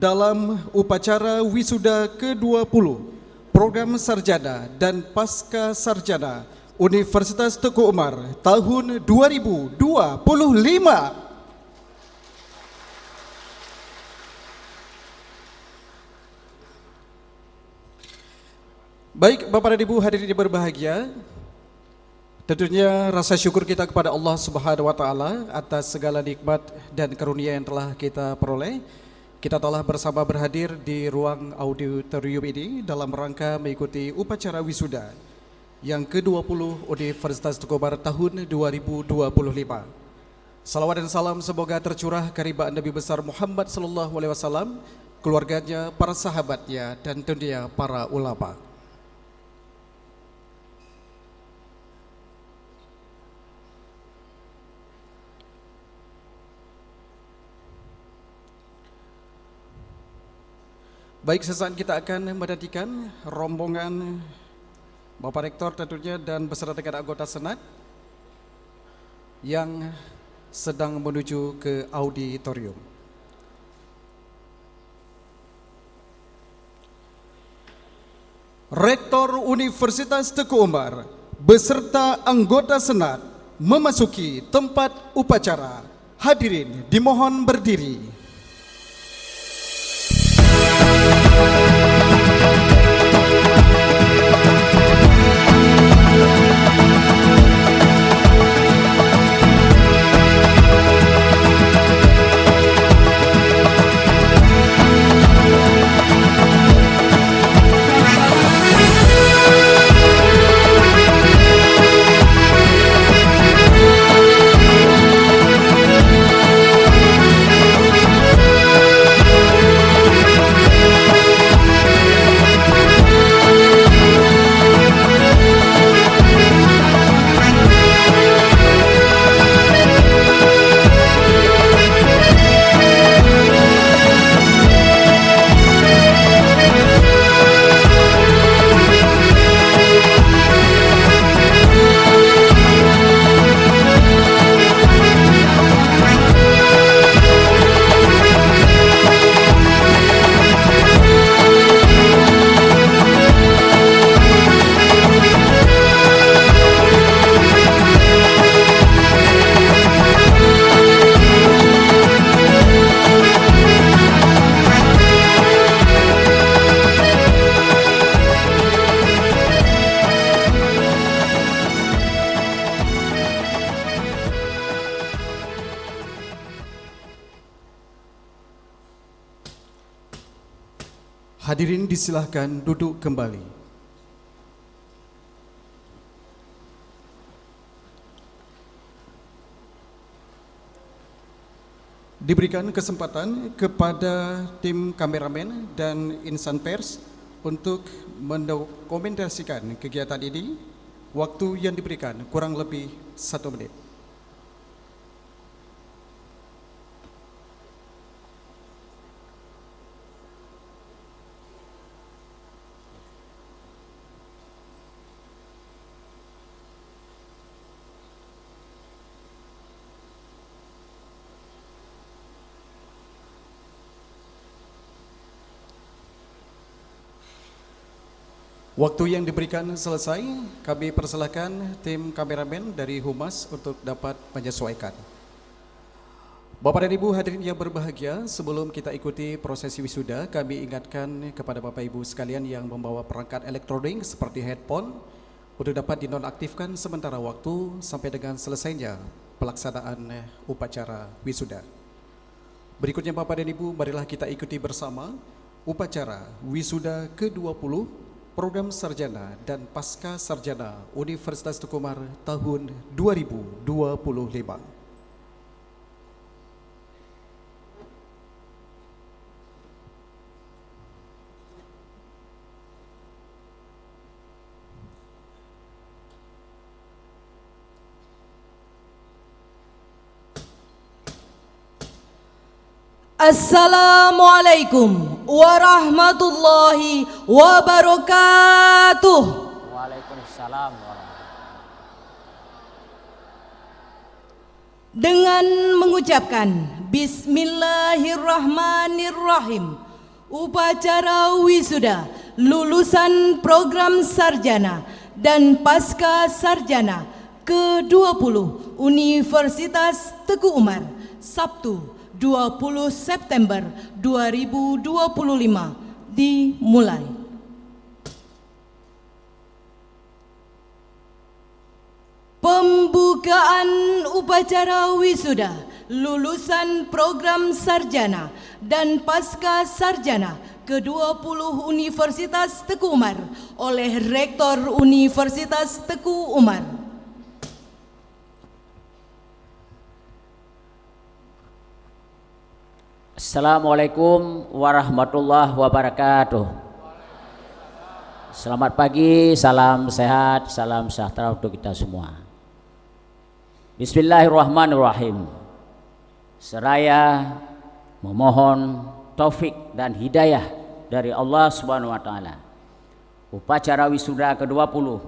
dalam upacara wisuda ke-20 program sarjana dan pasca sarjana Universitas Teguh Umar tahun 2025. Baik Bapak dan Ibu hadirin yang berbahagia, tentunya rasa syukur kita kepada Allah Subhanahu wa taala atas segala nikmat dan karunia yang telah kita peroleh. Kita telah bersama berhadir di ruang auditorium ini dalam rangka mengikuti upacara wisuda yang ke-20 Universitas Teguh Umar tahun 2025. Salawat dan salam semoga tercurah karibaan Nabi besar Muhammad sallallahu alaihi wasallam, keluarganya, para sahabatnya, dan tentunya para ulama. Baik, sesaat kita akan menantikan rombongan Bapak Rektor tentunya dan beserta dengan anggota Senat yang sedang menuju ke auditorium. Rektor Universitas Teguh Umar beserta anggota Senat memasuki tempat upacara. Hadirin dimohon berdiri. Hadirin disilahkan duduk kembali. Diberikan kesempatan kepada tim kameramen dan insan pers untuk mendokumentasikan kegiatan ini. Waktu yang diberikan kurang lebih 1 menit. Waktu yang diberikan selesai, kami persilahkan tim kameramen dari Humas untuk dapat menyesuaikan. Bapak dan Ibu hadirin yang berbahagia, sebelum kita ikuti prosesi wisuda, kami ingatkan kepada Bapak Ibu sekalian yang membawa perangkat elektronik seperti headphone untuk dapat dinonaktifkan sementara waktu sampai dengan selesainya pelaksanaan upacara wisuda. Berikutnya Bapak dan Ibu, marilah kita ikuti bersama upacara wisuda ke-20 program sarjana dan pasca sarjana Universitas Teguh Umar tahun 2025. Assalamualaikum warahmatullahi wabarakatuh. Waalaikumsalam Dengan mengucapkan Bismillahirrahmanirrahim, Upacara wisuda lulusan program sarjana dan pasca sarjana ke-20 Universitas Teguh Umar, Sabtu 20 September 2025 dimulai. Pembukaan upacara wisuda lulusan program sarjana dan pasca sarjana ke-20 Universitas Teguh Umar oleh Rektor Universitas Teguh Umar. Assalamualaikum warahmatullahi wabarakatuh. Selamat pagi, salam sehat, salam sejahtera untuk kita semua. Bismillahirrahmanirrahim. Seraya memohon taufik dan hidayah dari Allah Subhanahu wa taala. Upacara wisuda ke-20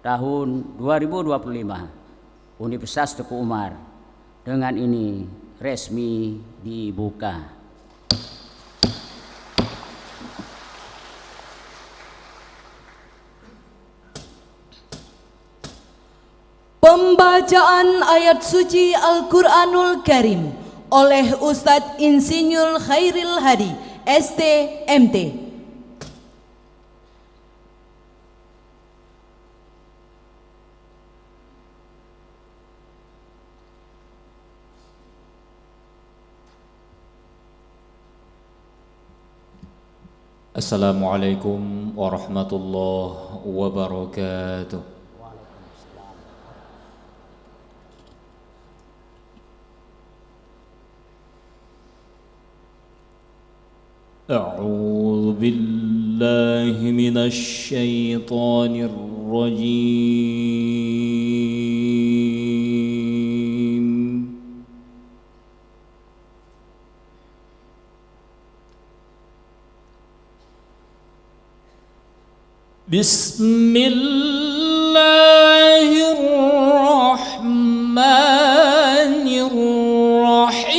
tahun 2025 Universitas Teguh Umar dengan ini resmi dibuka. Pembacaan ayat suci Al-Quranul Karim oleh Ustadz Insinyur Khairil Hadi, ST, MT. Assalamualaikum warahmatullahi wabarakatuh. أعوذ بالله من الشيطان الرجيم. بسم الله الرحمن الرحيم.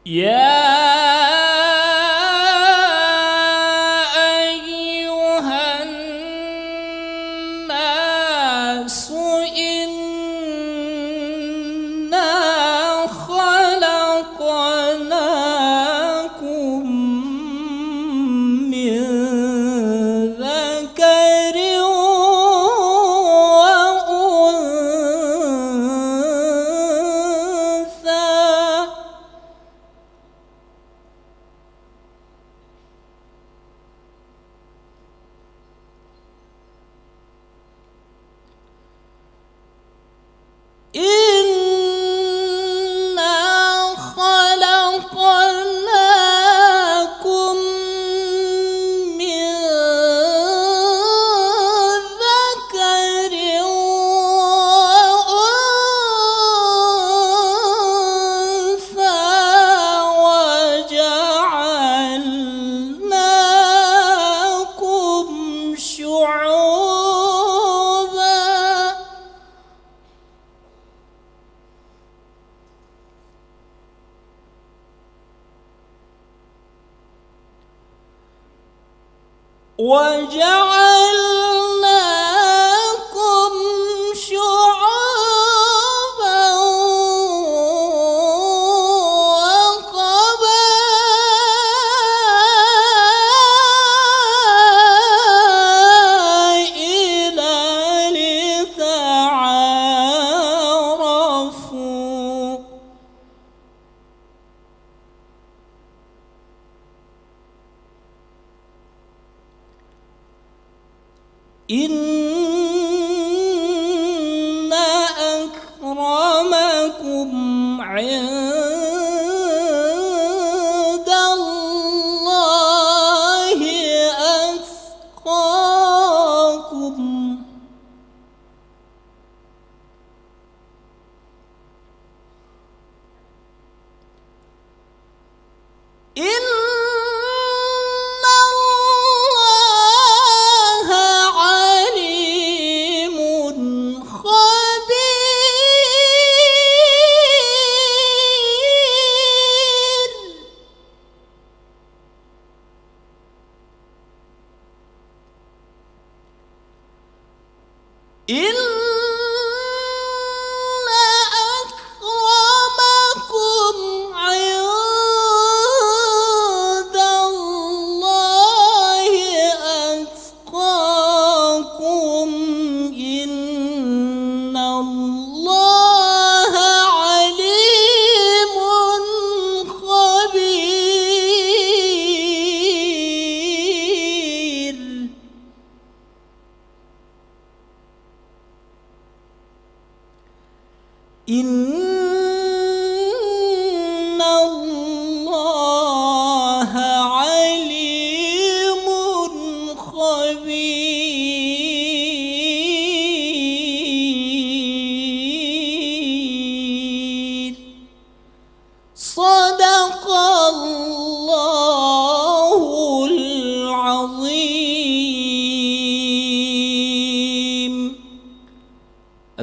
يا أيها الناس إنا خلقناكم من ذكر وأنثى إنا خلقناكم من ذكر وأنثى وجعلناكم شعوبا وجعلناكم شعوبا وقبائل لتعارفوا إن أكرمكم عند الله أتقاكم.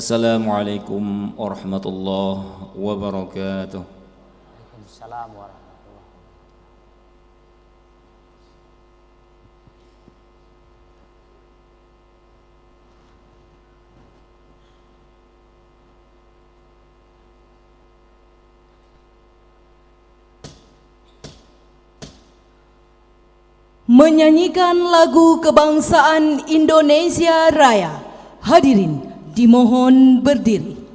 Assalamualaikum warahmatullahi wabarakatuh. Waalaikumsalam warahmatullahi. Menyanyikan lagu kebangsaan Indonesia Raya. Hadirin dimohon berdiri.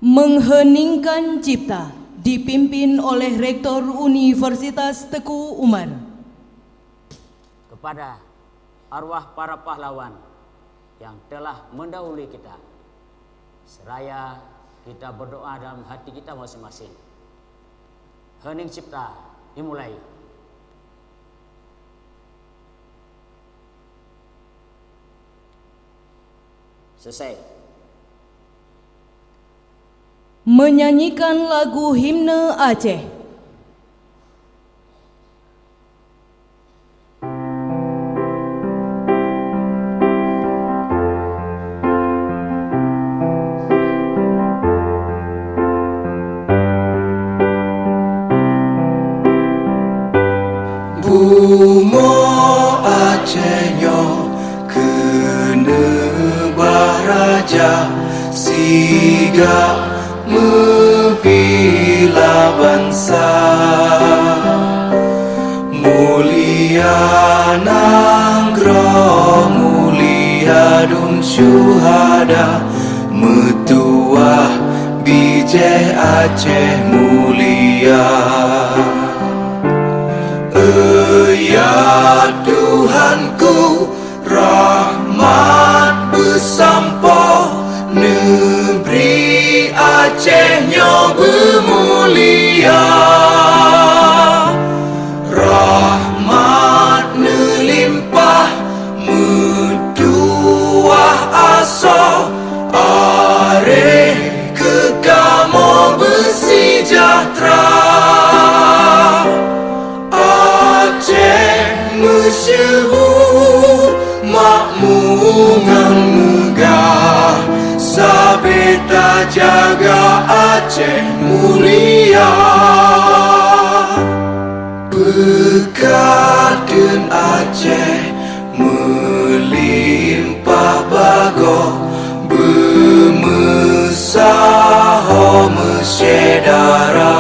Mengheningkan Cipta dipimpin oleh Rektor Universitas Teguh Umar. Kepada arwah para pahlawan yang telah mendahului kita, seraya kita berdoa dalam hati kita masing-masing. Hening Cipta dimulai. Selesai. Menyanyikan lagu himne Aceh. Bumo Acehnya kene Bahraja siga membela bangsa, mulia nanggroh mulia dum syuhada, metuah bijih Aceh mulia. Ya Tuhanku, rahmat bersampo, negeri Acehnya bermulia. Rahmat nelimpah, metuah aso, areh kekamo bersejahtera. Masyhur makmungan megah, sabeta jaga Aceh mulia. Bekaden Aceh melimpah bago, mesaho mesyedara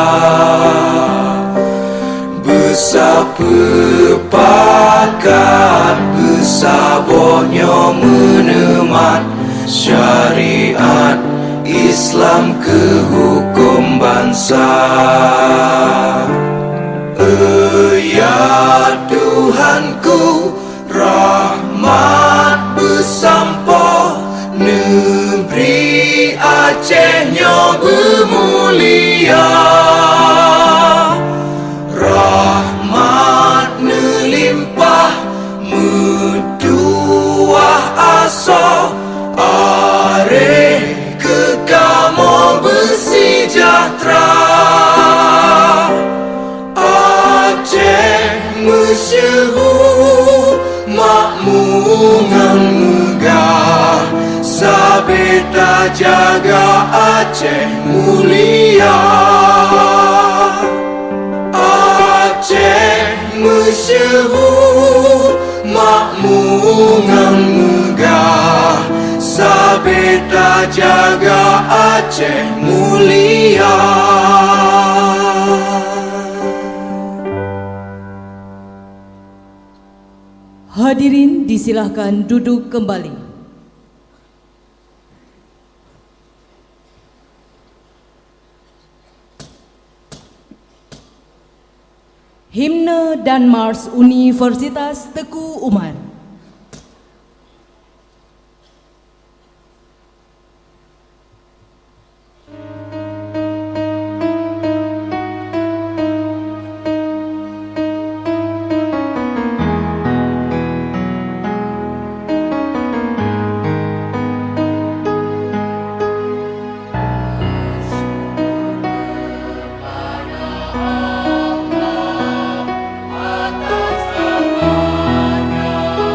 besapepakat besabonyo menemat syariat Islam ke hukum bangsa. Ya Tuhanku, rahmat besampo negeri Aceh nyo bermulia. Rahmat nelimpah metuah aso are kekamo bersejahtera. Aceh masyhur makmungan megah, sabeta jaga Aceh mulia. Aceh masyhur makmungan megah, sabeta jaga Aceh mulia. Hadirin disilahkan duduk kembali. Himne dan Mars Universitas Teguh Umar. Atas amanah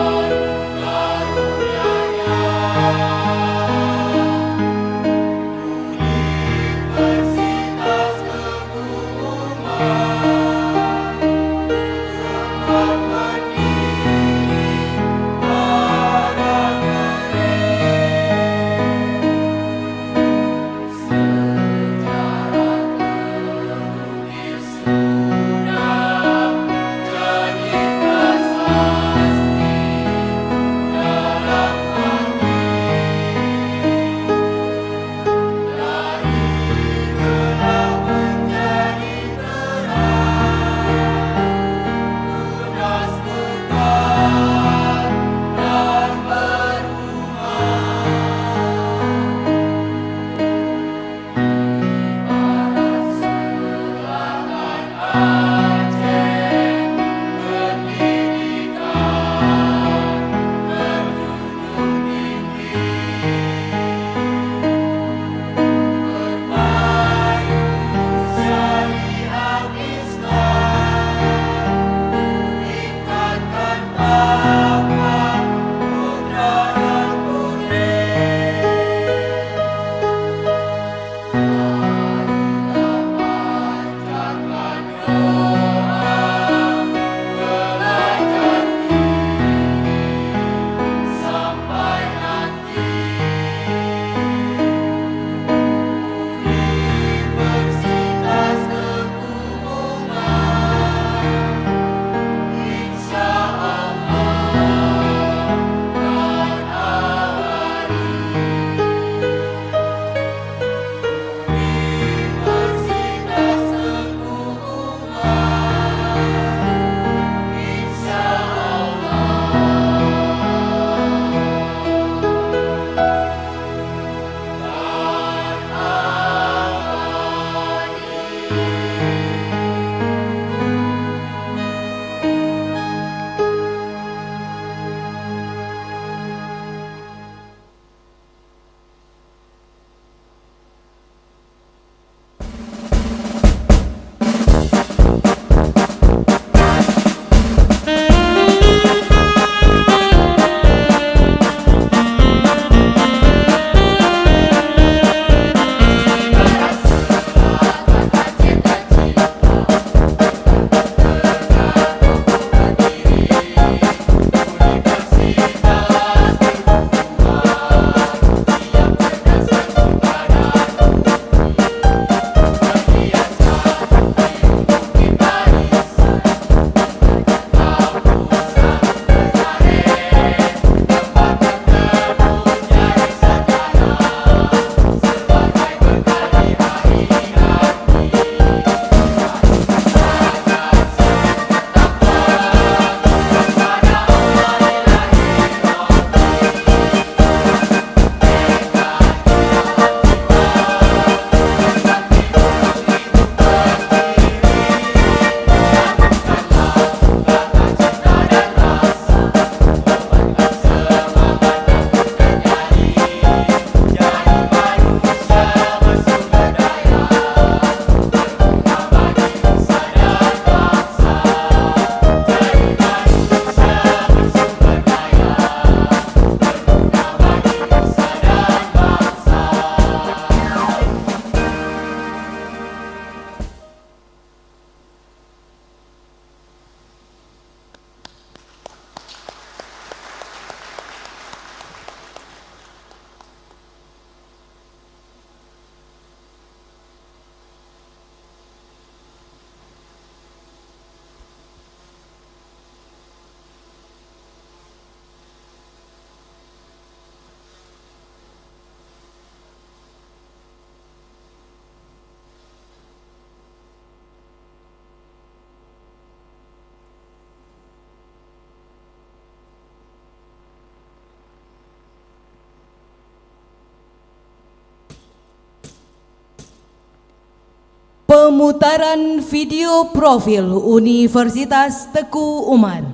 Pemutaran video profil Universitas Teguh Umar.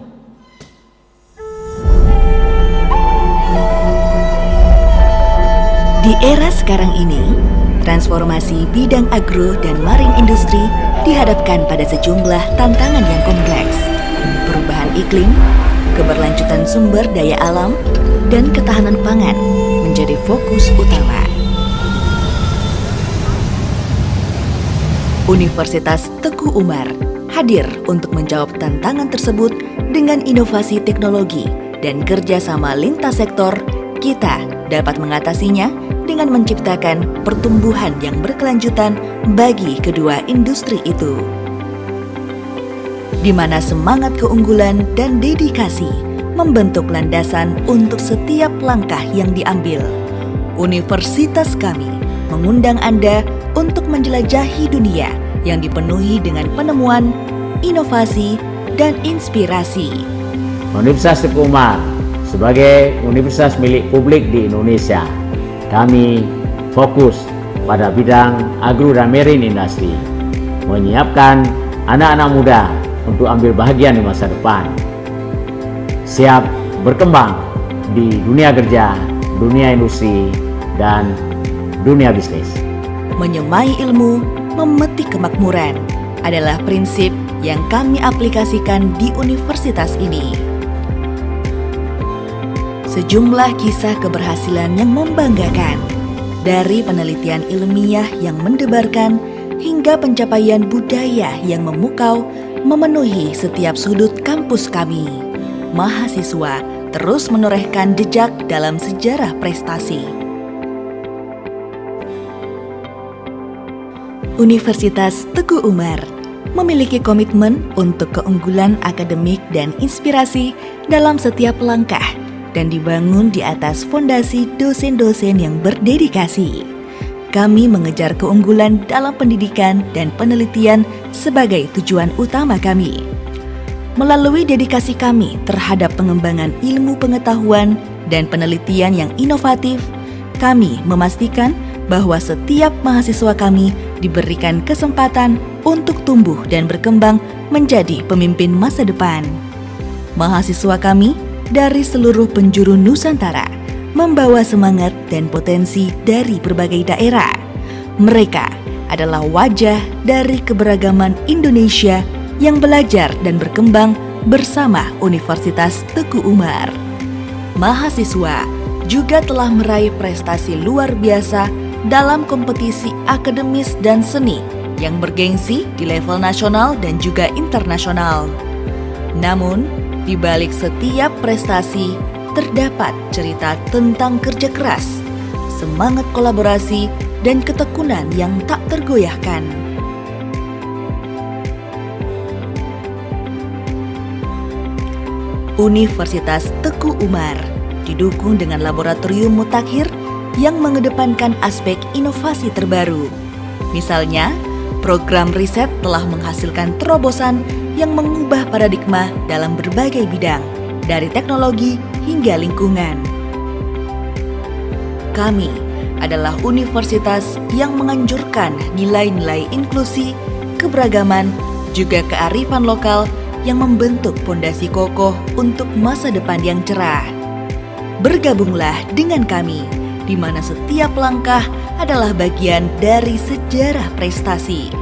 Di era sekarang ini, transformasi bidang agro dan marine industri dihadapkan pada sejumlah tantangan yang kompleks. Perubahan iklim, keberlanjutan sumber daya alam, dan ketahanan pangan menjadi fokus utama. Universitas Teguh Umar hadir untuk menjawab tantangan tersebut dengan inovasi teknologi dan kerjasama lintas sektor. Kita dapat mengatasinya dengan menciptakan pertumbuhan yang berkelanjutan bagi kedua industri itu, di mana semangat keunggulan dan dedikasi membentuk landasan untuk setiap langkah yang diambil. Universitas kami mengundang Anda untuk menjelajahi dunia yang dipenuhi dengan penemuan, inovasi, dan inspirasi. Universitas Teguh Umar sebagai universitas milik publik di Indonesia, kami fokus pada bidang agro dan marine industry, menyiapkan anak-anak muda untuk ambil bahagian di masa depan, siap berkembang di dunia kerja, dunia industri, dan dunia bisnis. Menyemai ilmu, memetik kemakmuran adalah prinsip yang kami aplikasikan di universitas ini. Sejumlah kisah keberhasilan yang membanggakan, dari penelitian ilmiah yang mendebarkan hingga pencapaian budaya yang memukau memenuhi setiap sudut kampus kami. Mahasiswa terus menorehkan jejak dalam sejarah prestasi. Universitas Teguh Umar memiliki komitmen untuk keunggulan akademik dan inspirasi dalam setiap langkah dan dibangun di atas fondasi dosen-dosen yang berdedikasi. Kami mengejar keunggulan dalam pendidikan dan penelitian sebagai tujuan utama kami. Melalui dedikasi kami terhadap pengembangan ilmu pengetahuan dan penelitian yang inovatif, kami memastikan bahwa setiap mahasiswa kami diberikan kesempatan untuk tumbuh dan berkembang menjadi pemimpin masa depan. Mahasiswa kami dari seluruh penjuru Nusantara membawa semangat dan potensi dari berbagai daerah. Mereka adalah wajah dari keberagaman Indonesia yang belajar dan berkembang bersama Universitas Teguh Umar. Mahasiswa juga telah meraih prestasi luar biasa dalam kompetisi akademis dan seni yang bergengsi di level nasional dan juga internasional. Namun, di balik setiap prestasi, terdapat cerita tentang kerja keras, semangat kolaborasi, dan ketekunan yang tak tergoyahkan. Universitas Teguh Umar didukung dengan laboratorium mutakhir yang mengedepankan aspek inovasi terbaru. Misalnya, program riset telah menghasilkan terobosan yang mengubah paradigma dalam berbagai bidang, dari teknologi hingga lingkungan. Kami adalah universitas yang menganjurkan nilai-nilai inklusi, keberagaman, juga kearifan lokal yang membentuk fondasi kokoh untuk masa depan yang cerah. Bergabunglah dengan kami, di mana setiap langkah adalah bagian dari sejarah prestasi.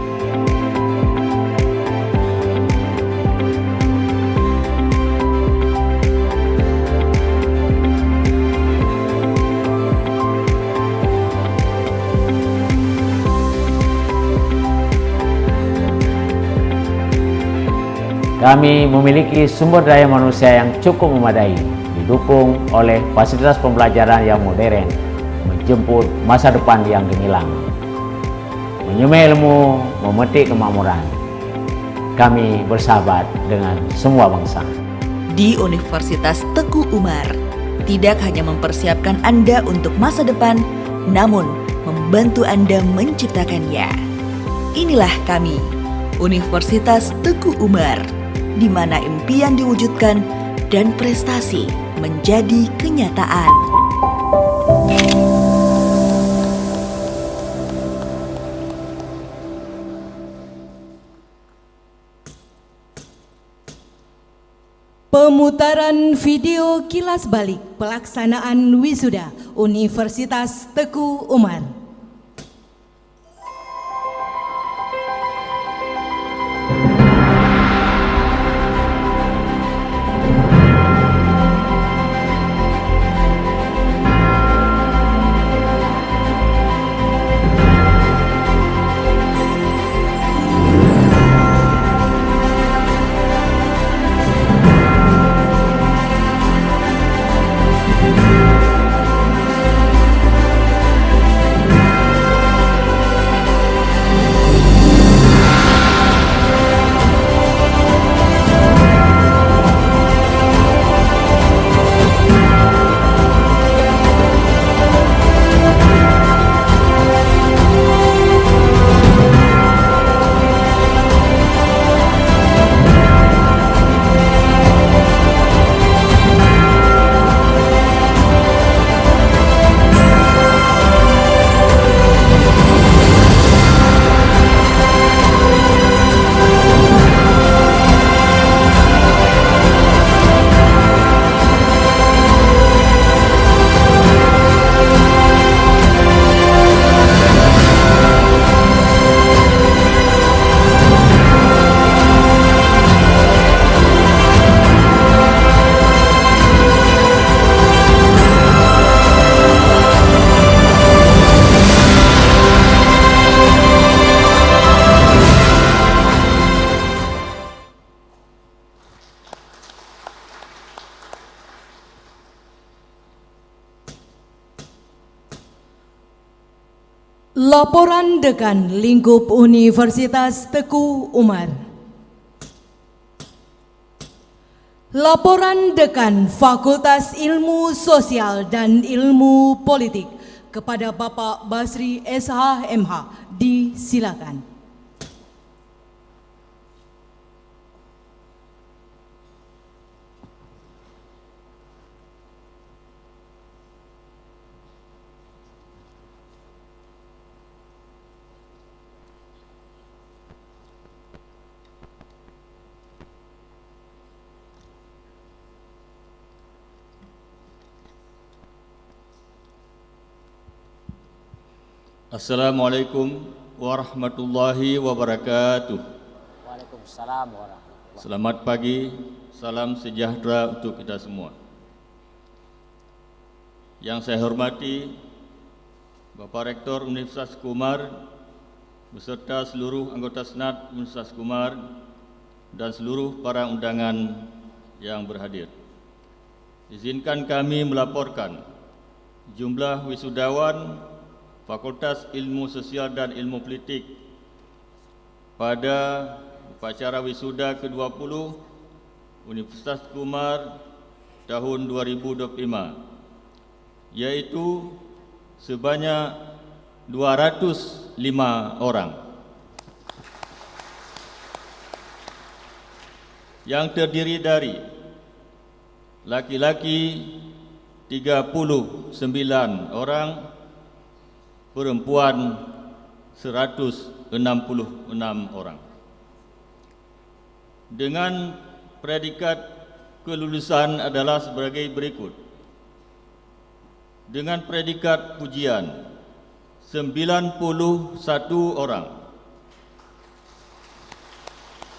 Kami memiliki sumber daya manusia yang cukup memadai, didukung oleh fasilitas pembelajaran yang modern, menjemput masa depan yang gemilang. Menyemai ilmu, memetik kemakmuran. Kami bersahabat dengan semua bangsa. Di Universitas Teguh Umar, tidak hanya mempersiapkan Anda untuk masa depan, namun membantu Anda menciptakannya. Inilah kami, Universitas Teguh Umar, di mana impian diwujudkan dan prestasi menjadi kenyataan. Pemutaran video kilas balik pelaksanaan wisuda Universitas Teguh Umar. Laporan Dekan Lingkup Universitas Teguh Umar. Laporan Dekan Fakultas Ilmu Sosial dan Ilmu Politik kepada Bapak Basri SH MH, disilakan. Assalamualaikum warahmatullahi wabarakatuh. Waalaikumsalam warahmatullahi. Selamat pagi, salam sejahtera untuk kita semua. Yang saya hormati Bapak Rektor Universitas Teguh Umar beserta seluruh anggota Senat Universitas Teguh Umar dan seluruh para undangan yang berhadir. Izinkan kami melaporkan jumlah wisudawan Fakultas Ilmu Sosial dan Ilmu Politik pada upacara wisuda ke-20 Universitas Teguh Umar tahun 2025, yaitu sebanyak 205 orang, yang terdiri dari laki-laki 39 orang, perempuan 166 orang. Dengan predikat kelulusan adalah sebagai berikut. Dengan predikat pujian 91 orang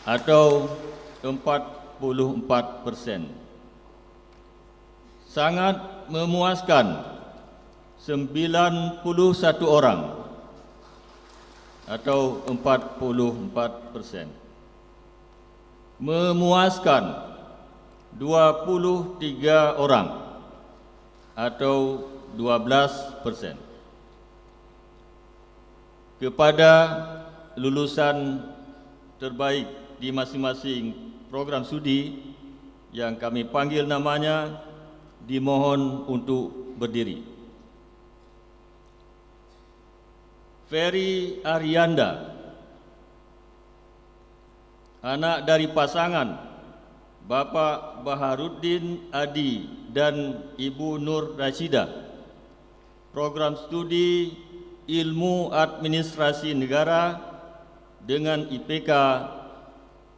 atau 44%. Sangat memuaskan 91 orang atau 44%. Memuaskan 23 orang atau 12%. Kepada lulusan terbaik di masing-masing program studi yang kami panggil namanya, dimohon untuk berdiri. Ferry Arianda, anak dari pasangan Bapak Baharuddin Adi dan Ibu Nur Rashidah, program studi Ilmu Administrasi Negara dengan IPK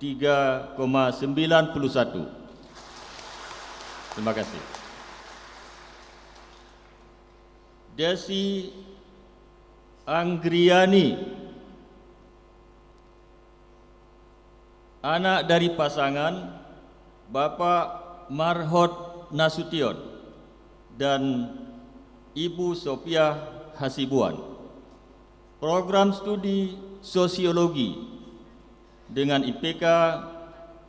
3,91. Terima kasih. Desi Anggriani, anak dari pasangan Bapak Marhot Nasution dan Ibu Sophia Hasibuan. Program studi Sosiologi dengan IPK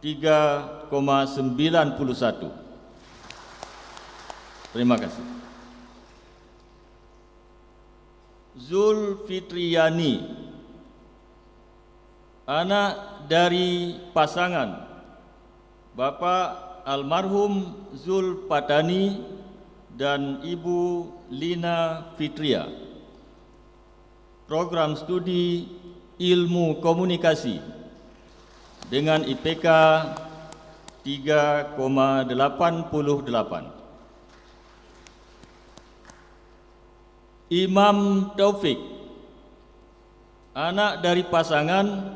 3,91. Terima kasih. Zulfitriani, anak dari pasangan Bapak almarhum Zulpatani dan Ibu Lina Fitria. Program studi Ilmu Komunikasi dengan IPK 3,88. Imam Taufik, anak dari pasangan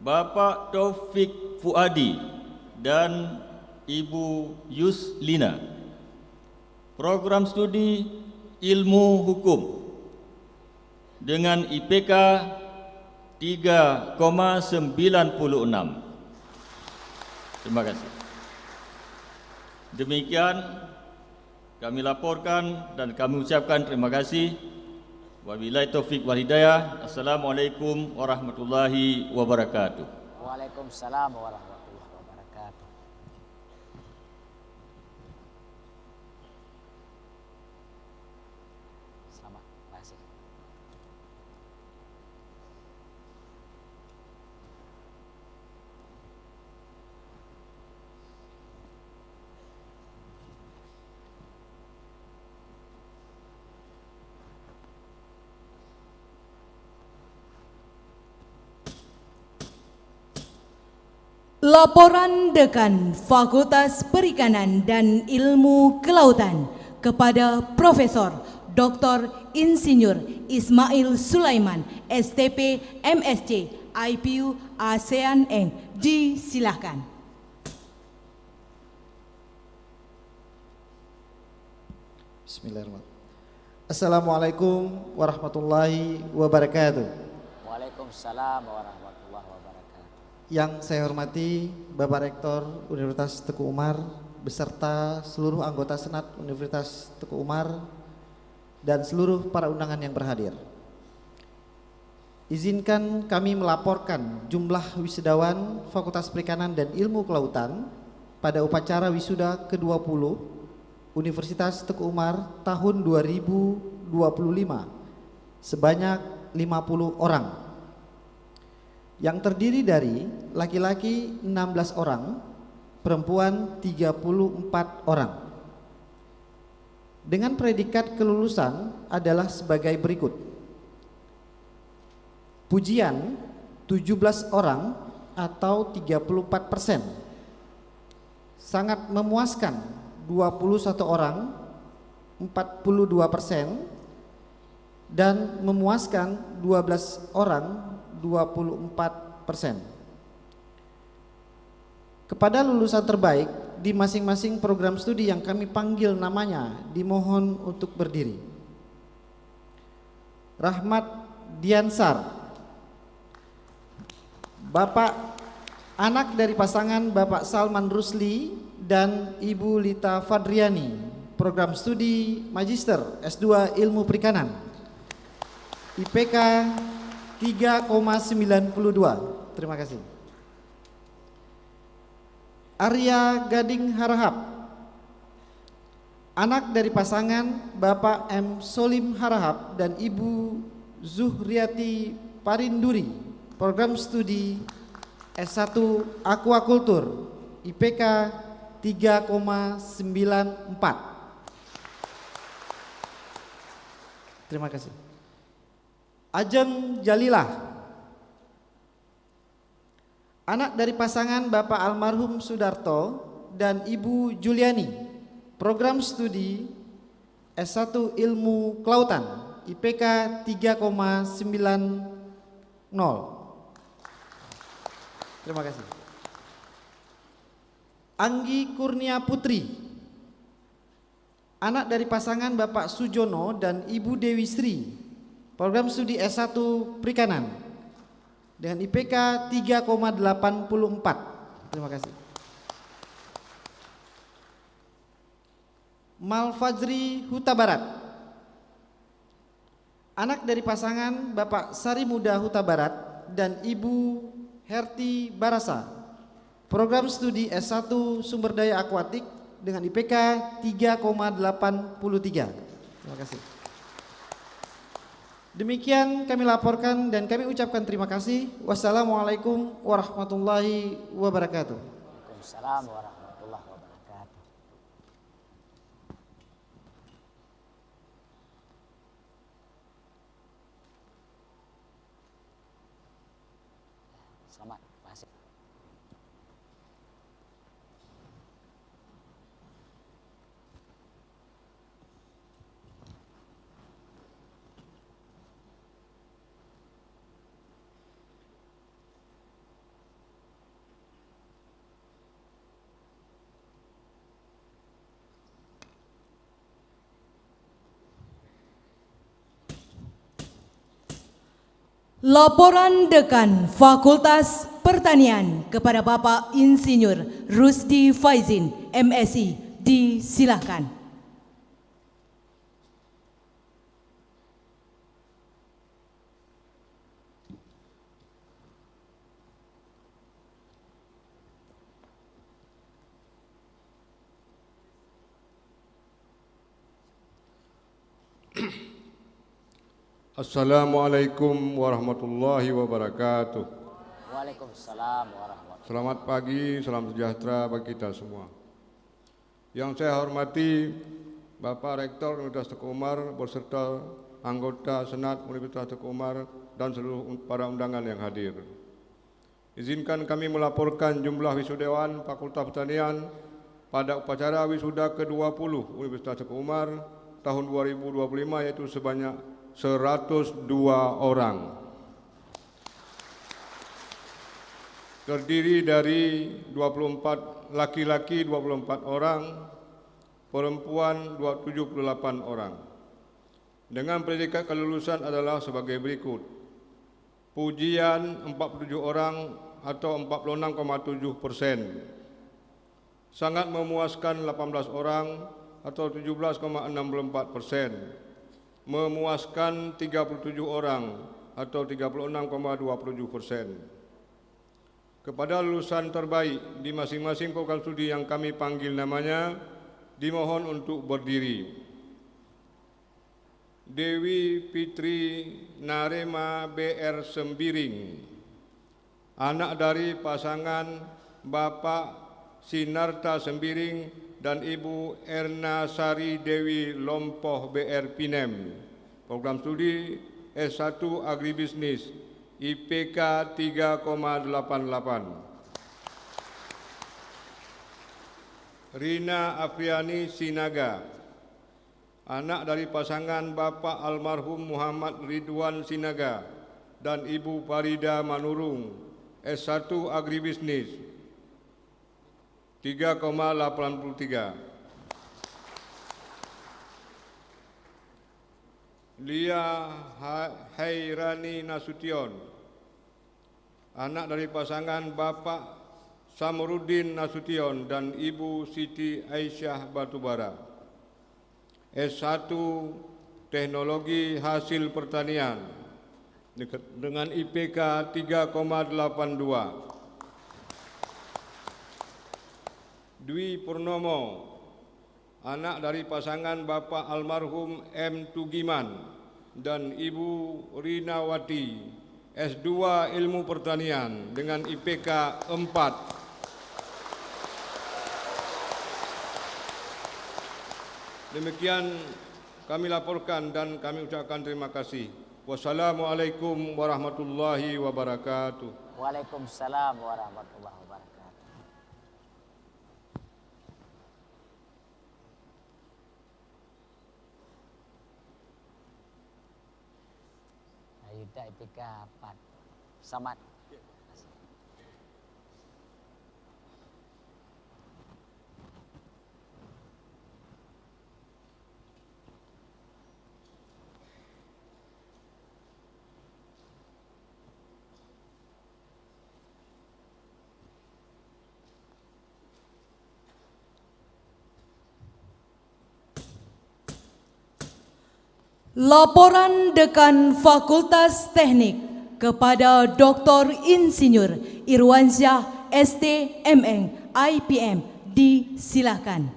Bapak Taufik Fuadi dan Ibu Yuslina. Program studi Ilmu Hukum dengan IPK 3,96. Terima kasih. Demikian kami laporkan dan kami ucapkan terima kasih. Wabillahi taufik wal hidayah. Assalamualaikum warahmatullahi wabarakatuh. Waalaikumsalam warahmatullahi wabarakatuh. Selamat, terima kasih. Laporan Dekan Fakultas Perikanan dan Ilmu Kelautan kepada Profesor Dr. Insinyur Ismail Sulaiman, STP MSc IPU ASEAN Eng. Disilahkan. Bismillahirrahmanirrahim. Assalamualaikum warahmatullahi wabarakatuh. Waalaikumsalam warahmatullahi wabarakatuh. Yang saya hormati Bapak Rektor Universitas Teguh Umar beserta seluruh anggota Senat Universitas Teguh Umar dan seluruh para undangan yang berhadir. Izinkan kami melaporkan jumlah wisudawan Fakultas Perikanan dan Ilmu Kelautan pada upacara wisuda ke-20 Universitas Teguh Umar tahun 2025 sebanyak 50 orang. Yang terdiri dari laki-laki 16 orang, perempuan 34 orang. Dengan predikat kelulusan adalah sebagai berikut. Pujian 17 orang atau 34%. Sangat memuaskan 21 orang 42%, dan memuaskan 12 orang 24%. Kepada lulusan terbaik di masing-masing program studi yang kami panggil namanya, dimohon untuk berdiri. Rahmat Diansar, Bapak anak dari pasangan Bapak Salman Rusli dan Ibu Lita Fadriani, program studi Magister S2 Ilmu Perikanan, IPK 3,92. Terima kasih. Arya Gading Harahap, anak dari pasangan Bapak M. Solim Harahap dan Ibu Zuhriati Parinduri, program studi S1 Aquakultur, IPK 3,94. Terima kasih. Ajeng Jalilah, anak dari pasangan Bapak almarhum Sudarto dan Ibu Juliani, program studi S1 Ilmu Kelautan, IPK 3,90. Terima kasih. Anggi Kurnia Putri, Anak dari pasangan Bapak Sujono dan Ibu Dewi Sri, program studi S1 Perikanan dengan IPK 3,84. Terima kasih. Malfajri Huta Barat, anak dari pasangan Bapak Sari Muda Huta Barat dan Ibu Herti Barasa, program studi S1 Sumber Daya Akuatik dengan IPK 3,83. Terima kasih. Demikian kami laporkan dan kami ucapkan terima kasih. Wassalamualaikum warahmatullahi wabarakatuh. Waalaikumsalam warahmatullahi wabarakatuh. Selamat, masih. Laporan Dekan Fakultas Pertanian kepada Bapak Insinyur Rusdi Faizin, MSI, disilahkan. Assalamualaikum warahmatullahi wabarakatuh. Waalaikumsalam warahmatullahi wabarakatuh. Selamat pagi, salam sejahtera bagi kita semua. Yang saya hormati Bapak Rektor Universitas Teguh Umar beserta anggota Senat Universitas Teguh Umar dan seluruh para undangan yang hadir. Izinkan kami melaporkan jumlah wisudawan Fakultas Pertanian pada upacara wisuda ke-20 Universitas Teguh Umar tahun 2025 yaitu sebanyak 102 orang. Terdiri dari 24 laki-laki 24 orang, perempuan 78 orang. Dengan predikat kelulusan adalah sebagai berikut. Pujian 47 orang atau 46,7%. Sangat memuaskan 18 orang atau 17,64%. Memuaskan 37 orang atau 36,27%. Kepada lulusan terbaik di masing-masing program studi yang kami panggil namanya, dimohon untuk berdiri. Dewi Fitri Narema BR Sembiring, anak dari pasangan Bapak Sinarta Sembiring dan Ibu Erna Sari Dewi Lompoh BR Pinem, program studi S1 Agribisnis, IPK 3,88. Rina Afriani Sinaga, anak dari pasangan Bapak almarhum Muhammad Ridwan Sinaga dan Ibu Farida Manurung, S1 Agribisnis, 3,83. Lia Hairani Nasution, anak dari pasangan Bapak Samrudin Nasution dan Ibu Siti Aisyah Batubara, S1 Teknologi Hasil Pertanian dengan IPK 3,82. Dwi Purnomo, anak dari pasangan Bapak almarhum M. Tugiman dan Ibu Rinawati, S2 Ilmu Pertanian dengan IPK 4. Demikian kami laporkan dan kami ucapkan terima kasih. Wassalamualaikum warahmatullahi wabarakatuh. Waalaikumsalam warahmatullahi wabarakatuh. Ayuda IPK 4. Samad. Laporan Dekan Fakultas Teknik kepada Dr. Insinyur Irwansyah ST.M.Eng, IPM, disilakan.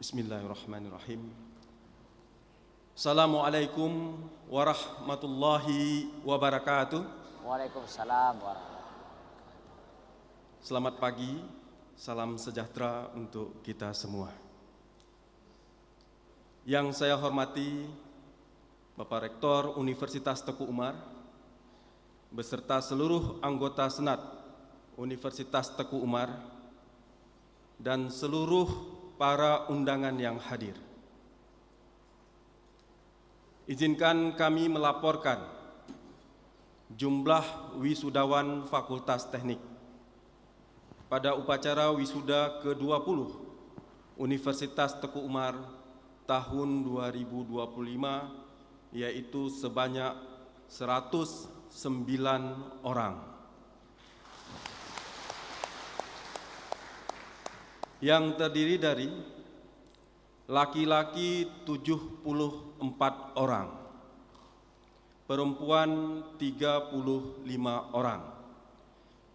Bismillahirrahmanirrahim. Assalamualaikum warahmatullahi wabarakatuh. Waalaikumsalam warahmatullahi wabarakatuh. Selamat pagi, salam sejahtera untuk kita semua. Yang saya hormati Bapak Rektor Universitas Teguh Umar beserta seluruh anggota Senat Universitas Teguh Umar dan seluruh para undangan yang hadir. Izinkan kami melaporkan jumlah wisudawan Fakultas Teknik pada upacara wisuda ke-20 Universitas Teguh Umar tahun 2025, yaitu sebanyak 109 orang. Yang terdiri dari laki-laki 74 orang, perempuan 35 orang,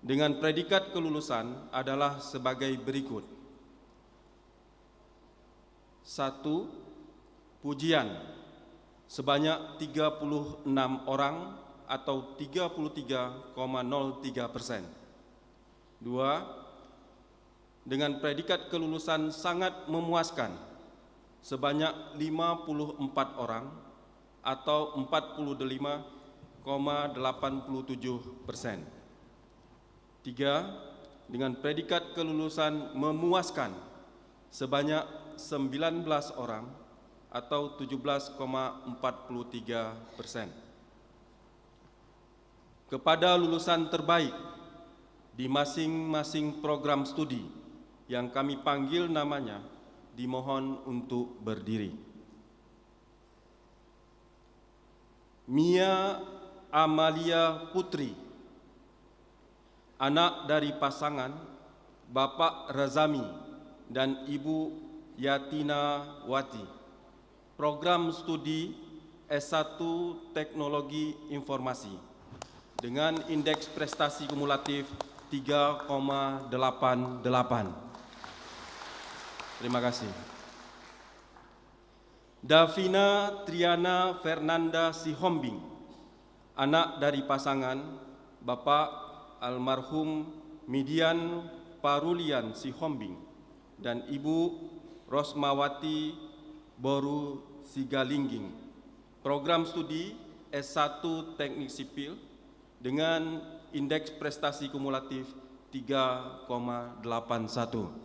dengan predikat kelulusan adalah sebagai berikut. 1. Pujian sebanyak 36 orang atau 33,03%. 2. Dengan predikat kelulusan sangat memuaskan sebanyak 54 orang atau 45,87%. 3. Dengan predikat kelulusan memuaskan sebanyak 19 orang atau 17,43%. Kepada lulusan terbaik di masing-masing program studi yang kami panggil namanya, dimohon untuk berdiri. Mia Amalia Putri, anak dari pasangan Bapak Razami dan Ibu Yatina Wati, program studi S1 Teknologi Informasi dengan indeks prestasi kumulatif 3,88. Terima kasih. Davina Triana Fernanda Sihombing, anak dari pasangan Bapak almarhum Midian Parulian Sihombing dan Ibu Rosmawati Boru Sigalingging, program studi S1 Teknik Sipil dengan indeks prestasi kumulatif 3,81.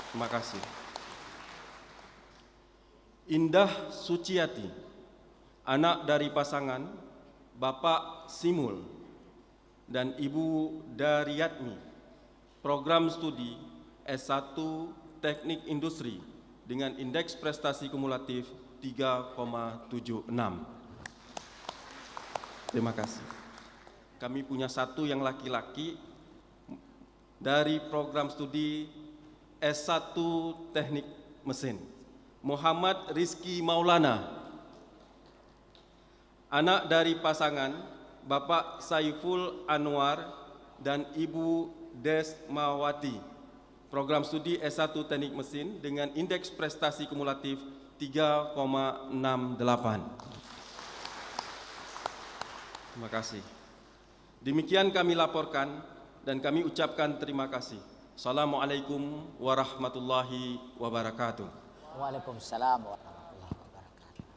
Terima kasih. Indah Suciati, anak dari pasangan Bapak Simul dan Ibu Daryatmi, program studi S1 Teknik Industri dengan indeks prestasi kumulatif 3,76. Terima kasih. Kami punya satu yang laki-laki dari program studi S1 Teknik Mesin, Muhammad Rizki Maulana, anak dari pasangan Bapak Saiful Anwar dan Ibu Desmawati, program studi S1 Teknik Mesin dengan indeks prestasi kumulatif 3,68. Terima kasih. Demikian kami laporkan dan kami ucapkan terima kasih. Assalamualaikum warahmatullahi wabarakatuh. Waalaikumsalam warahmatullahi wabarakatuh.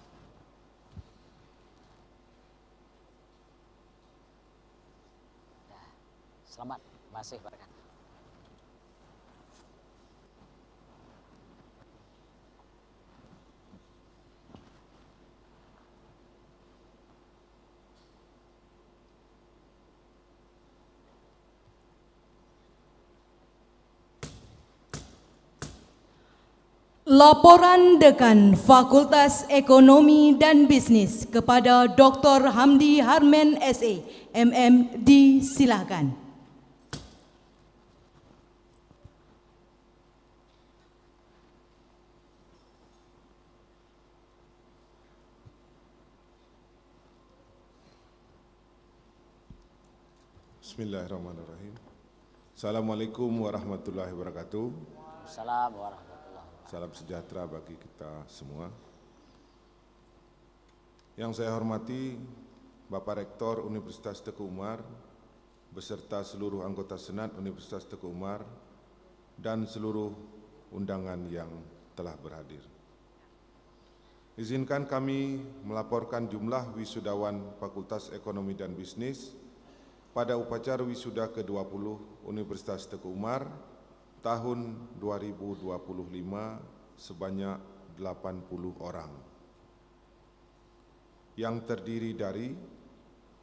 Selamat, masih berkat. Laporan Dekan Fakultas Ekonomi dan Bisnis kepada Dr. Hamdi Harmen SE, MM, disilakan. Bismillahirrahmanirrahim. Assalamualaikum warahmatullahi wabarakatuh. Assalamualaikum warahmatullahi wabarakatuh. Salam sejahtera bagi kita semua. Yang saya hormati Bapak Rektor Universitas Teguh Umar beserta seluruh anggota Senat Universitas Teguh Umar dan seluruh undangan yang telah berhadir. Izinkan kami melaporkan jumlah wisudawan Fakultas Ekonomi dan Bisnis pada upacara wisuda ke-20 Universitas Teguh Umar tahun 2025 sebanyak 80 orang yang terdiri dari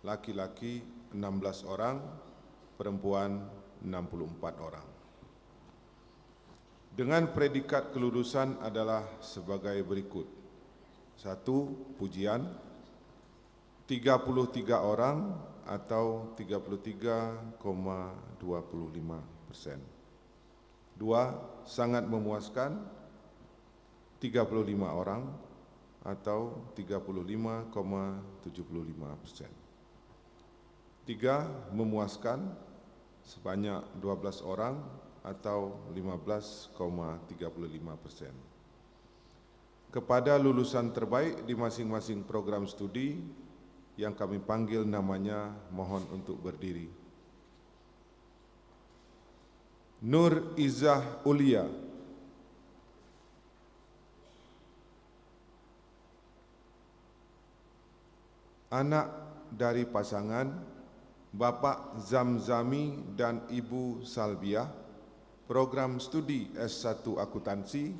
laki-laki 16 orang, perempuan 64 orang. Dengan predikat kelulusan adalah sebagai berikut. 1. Pujian 33 orang atau 33,25%. 2. Sangat memuaskan 35 orang atau 35,75%. 3. Memuaskan sebanyak 12 orang atau 15,35%. Kepada lulusan terbaik di masing-masing program studi yang kami panggil namanya, mohon untuk berdiri. Nur Izzah Ulia, anak dari pasangan Bapak Zamzami dan Ibu Salbiah, program studi S1 Akuntansi,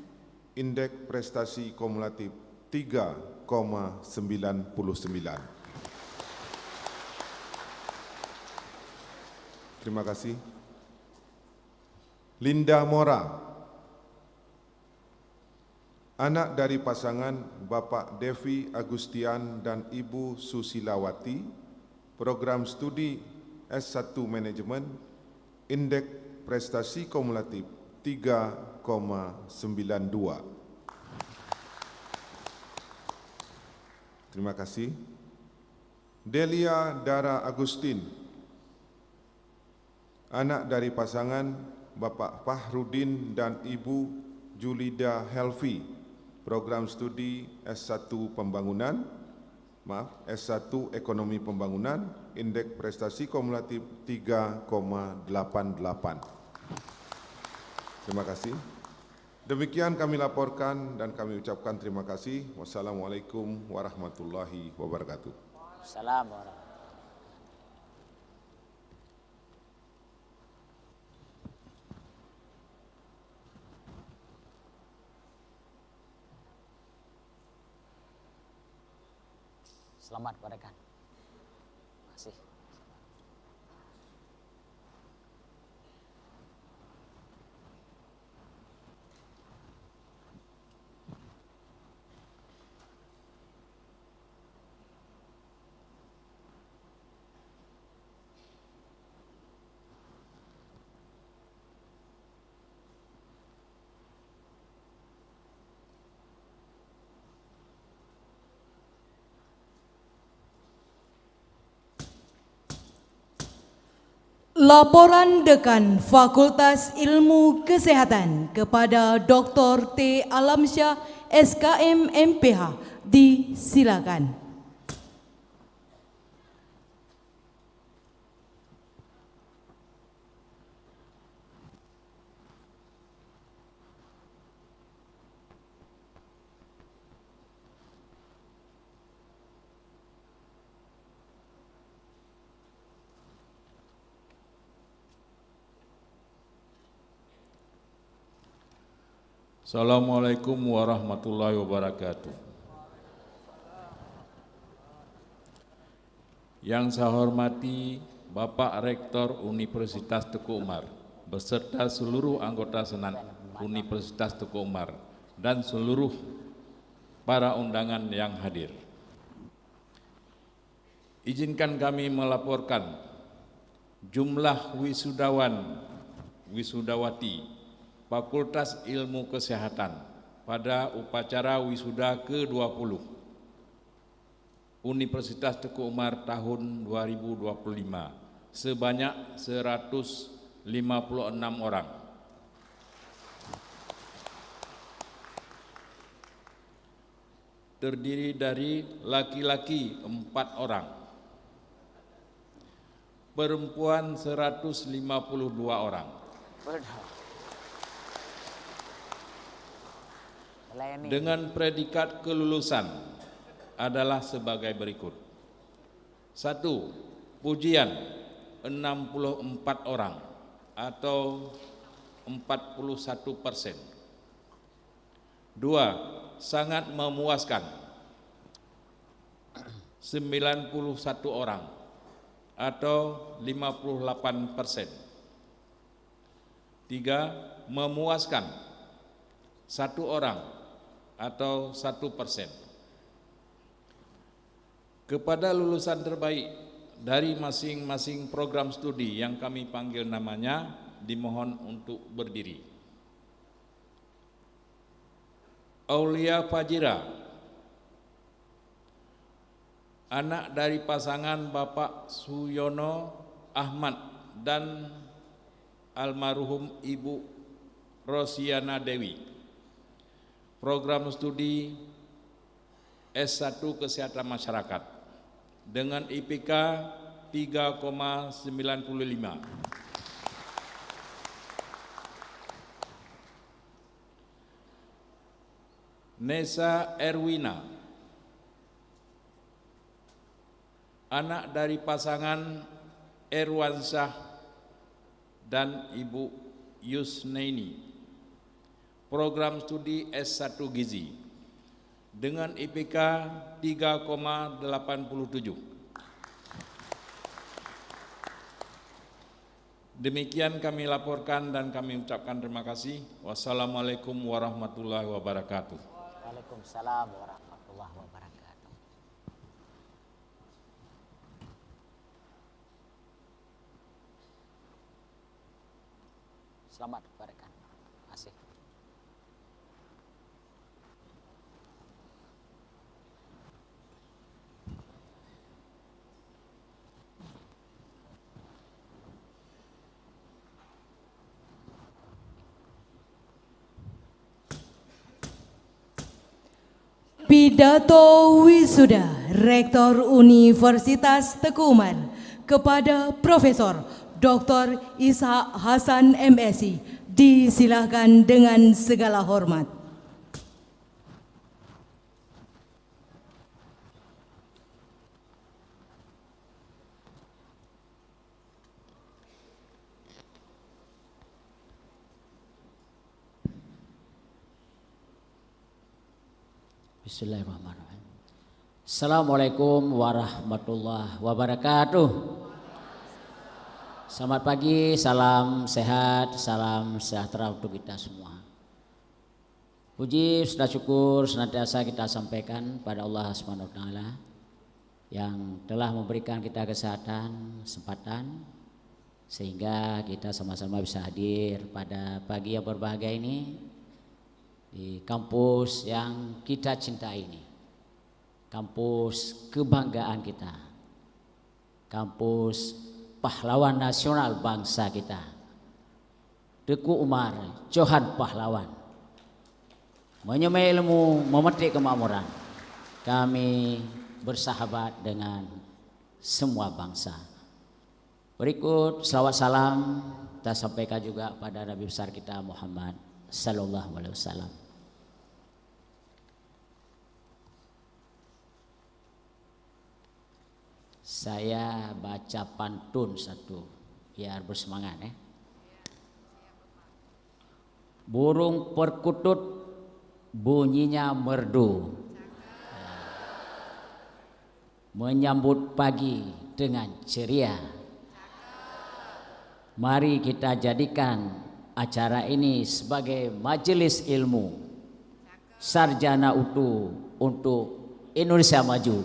indeks prestasi kumulatif 3,99. Terima kasih. Linda Mora, anak dari pasangan Bapak Devi Agustian dan Ibu Susilawati, program studi S1 Manajemen, indeks prestasi kumulatif 3,92. Terima kasih. Delia Dara Agustin, anak dari pasangan Bapak Fahrudin dan Ibu Julida Helvi, program studi S1 Pembangunan, S1 Ekonomi Pembangunan, indeks prestasi kumulatif 3,88. Terima kasih. Demikian kami laporkan dan kami ucapkan terima kasih. Wassalamualaikum warahmatullahi wabarakatuh. Assalamualaikum. Selamat rekan. Terima kasih. Laporan Dekan Fakultas Ilmu Kesehatan kepada Dr. T. Alamsyah, SKM MPH, disilakan. Assalamualaikum warahmatullahi wabarakatuh. Yang saya hormati Bapak Rektor Universitas Teguh Umar beserta seluruh anggota Senat Universitas Teguh Umar dan seluruh para undangan yang hadir. Izinkan kami melaporkan jumlah wisudawan, wisudawati Fakultas Ilmu Kesehatan pada upacara wisuda ke-20 Universitas Teguh Umar tahun 2025 sebanyak 156 orang. Terdiri dari laki-laki 4 orang, perempuan 152 orang. Dengan predikat kelulusan adalah sebagai berikut. 1. Pujian 64 orang atau 41%. 2. Sangat memuaskan 91 orang atau 58%. 3. Memuaskan 1 orang atau 1%. Kepada lulusan terbaik dari masing-masing program studi yang kami panggil namanya, dimohon untuk berdiri. Aulia Fajira, anak dari pasangan Bapak Suyono Ahmad dan almarhum Ibu Rosiana Dewi, program studi S1 Kesehatan Masyarakat dengan IPK 3,95. Nesa Erwina, anak dari pasangan Erwansyah dan Ibu Yusnaini, program studi S1 Gizi dengan IPK 3,87. Demikian kami laporkan dan kami ucapkan terima kasih. Wassalamualaikum warahmatullahi wabarakatuh. Waalaikumsalam warahmatullahi wabarakatuh. Selamat berkat. Terima kasih. Pidato wisuda Rektor Universitas Teguh Umar kepada Profesor Dr. Ishak Hasan MSI disilahkan dengan segala hormat. Bismillahirrahmanirrahim. Assalamualaikum warahmatullahi wabarakatuh. Selamat pagi, salam sehat, salam sejahtera untuk kita semua. Puji serta syukur senantiasa kita sampaikan pada Allah Subhanahu wa taala yang telah memberikan kita kesehatan, kesempatan sehingga kita sama-sama bisa hadir pada pagi yang berbahagia ini di kampus yang kita cintai ini, kampus kebanggaan kita, kampus pahlawan nasional bangsa kita, Teguh Umar, Johan Pahlawan, menyemai ilmu, memetik kemakmuran. Kami bersahabat dengan semua bangsa. Berikut selawat salam kita sampaikan juga pada Nabi besar kita Muhammad Sallallahu Alaihi Wasallam. Saya baca pantun satu biar bersemangat ya. Burung perkutut bunyinya merdu, menyambut pagi dengan ceria. Mari kita jadikan acara ini sebagai majelis ilmu sarjana utuh untuk Indonesia maju.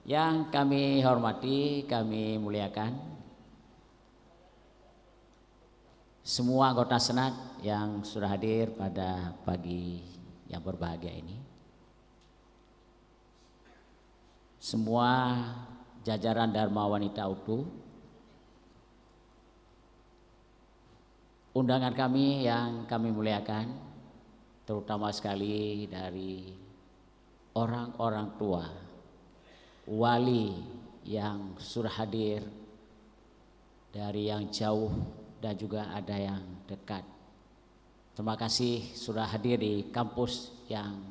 Yang kami hormati, kami muliakan semua anggota Senat yang sudah hadir pada pagi yang berbahagia ini. Semua jajaran Dharma Wanita Utuh, undangan kami yang kami muliakan, terutama sekali dari orang-orang tua, wali yang sudah hadir dari yang jauh dan juga ada yang dekat. Terima kasih sudah hadir di kampus yang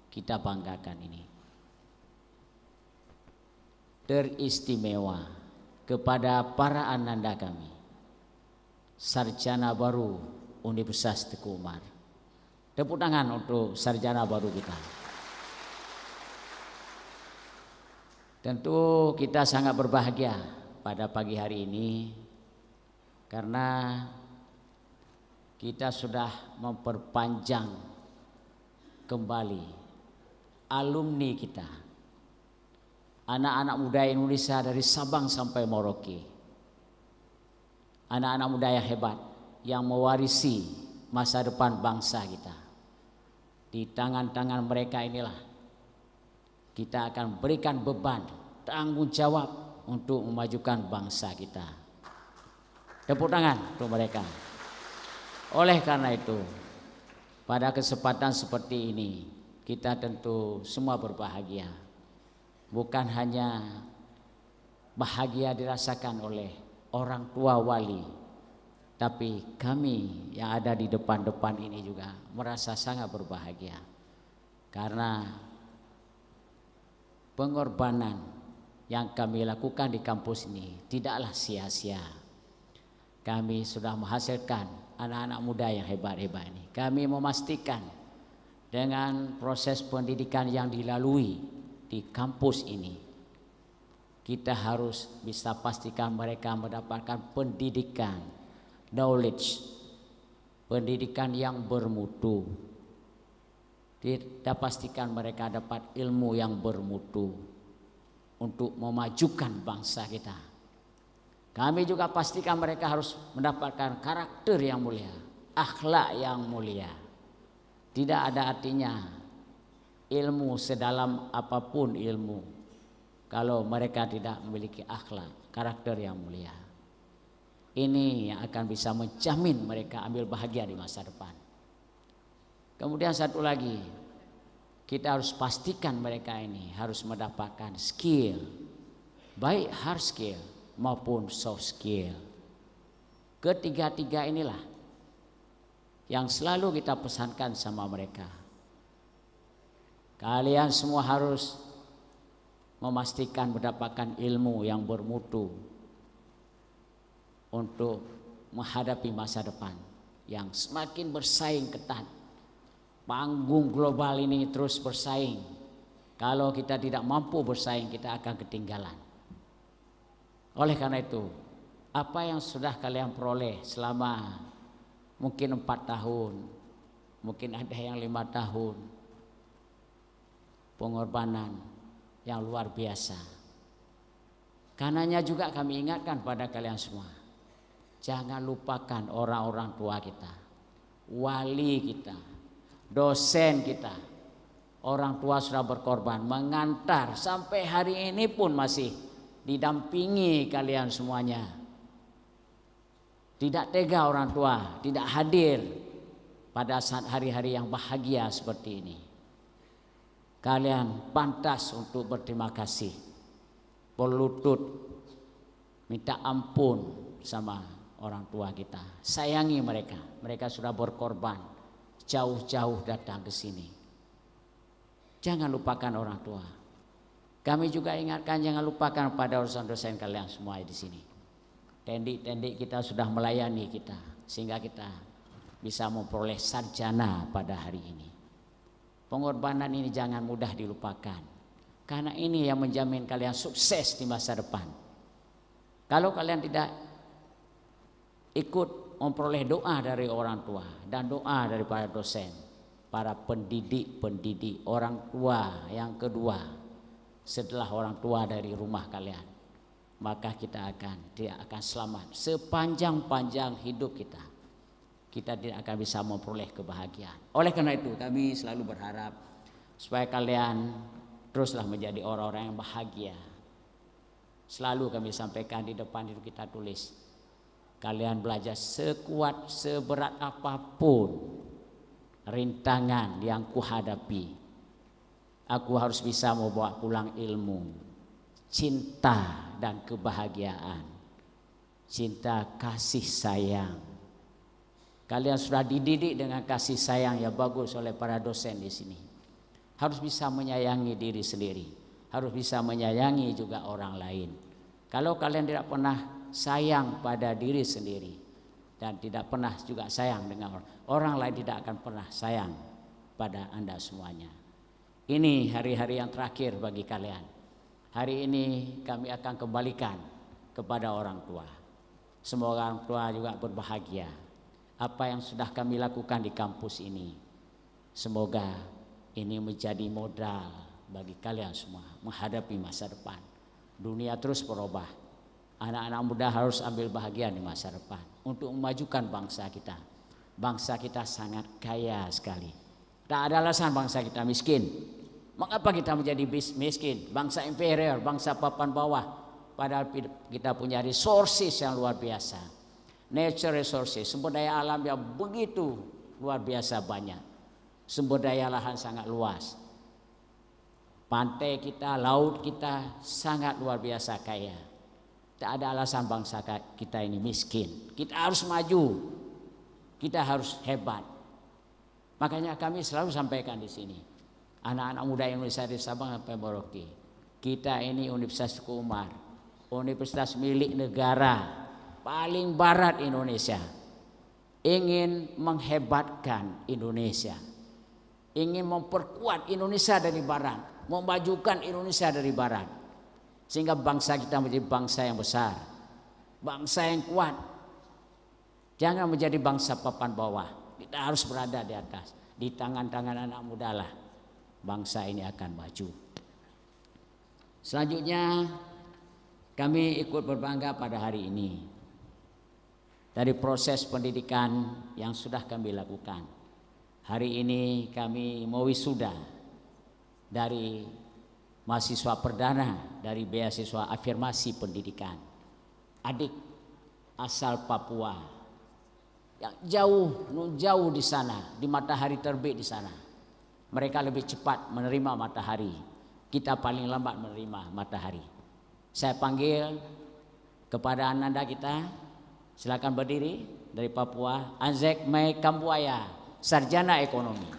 kita banggakan ini. Teristimewa kepada para ananda kami, sarjana baru Universitas Teguh Umar. Tepuk tangan untuk sarjana baru kita. Tentu kita sangat berbahagia pada pagi hari ini karena kita sudah memperpanjang kembali alumni kita, anak-anak muda Indonesia dari Sabang sampai Merauke, anak-anak muda yang hebat yang mewarisi masa depan bangsa kita. Di tangan-tangan mereka inilah kita akan berikan beban tanggung jawab untuk memajukan bangsa kita. Tepuk tangan untuk mereka. Oleh karena itu, pada kesempatan seperti ini kita tentu semua berbahagia. Bukan hanya bahagia dirasakan oleh orang tua wali, tapi kami yang ada di depan-depan ini juga merasa sangat berbahagia karena pengorbanan yang kami lakukan di kampus ini tidaklah sia-sia. Kami sudah menghasilkan anak-anak muda yang hebat-hebat ini. Kami memastikan dengan proses pendidikan yang dilalui di kampus ini, kita harus bisa pastikan mereka mendapatkan pendidikan, knowledge, pendidikan yang bermutu. Kita pastikan mereka dapat ilmu yang bermutu untuk memajukan bangsa kita. Kami juga pastikan mereka harus mendapatkan karakter yang mulia, akhlak yang mulia. Tidak ada artinya ilmu sedalam apapun ilmu kalau mereka tidak memiliki akhlak, karakter yang mulia. Ini yang akan bisa menjamin mereka ambil bahagia di masa depan. Kemudian satu lagi, kita harus pastikan mereka ini harus mendapatkan skill, baik hard skill maupun soft skill. Ketiga-tiga inilah yang selalu kita pesankan sama mereka. Kalian semua harus memastikan mendapatkan ilmu yang bermutu untuk menghadapi masa depan yang semakin bersaing ketat. Panggung global ini terus bersaing. Kalau kita tidak mampu bersaing, kita akan ketinggalan. Oleh karena itu, apa yang sudah kalian peroleh selama mungkin 4 tahun, mungkin ada yang 5 tahun, pengorbanan yang luar biasa. Karenanya juga kami ingatkan pada kalian semua, jangan lupakan orang-orang tua kita, wali kita, dosen kita. Orang tua sudah berkorban, mengantar sampai hari ini pun masih didampingi kalian semuanya. Tidak tega orang tua tidak hadir pada saat hari-hari yang bahagia seperti ini. Kalian pantas untuk berterima kasih, berlutut minta ampun sama orang tua kita. Sayangi mereka, mereka sudah berkorban jauh-jauh datang ke sini. Jangan lupakan orang tua. Kami juga ingatkan jangan lupakan pada dosen-dosen kalian semua di sini. Tendik-tendik kita sudah melayani kita sehingga kita bisa memperoleh sarjana pada hari ini. Pengorbanan ini jangan mudah dilupakan karena ini yang menjamin kalian sukses di masa depan. Kalau kalian tidak ikut memperoleh doa dari orang tua dan doa dari para dosen, para pendidik, orang tua yang kedua setelah orang tua dari rumah kalian, maka kita tidak akan selamat sepanjang hidup kita. Kita tidak akan bisa memperoleh kebahagiaan. Oleh karena itu kami selalu berharap supaya kalian teruslah menjadi orang-orang yang bahagia. Selalu kami sampaikan di depan itu kita tulis, kalian belajar sekuat seberat apapun rintangan yang kuhadapi, aku harus bisa membawa pulang ilmu, cinta dan kebahagiaan, cinta kasih sayang. Kalian sudah dididik dengan kasih sayang yang bagus oleh para dosen di sini. Harus bisa menyayangi diri sendiri, harus bisa menyayangi juga orang lain. Kalau kalian tidak pernah sayang pada diri sendiri dan tidak pernah juga sayang dengan orang lain, tidak akan pernah sayang pada Anda semuanya. Ini hari-hari yang terakhir bagi kalian. Hari ini kami akan kembalikan kepada orang tua. Semoga orang tua juga berbahagia. Apa yang sudah kami lakukan di kampus ini, semoga ini menjadi modal bagi kalian semua menghadapi masa depan. Dunia terus berubah. Anak-anak muda harus ambil bahagian di masa depan untuk memajukan bangsa kita. Bangsa kita sangat kaya sekali. Tak ada alasan bangsa kita miskin. Mengapa kita menjadi miskin? Bangsa inferior, bangsa papan bawah. Padahal kita punya resources yang luar biasa. Nature resources, sumber daya alam yang begitu luar biasa banyak. Sumber daya lahan sangat luas. Pantai kita, laut kita sangat luar biasa kaya. Tak ada alasan bangsa kita ini miskin. Kita harus maju. Kita harus hebat. Makanya kami selalu sampaikan di sini. Anak-anak muda Indonesia dari Sabang sampai Merauke. Kita ini Universitas Teguh Umar, universitas milik negara paling barat Indonesia. Ingin menghebatkan Indonesia. Ingin memperkuat Indonesia dari barat, memajukan Indonesia dari barat, sehingga bangsa kita menjadi bangsa yang besar, bangsa yang kuat. Jangan menjadi bangsa papan bawah. Kita harus berada di atas. Di tangan-tangan anak muda lah bangsa ini akan maju. Selanjutnya kami ikut berbangga pada hari ini dari proses pendidikan yang sudah kami lakukan. Hari ini kami mau wisuda dari mahasiswa perdana dari beasiswa afirmasi pendidikan. Adik asal Papua yang jauh di sana, di matahari terbit di sana. Mereka lebih cepat menerima matahari. Kita paling lambat menerima matahari. Saya panggil kepada ananda kita, silakan berdiri, dari Papua, Anzek Mei Kambuaya, sarjana ekonomi.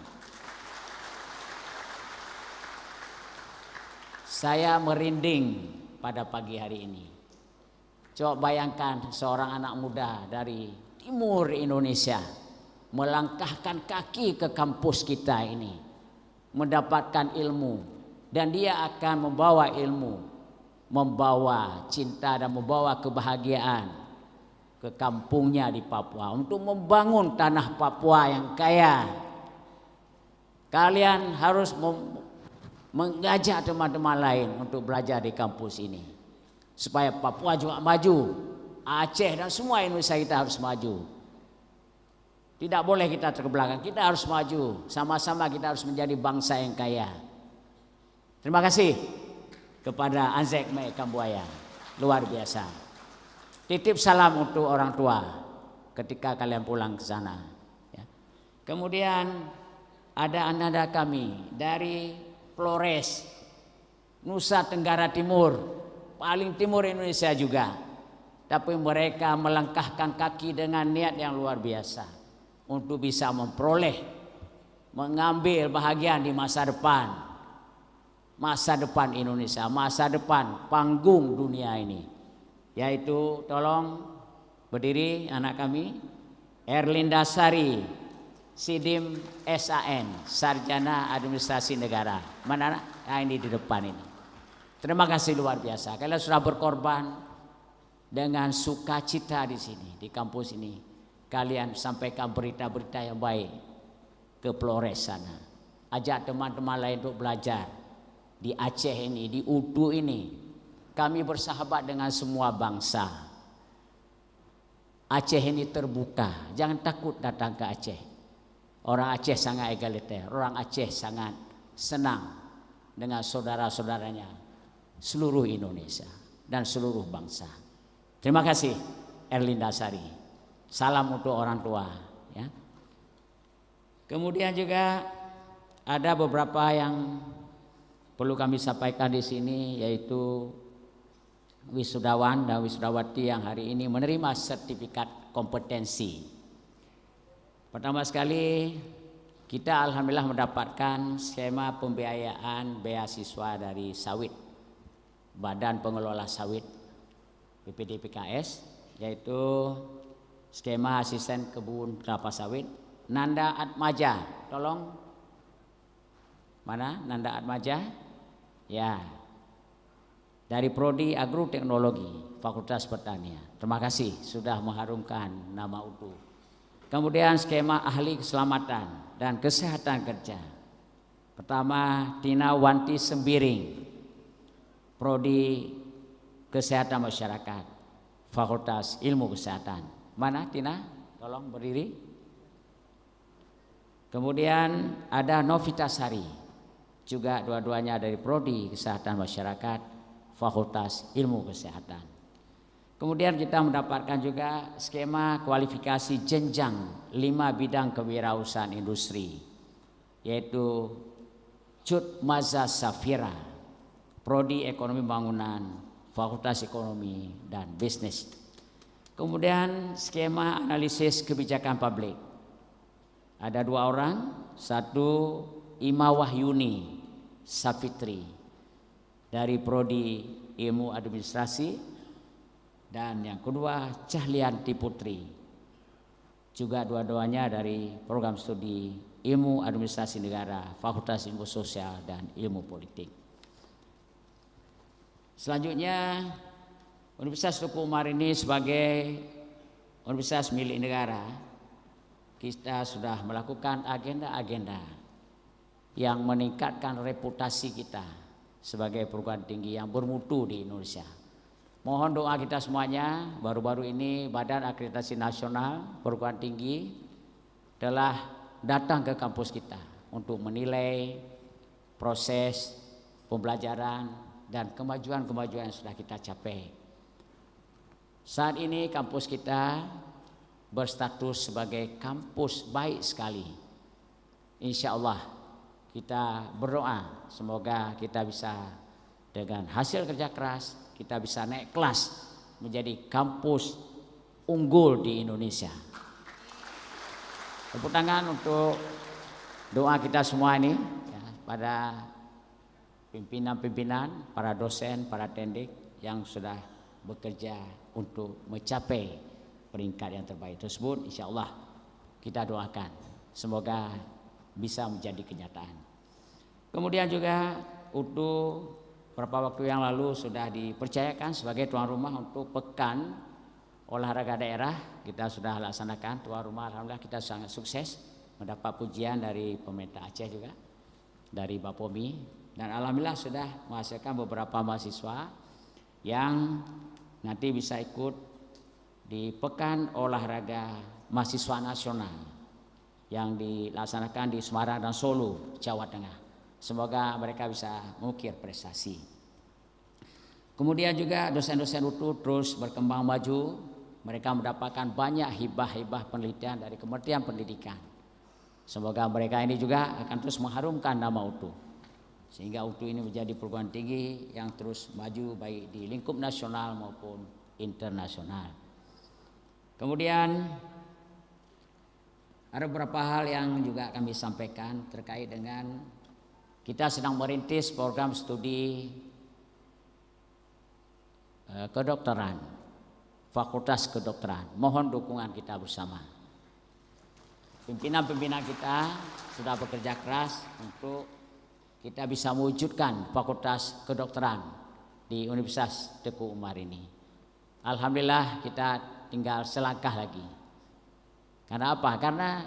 Saya merinding pada pagi hari ini. Coba bayangkan seorang anak muda dari timur Indonesia melangkahkan kaki ke kampus kita ini, mendapatkan ilmu, dan dia akan membawa ilmu, membawa cinta dan membawa kebahagiaan ke kampungnya di Papua untuk membangun tanah Papua yang kaya. Kalian harus mengajak teman-teman lain untuk belajar di kampus ini supaya Papua juga maju, Aceh dan semua Indonesia kita harus maju. Tidak boleh kita terbelakang, kita harus maju, sama-sama kita harus menjadi bangsa yang kaya. Terima kasih kepada Anzek Mei Kambuaya, luar biasa. Titip salam untuk orang tua ketika kalian pulang ke sana. Kemudian ada anak-anak kami dari Flores, Nusa Tenggara Timur, paling timur Indonesia juga. Tapi mereka melangkahkan kaki dengan niat yang luar biasa untuk bisa memperoleh, mengambil bahagian di masa depan. Masa depan Indonesia, masa depan panggung dunia ini. Yaitu tolong berdiri anak kami, Erlinda Sari, Sidim SAN, Sarjana Administrasi Negara. Mana anak? Nah, ini di depan ini. Terima kasih luar biasa. Kalian sudah berkorban dengan sukacita di sini, di kampus ini. Kalian sampaikan berita-berita yang baik ke Flores sana. Ajak teman-teman lain untuk belajar di Aceh ini, di Udu ini. Kami bersahabat dengan semua bangsa. Aceh ini terbuka, jangan takut datang ke Aceh. Orang Aceh sangat egaliter, orang Aceh sangat senang dengan saudara-saudaranya seluruh Indonesia dan seluruh bangsa. Terima kasih Erlinda Sari. Salam untuk orang tua, ya. Kemudian juga ada beberapa yang perlu kami sampaikan di sini, yaitu wisudawan dan wisudawati yang hari ini menerima sertifikat kompetensi. Pertama sekali, kita alhamdulillah mendapatkan skema pembiayaan beasiswa dari sawit, Badan Pengelola Sawit BPDPKS, yaitu skema asisten kebun kelapa sawit Nanda Atmaja. Tolong, mana Nanda Atmaja? Ya, dari Prodi Agroteknologi Fakultas Pertanian. Terima kasih sudah mengharumkan nama UTU. Kemudian skema ahli keselamatan dan kesehatan kerja. Pertama, Tina Wanti Sembiring, Prodi Kesehatan Masyarakat Fakultas Ilmu Kesehatan. Mana Tina? Tolong berdiri. Kemudian ada Novita Sari, juga dua-duanya dari Prodi Kesehatan Masyarakat Fakultas Ilmu Kesehatan. Kemudian kita mendapatkan juga skema kualifikasi jenjang 5 bidang kewirausahaan industri, yaitu Cut Maza Safira, Prodi Ekonomi Bangunan, Fakultas Ekonomi dan Bisnis. Kemudian skema analisis kebijakan publik. Ada 2 orang, satu Ima Wahyuni Safitri dari Prodi Ilmu Administrasi, dan yang kedua Cahlianti Putri, juga dua-duanya dari program studi Ilmu Administrasi Negara, Fakultas Ilmu Sosial dan Ilmu Politik. Selanjutnya, Universitas Teguh Umar ini sebagai universitas milik negara, kita sudah melakukan agenda-agenda yang meningkatkan reputasi kita sebagai perguruan tinggi yang bermutu di Indonesia. Mohon doa kita semuanya. Baru-baru ini Badan Akreditasi Nasional Perguruan Tinggi telah datang ke kampus kita untuk menilai proses pembelajaran dan kemajuan-kemajuan yang sudah kita capai. Saat ini kampus kita berstatus sebagai kampus baik sekali. Insya Allah kita berdoa semoga kita bisa dengan hasil kerja keras kita bisa naik kelas menjadi kampus unggul di Indonesia. Tepuk tangan untuk doa kita semua ini, ya, pada pimpinan-pimpinan, para dosen, para tendik yang sudah bekerja untuk mencapai peringkat yang terbaik tersebut. Insya Allah kita doakan semoga bisa menjadi kenyataan. Kemudian juga untuk beberapa waktu yang lalu sudah dipercayakan sebagai tuan rumah untuk Pekan Olahraga Daerah. Kita sudah laksanakan tuan rumah, alhamdulillah kita sangat sukses, mendapat pujian dari pemerintah Aceh juga, dari Bapomi, dan alhamdulillah sudah menghasilkan beberapa mahasiswa yang nanti bisa ikut di Pekan Olahraga Mahasiswa Nasional yang dilaksanakan di Semarang dan Solo, Jawa Tengah. Semoga mereka bisa mengukir prestasi. Kemudian juga dosen-dosen UTU terus berkembang maju. Mereka mendapatkan banyak hibah-hibah penelitian dari Kementerian Pendidikan. Semoga mereka ini juga akan terus mengharumkan nama UTU, sehingga UTU ini menjadi perguruan tinggi yang terus maju baik di lingkup nasional maupun internasional. Kemudian ada beberapa hal yang juga kami sampaikan terkait dengan kita sedang merintis program studi kedokteran, fakultas kedokteran. Mohon dukungan kita bersama. Pimpinan-pimpinan kita sudah bekerja keras untuk kita bisa mewujudkan fakultas kedokteran di Universitas Teguh Umar ini. Alhamdulillah kita tinggal selangkah lagi. Karena apa? Karena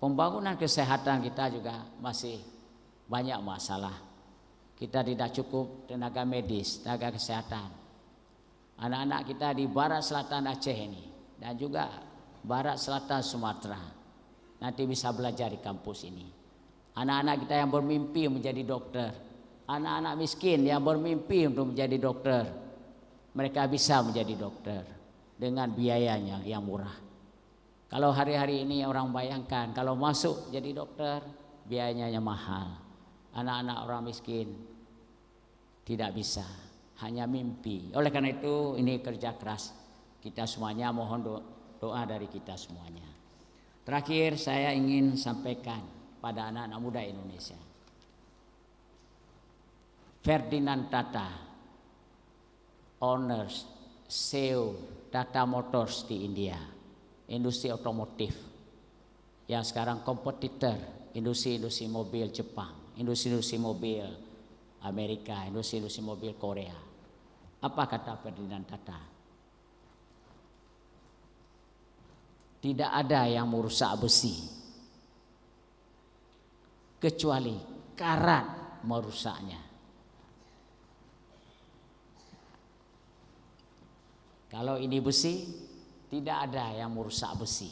pembangunan kesehatan kita juga masih banyak masalah. Kita tidak cukup tenaga medis, tenaga kesehatan. Anak-anak kita di barat selatan Aceh ini dan juga barat selatan Sumatera nanti bisa belajar di kampus ini. Anak-anak kita yang bermimpi menjadi dokter, anak-anak miskin yang bermimpi untuk menjadi dokter, mereka bisa menjadi dokter dengan biayanya yang murah. Kalau hari-hari ini orang bayangkan kalau masuk jadi dokter biayanya mahal. Anak-anak orang miskin tidak bisa, hanya mimpi. Oleh karena itu ini kerja keras kita semuanya, mohon doa dari kita semuanya. Terakhir saya ingin sampaikan pada anak-anak muda Indonesia. Ferdinand Tata, owners CEO Tata Motors di India, industri otomotif yang sekarang kompetitor industri-industri mobil Jepang, industri-industri mobil Amerika, industri-industri mobil Korea. Apa kata Ferdinand Tata? Tidak ada yang merusak besi kecuali karat merusaknya. Kalau ini besi, tidak ada yang merusak besi.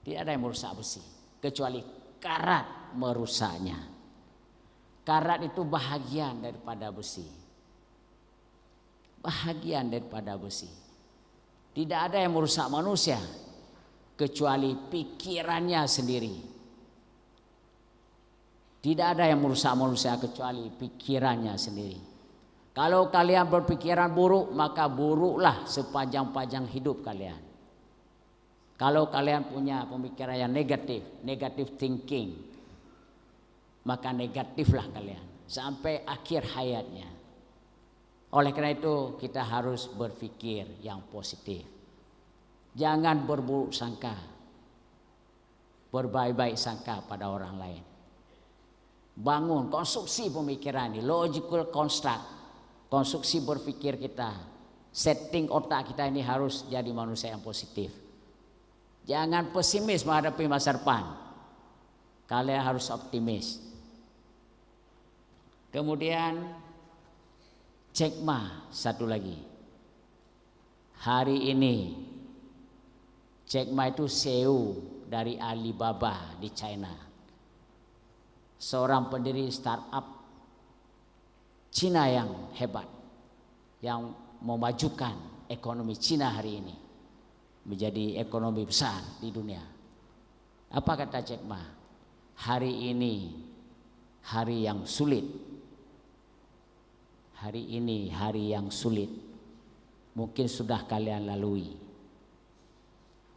Tidak ada yang merusak besi kecuali karat merusaknya. Karat itu bahagian daripada besi. Bahagian daripada besi. Tidak ada yang merusak manusia kecuali pikirannya sendiri. Tidak ada yang merusak manusia kecuali pikirannya sendiri. Kalau kalian berpikiran buruk, maka buruklah sepanjang-panjang hidup kalian. Kalau kalian punya pemikiran yang negatif, negative thinking, maka negatiflah kalian sampai akhir hayatnya. Oleh karena itu kita harus berpikir yang positif. Jangan berburuk sangka, berbaik-baik sangka pada orang lain. Bangun konstruksi pemikiran ini, logical construct, konstruksi berpikir kita, setting otak kita ini harus jadi manusia yang positif. Jangan pesimis menghadapi masa depan. Kalian harus optimis. Kemudian Jack Ma satu lagi. Hari ini Jack Ma itu CEO dari Alibaba di China. Seorang pendiri startup Cina yang hebat, yang memajukan ekonomi Cina hari ini menjadi ekonomi besar di dunia. Apa kata Jack Ma? Hari ini hari yang sulit. Hari ini hari yang sulit. Mungkin sudah kalian lalui.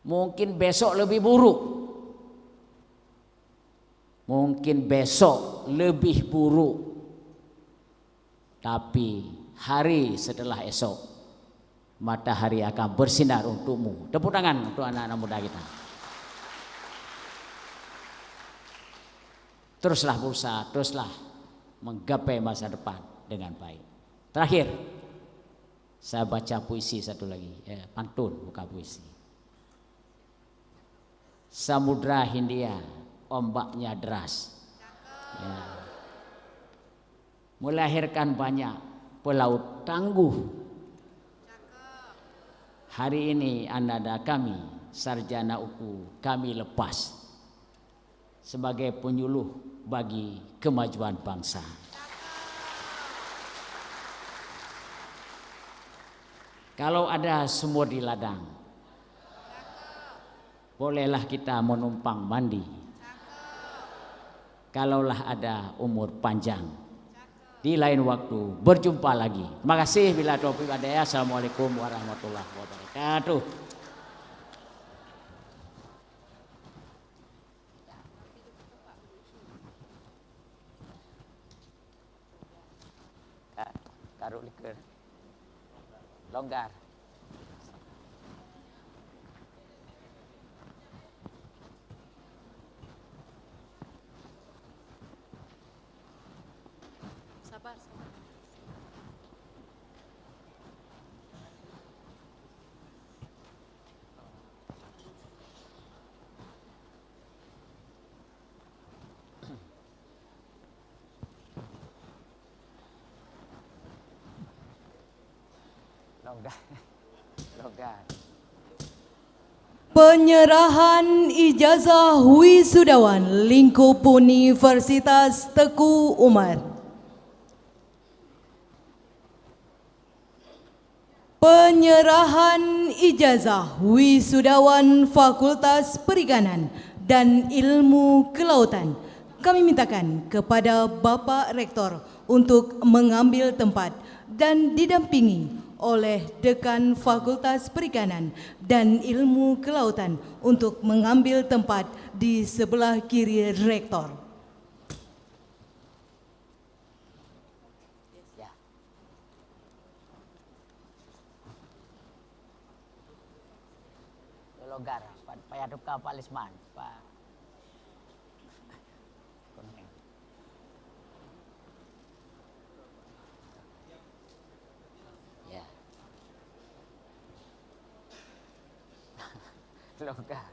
Mungkin besok lebih buruk. Mungkin besok lebih buruk. Tapi hari setelah esok matahari akan bersinar untukmu. Tepuk tangan untuk anak-anak muda kita. Teruslah berusaha, teruslah menggapai masa depan dengan baik. Terakhir, saya baca puisi satu lagi, pantun bukan puisi. Samudra Hindia, ombaknya deras, ya. Melahirkan banyak pelaut tangguh. Hari ini ananda kami, sarjana UKU, kami lepas sebagai penyuluh bagi kemajuan bangsa. Kalau ada sumur di ladang, bolehlah kita menumpang mandi. Kalaulah ada umur panjang, di lain waktu berjumpa lagi. Terima kasih. Bila taufiq wal hidayah. Assalamualaikum warahmatullahi wabarakatuh. Taruh liker. Longgar. Sabar. longgar. Longgar. Penyerahan ijazah wisudawan lingkup Universitas Teguh Umar. Penyerahan ijazah wisudawan Fakultas Perikanan dan Ilmu Kelautan. Kami mintakan kepada Bapak Rektor untuk mengambil tempat dan didampingi oleh Dekan Fakultas Perikanan dan Ilmu Kelautan untuk mengambil tempat di sebelah kiri Rektor. Ya. Longgar, Pak Yaduka, Pak Lisman, Pak. Ya. Longgar.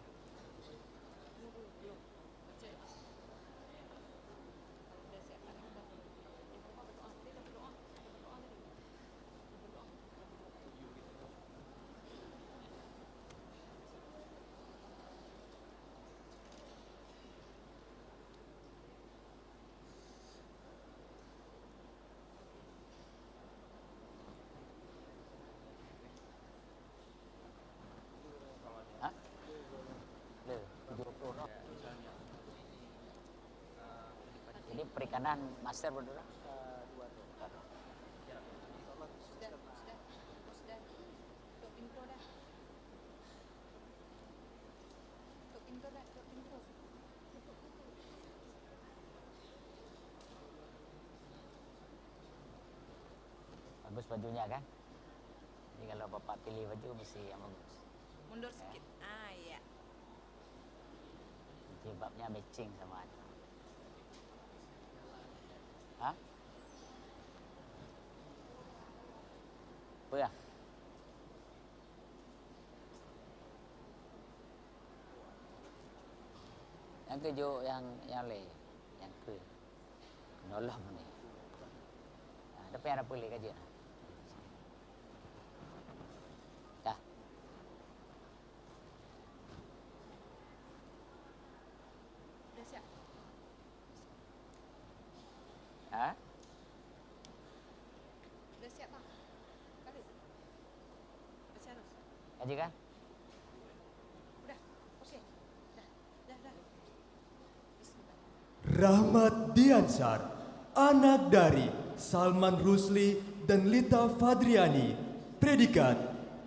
Jadi perikanan master berdua. Bagus bajunya kan? Jadi kalau Bapak pilih baju mesti yang bagus. Mundur sedikit. Ah, iya. Jilbabnya matching sama itu. Hah? Oh ya. Yang kejo yang le, yang ke nolong ni. Ada apa boleh kaji? Dah. Dah siap. Hah? Dah siap bang. Kali. Baca terus. Kaji kan? Udah. Okey. Dah. Bismillah. Rahmat Diansar, anak dari Salman Rusli dan Lita Fadriani, predikat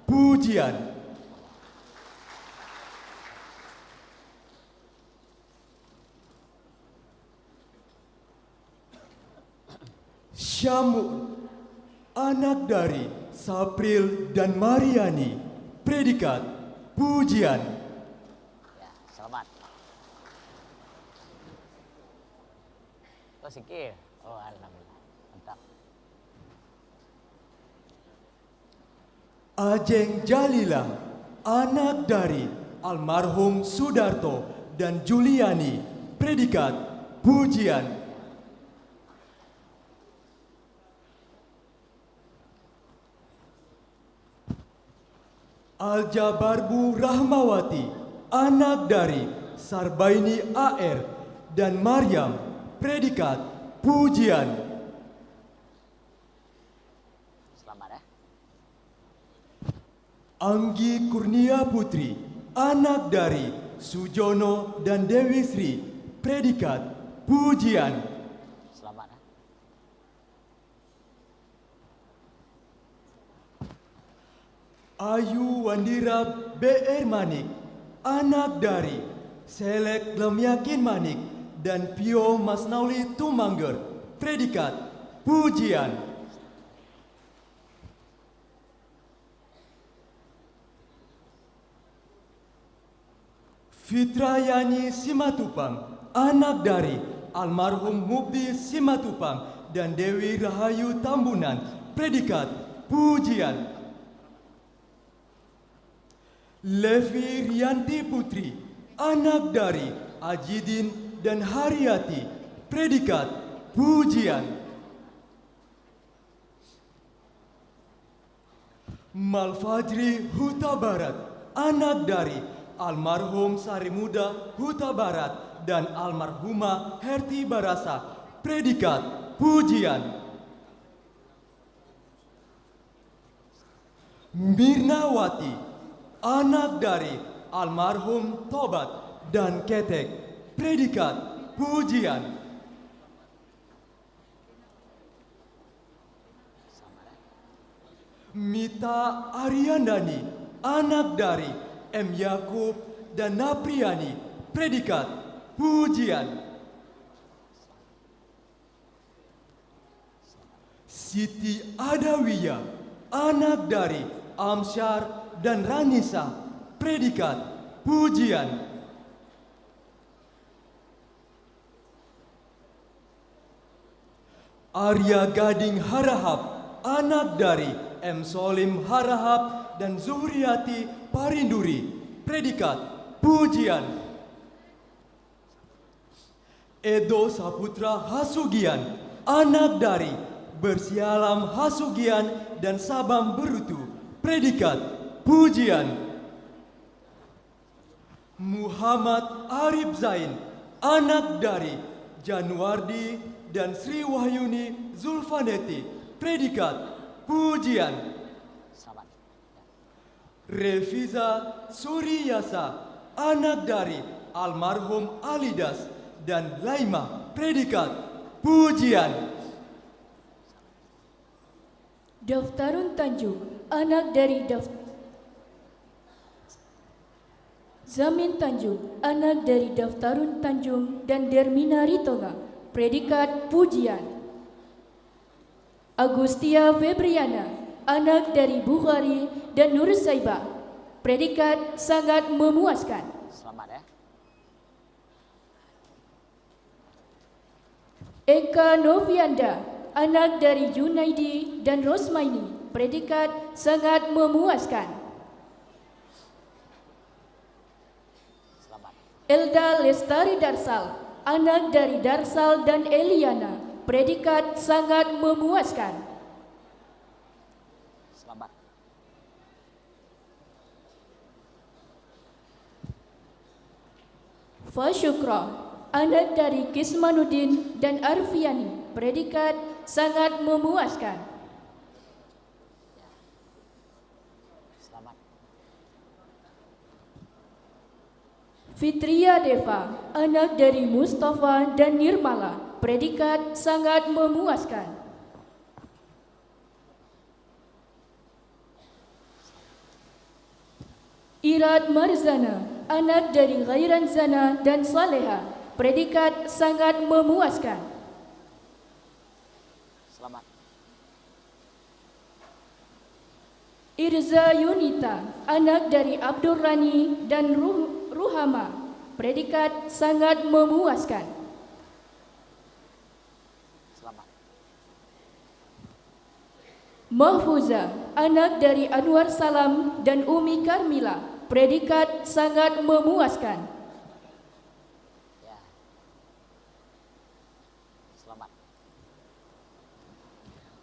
pujian. Syamu, anak dari Sapril dan Mariani, predikat pujian. Ya, selamat. Oh, sikit. Oh, alhamdulillah. Mantap. Ajeng Jalila, anak dari almarhum Sudarto dan Juliani, predikat pujian. Aljabarbu Rahmawati, anak dari Sarbaini AR dan Maryam, predikat pujian. Selamat ya. Anggi Kurnia Putri, anak dari Sujono dan Dewi Sri, predikat pujian. Selamat ya. Ayu Wandira BR Manik, anak dari Selek Lemyakin Manik dan Pio Masnauli Tumangger, predikat pujian. Fitrayani Simatupang, anak dari almarhum Mubdi Simatupang dan Dewi Rahayu Tambunan, predikat pujian. Levi Rianti Putri, anak dari Ajidin dan Haryati, predikat pujian. Malfajri Huta Barat, anak dari almarhum Sari Muda Huta Barat dan almarhumah Herti Barasa, predikat pujian. Mirnawati, anak dari almarhum Tobat dan Ketek, predikat pujian. Mita Ariandani, anak dari M. Yakub dan Napriani, predikat pujian. Siti Adawiyah, anak dari Amsyar dan Ranisa, predikat pujian. Arya Gading Harahap, anak dari M. Solim Harahap dan Zuhriati Parinduri, predikat pujian. Edo Saputra Hasugian, anak dari Bersialam Hasugian dan Sabam Berutu, predikat pujian. Muhammad Arif Zain, anak dari Januardi dan Sri Wahyuni Zulfaneti, predikat pujian. Refiza Suriyasa, anak dari almarhum Alidas dan Laima, predikat pujian. Daftarun Tanjung, anak dari Zamin Tanjung, anak dari Daftarun Tanjung dan Dermina Ritonga, predikat pujian. Agustia Febriana, anak dari Bukhari dan Nur Saibah, predikat sangat memuaskan. Selamat ya. Eka Novianda, anak dari Junaidi dan Rosmaini, predikat sangat memuaskan. Selamat. Elda Lestari Darsal, anak dari Darsal dan Eliana, predikat sangat memuaskan. Selamat. Fasyukra, anak dari Kismanuddin dan Arfiani, predikat sangat memuaskan. Selamat. Fitria Deva, anak dari Mustafa dan Nirmala, predikat sangat memuaskan. Irad Marzana, anak dari Ghairan Zana dan Saleha, predikat sangat memuaskan. Selamat. Irza Yunita, anak dari Abdul Rani dan Ruhama, predikat sangat memuaskan. Selamat. Mahfuza, anak dari Anwar Salam dan Umi Karmila, predikat sangat memuaskan. Ya. Selamat.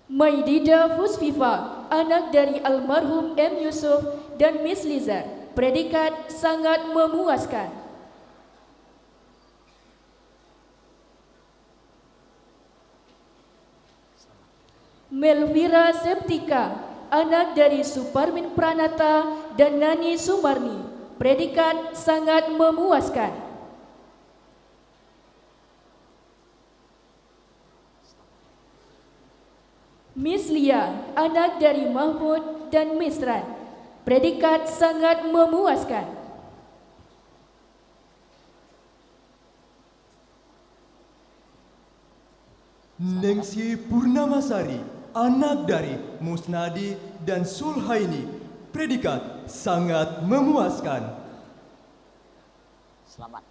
Maidida Fusfifa, anak dari almarhum M. Yusuf dan Miss Liza, predikat sangat memuaskan. Melvira Septika, anak dari Suparmin Pranata dan Nani Sumarni, predikat sangat memuaskan. Miss Lia, anak dari Mahmud dan Misran, predikat sangat memuaskan. Nengsi Purnamasari, anak dari Musnadi dan Sulhaini, predikat sangat memuaskan. Selamat.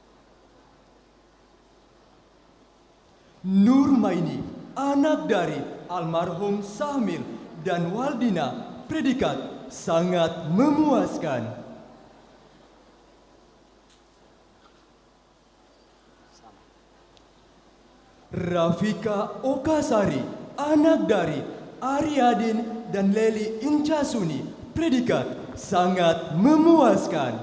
Nurmaini, anak dari almarhum Sahmil dan Waldina, predikat sangat memuaskan. Rafika Okasari, anak dari Ariadin dan Leli Incasuni, predikat sangat memuaskan.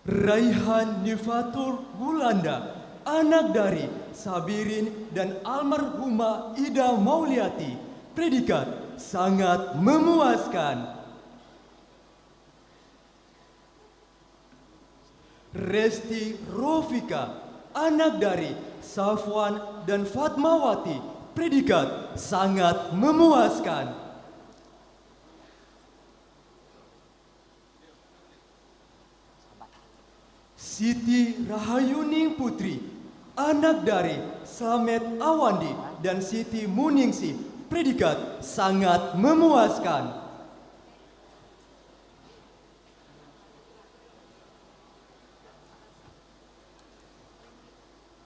Raihan Nifatul Gulanda, anak dari Sabirin dan almarhumah Ida Mauliati, predikat sangat memuaskan. Resti Rofika, anak dari Safwan dan Fatmawati, predikat sangat memuaskan. Siti Rahayuning Putri, anak dari Slamet Awandi dan Siti Muningsi, predikat sangat memuaskan.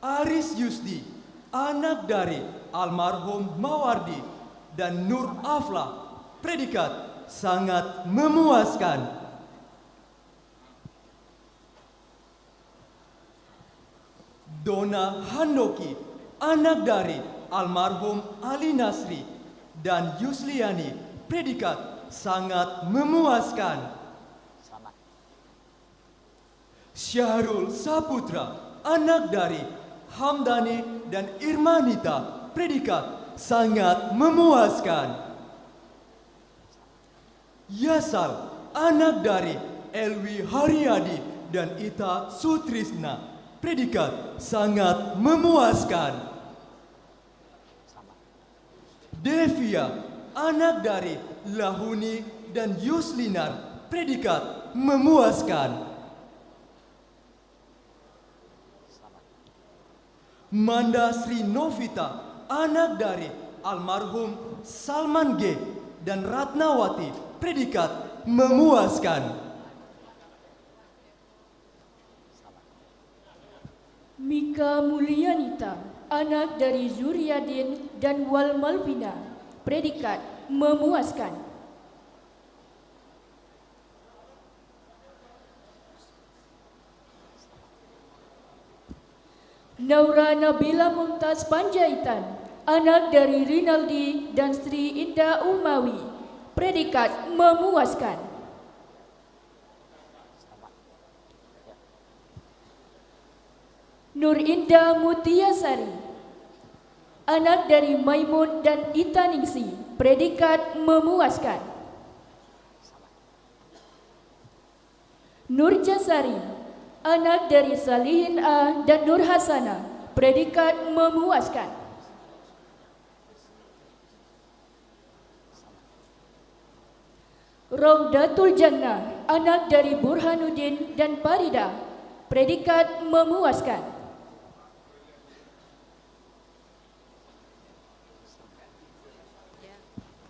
Aris Yusdi, anak dari almarhum Mawardi dan Nur Afla, predikat sangat memuaskan. Dona Handoki, anak dari almarhum Ali Nasri dan Yusliani, predikat sangat memuaskan. Syahrul Saputra, anak dari Hamdani dan Irmanita, predikat sangat memuaskan. Yasal, anak dari Elwi Haryadi dan Ita Sutrisna, predikat sangat memuaskan. Devia, anak dari Lahuni dan Yuslinar, predikat memuaskan. Manda Sri Novita, anak dari almarhum Salman G dan Ratnawati, predikat memuaskan. Mika Mulyanita, anak dari Zuriadin dan Wal Malvina, predikat memuaskan. Naura Nabila Mumtaz Panjaitan, anak dari Rinaldi dan Sri Indah Umawi, predikat memuaskan. Nur Indah Mutiasari, anak dari Maimun dan Ita Ningsi, predikat memuaskan. Nur Jasari, anak dari Salihin A dan Nur Hasana, predikat memuaskan. Raudatul Jannah, anak dari Burhanuddin dan Farida, predikat memuaskan.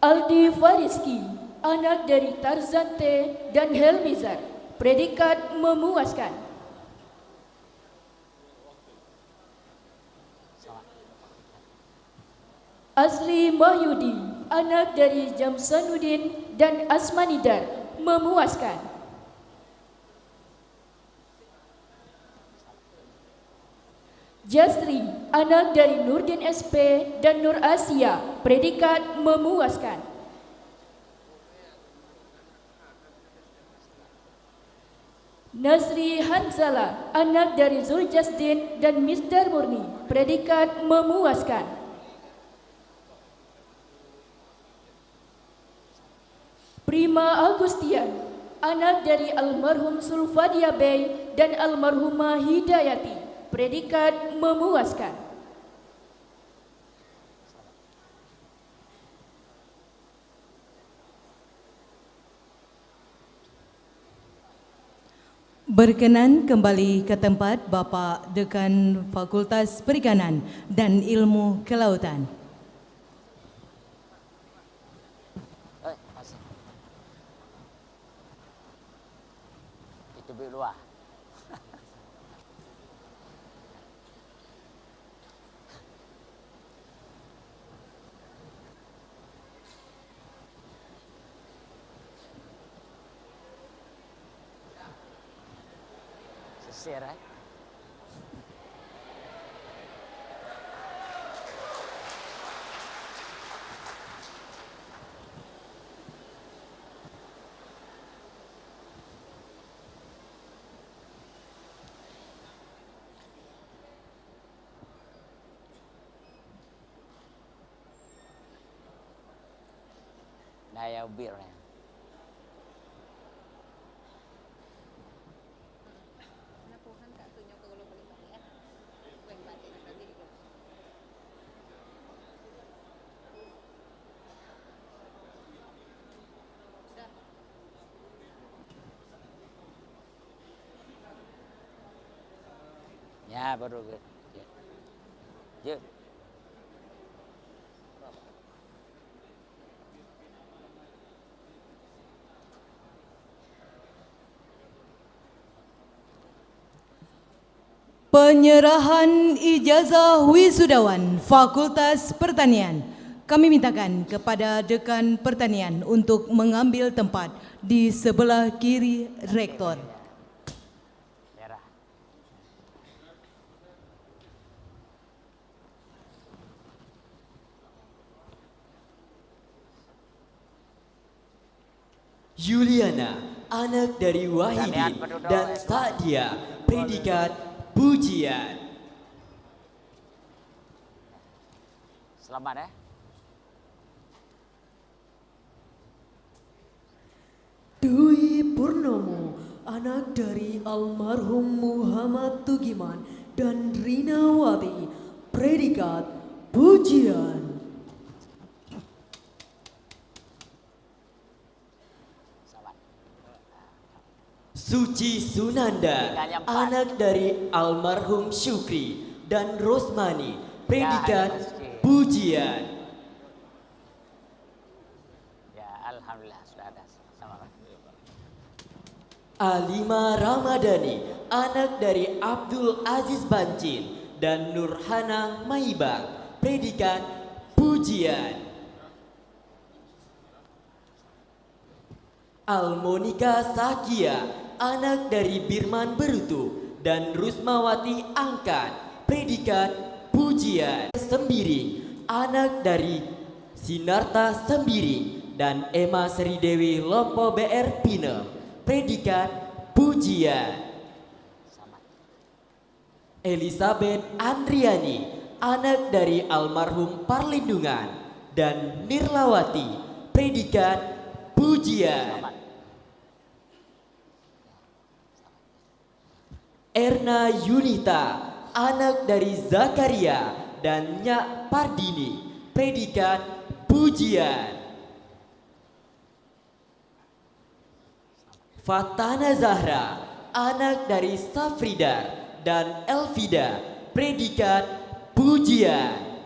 Aldi Fariski, anak dari Tarzante dan Helmizar, predikat memuaskan. Asli Mahyudi, anak dari Jamsanuddin dan Asmanidar, memuaskan. Jasri, anak dari Nurdin SP dan Nur Asia, predikat memuaskan. Nasri Hanzala, anak dari Zuljasdin dan Misdar Murni, predikat memuaskan. Prima Agustian, anak dari almarhum Sulfadia Bey dan almarhumah Hidayati, predikat memuaskan. Berkenan kembali ke tempat Bapak Dekan Fakultas Perikanan dan Ilmu Kelautan. Itu luar. Kesir eh. Daya bir ya. Ya baru ke. Ya. Penyerahan ijazah wisudawan Fakultas Pertanian. Kami mintakan kepada Dekan Pertanian untuk mengambil tempat di sebelah kiri Rektor. Yuliana, anak dari Wahidin dan Sadia, predikat pujian. Selamat ya. Dwi Purnomo, anak dari almarhum Muhammad Tugiman dan Rinawati, predikat pujian. Suci Sunanda, anak dari almarhum Syukri dan Rosmani, predikat pujian. Ya, alhamdulillah sudah ada sama. Alima Ramadhani, anak dari Abdul Aziz Bancin dan Nurhana Maibang, predikat pujian. Almonika Sakia, anak dari Birman Berutu dan Rusmawati Angkat, predikat pujian. Sembiring, anak dari Sinarta Sembiring dan Emma Seridewi Lompo BR Pinem, predikat pujian. Elizabeth Andriani, anak dari almarhum Parlindungan dan Nirlawati, predikat pujian. Erna Yunita, anak dari Zakaria dan Nyak Pardini, predikat pujian. Fatana Zahra, anak dari Safrida dan Elvida, predikat pujian.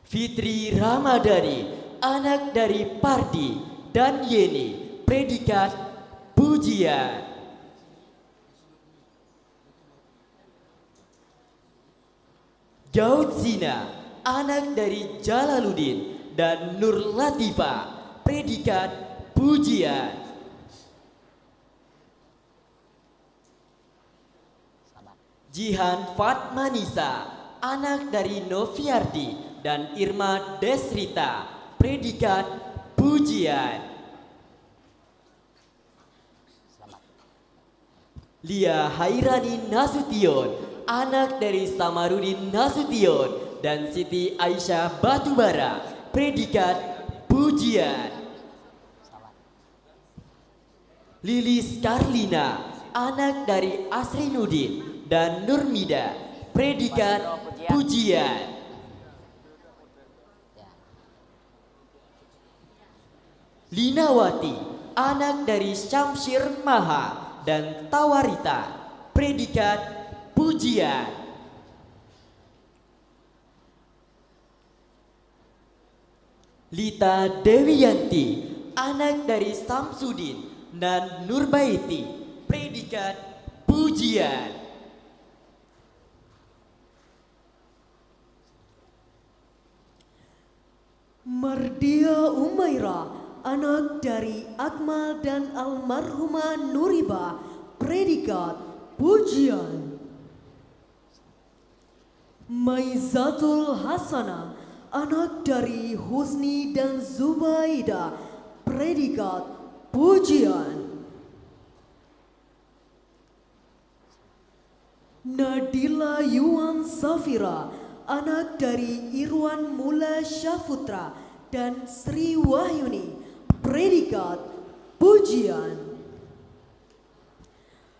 Fitri Ramadhani, anak dari Pardi dan Yeni, predikat pujian. Daud Zina, anak dari Jalaluddin dan Nur Latifa, predikat pujian. Jihan Fatmanisa, anak dari Noviardi dan Irma Desrita, predikat pujian. Lia Hairani Nasution, anak dari Samarudin Nasution dan Siti Aisyah Batubara, predikat pujian. Lilis Karlina, anak dari Asrinuddin dan Nurmida, predikat pujian. Linawati, anak dari Syamsir Maha dan Tawarita, predikat pujian. Lita Dewiyanti, anak dari Samsudin dan Nurbaiti, predikat pujian. Mardia Umaira, anak dari Akmal dan almarhumah Nuriba, predikat pujian. Maizatul Hasanah, anak dari Husni dan Zubaida, predikat pujian. Nadila Yuan Safira, anak dari Irwan Mula Syafutra dan Sri Wahyuni, predikat pujian.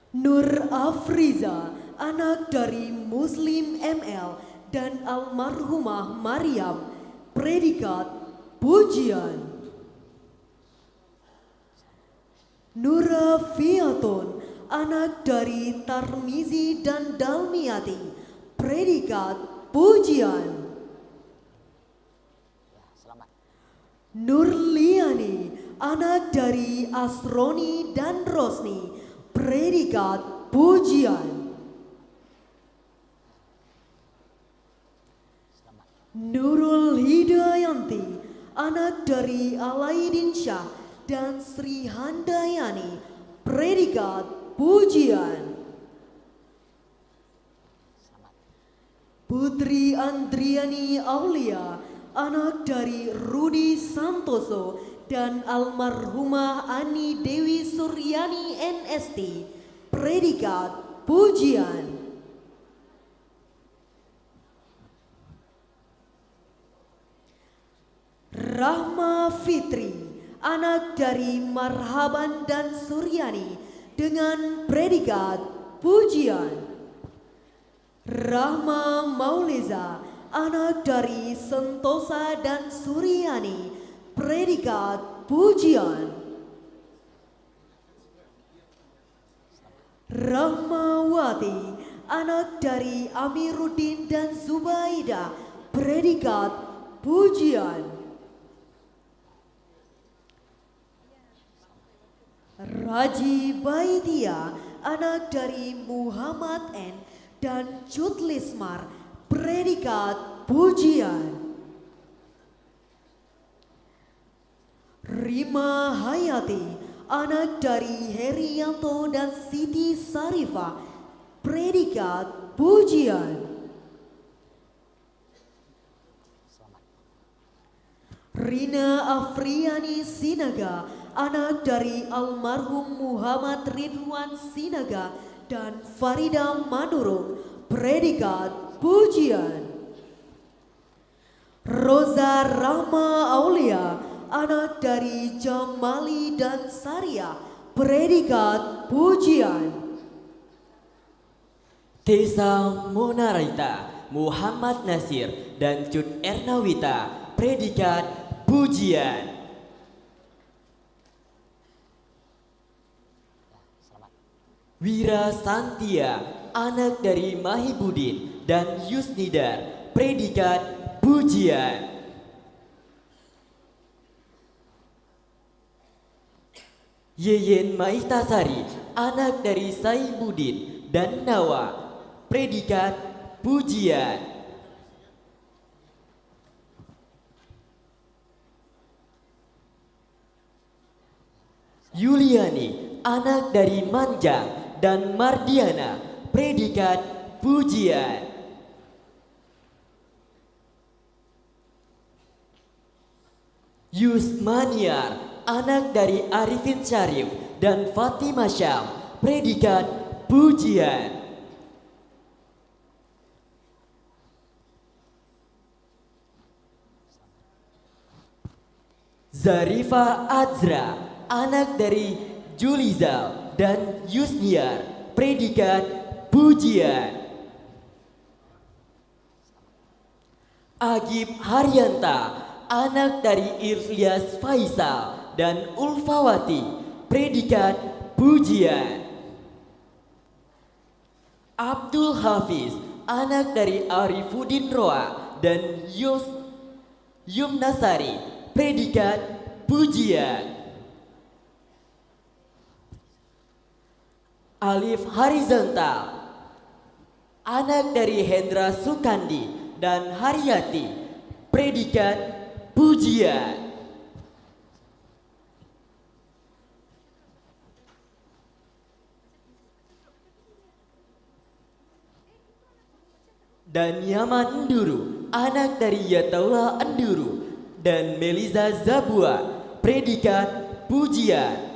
Nur Afriza, anak dari Muslim ML dan almarhumah Maryam, predikat pujian. Nura Fiatun, anak dari Tarmizi dan Dalmiati, predikat pujian. Nurliani, anak dari Asroni dan Rosni, predikat pujian. Nurul Hidayanti, anak dari Alaidin Syah dan Sri Handayani, predikat pujian. Putri Andriani Aulia, anak dari Rudi Santoso dan almarhumah Ani Dewi Suryani NST, predikat pujian. Rahma Fitri, anak dari Marhaban dan Suryani dengan predikat pujian. Rahma Mauleza, anak dari Sentosa dan Suryani, predikat pujian. Rahmawati, anak dari Amiruddin dan Zubaida, predikat pujian. Raji Baitia, anak dari Muhammad N dan Cut Lismar, predikat pujian. Rima Hayati, anak dari Herianto dan Siti Sarifah, predikat pujian. Rina Afriani Sinaga, anak dari almarhum Muhammad Ridwan Sinaga dan Farida Manurung, predikat pujian. Roza Rahma Aulia, anak dari Jamali dan Saria, predikat pujian. Tessa Monaraita, Muhammad Nasir dan Cut Ernawita, predikat pujian. Wira Santia, anak dari Mahibudin dan Yusnidar, predikat pujian. Yeyen Maitasari, anak dari Saibudin dan Nawa, predikat pujian. Yuliani, anak dari Manjang dan Mardiana, predikat pujian. Yusmaniar, anak dari Arifin Syarif dan Fatimah Syam, predikat pujian. Zarifa Azra, anak dari Julizal dan Yusniar, predikat pujian. Agib Haryanta, anak dari Ilyas Faisal dan Ulfawati, predikat pujian. Abdul Hafiz, anak dari Arifuddin Roa dan Yumnasari, predikat pujian. Alif Harizontal, anak dari Hendra Sukandi dan Haryati, predikat pujian. Dan Yaman Enduru, anak dari Yataullah Enduru. Dan Meliza Zabua, predikat pujian.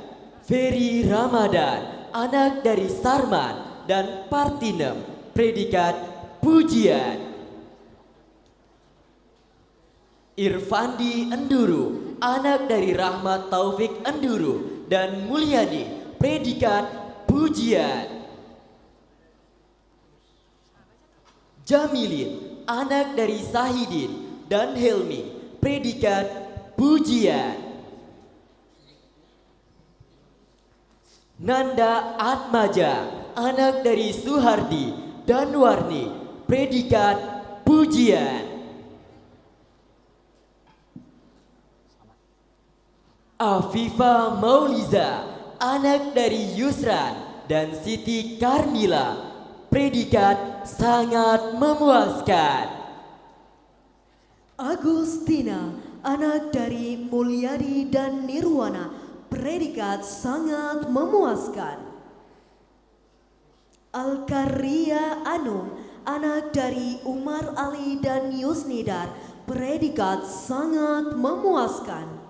Ferry Ramadan, anak dari Sarman dan Partinem, predikat pujian. Irfandi Enduru, anak dari Rahmat Taufik Enduru dan Mulyadi, predikat pujian. Jamilin, anak dari Sahidin dan Helmi, predikat pujian. Nanda Atmaja, anak dari Suhardi dan Warni, predikat pujian. Afifa Mauliza, anak dari Yusran dan Siti Karmila, predikat sangat memuaskan. Agustina, anak dari Mulyadi dan Nirwana, predikat sangat memuaskan. Alkaria Anum, anak dari Umar Ali dan Yusnidar, predikat sangat memuaskan.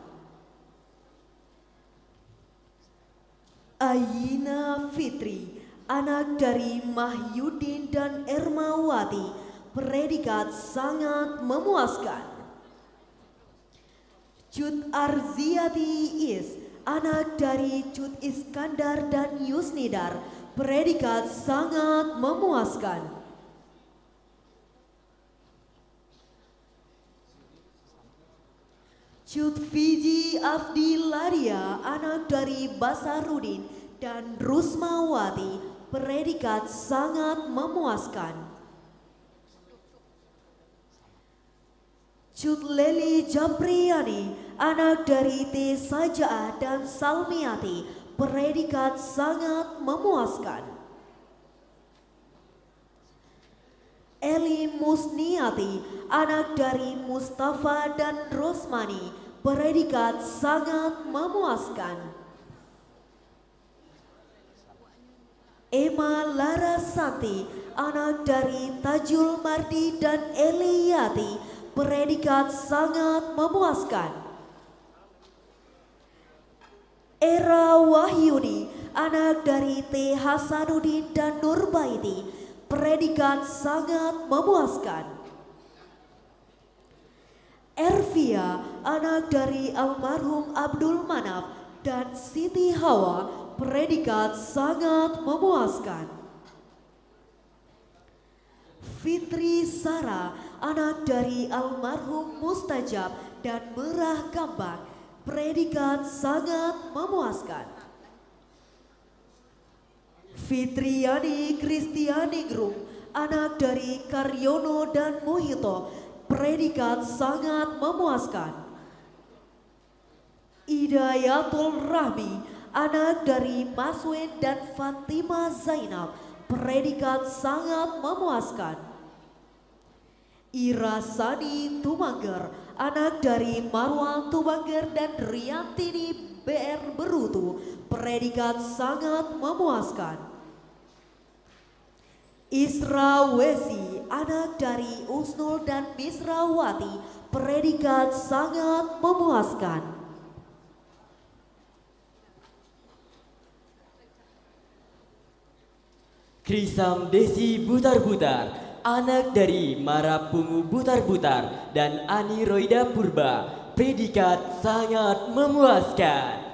Ayina Fitri, anak dari Mahyudin dan Ermawati, predikat sangat memuaskan. Cut Arziati Is, anak dari Cut Iskandar dan Yusnidar, predikat sangat memuaskan. Cut Fiji Afdilaria, anak dari Basarudin dan Rusmawati, predikat sangat memuaskan. Cut Leli Japriani, anak dari T. Saja'ah dan Salmiati, predikat sangat memuaskan. Eli Musniati, anak dari Mustafa dan Rosmani, predikat sangat memuaskan. Emma Larasanti, anak dari Tajul Mardi dan Eliyati, predikat sangat memuaskan. Era Wahyudi, anak dari T. Hasanuddin dan Nurbaiti, predikat sangat memuaskan. Ervia, anak dari almarhum Abdul Manaf dan Siti Hawa, predikat sangat memuaskan. Fitri Sara, anak dari almarhum Mustajab dan Merah Kambang, predikat sangat memuaskan. Fitriani Kristiani Grum, anak dari Karyono dan Muhito, predikat sangat memuaskan. Idayatul Rahmi, anak dari Maswen dan Fatima Zainab, predikat sangat memuaskan. Irasani Tumangger, anak dari Marwan Tumangger dan Riantini BR Berutu, predikat sangat memuaskan. Isra Wesi, anak dari Usnul dan Misrawati, predikat sangat memuaskan. Krisam Desi Butar-Butar, anak dari Marapungu Butar-Butar dan Ani Roida Purba, predikat sangat memuaskan.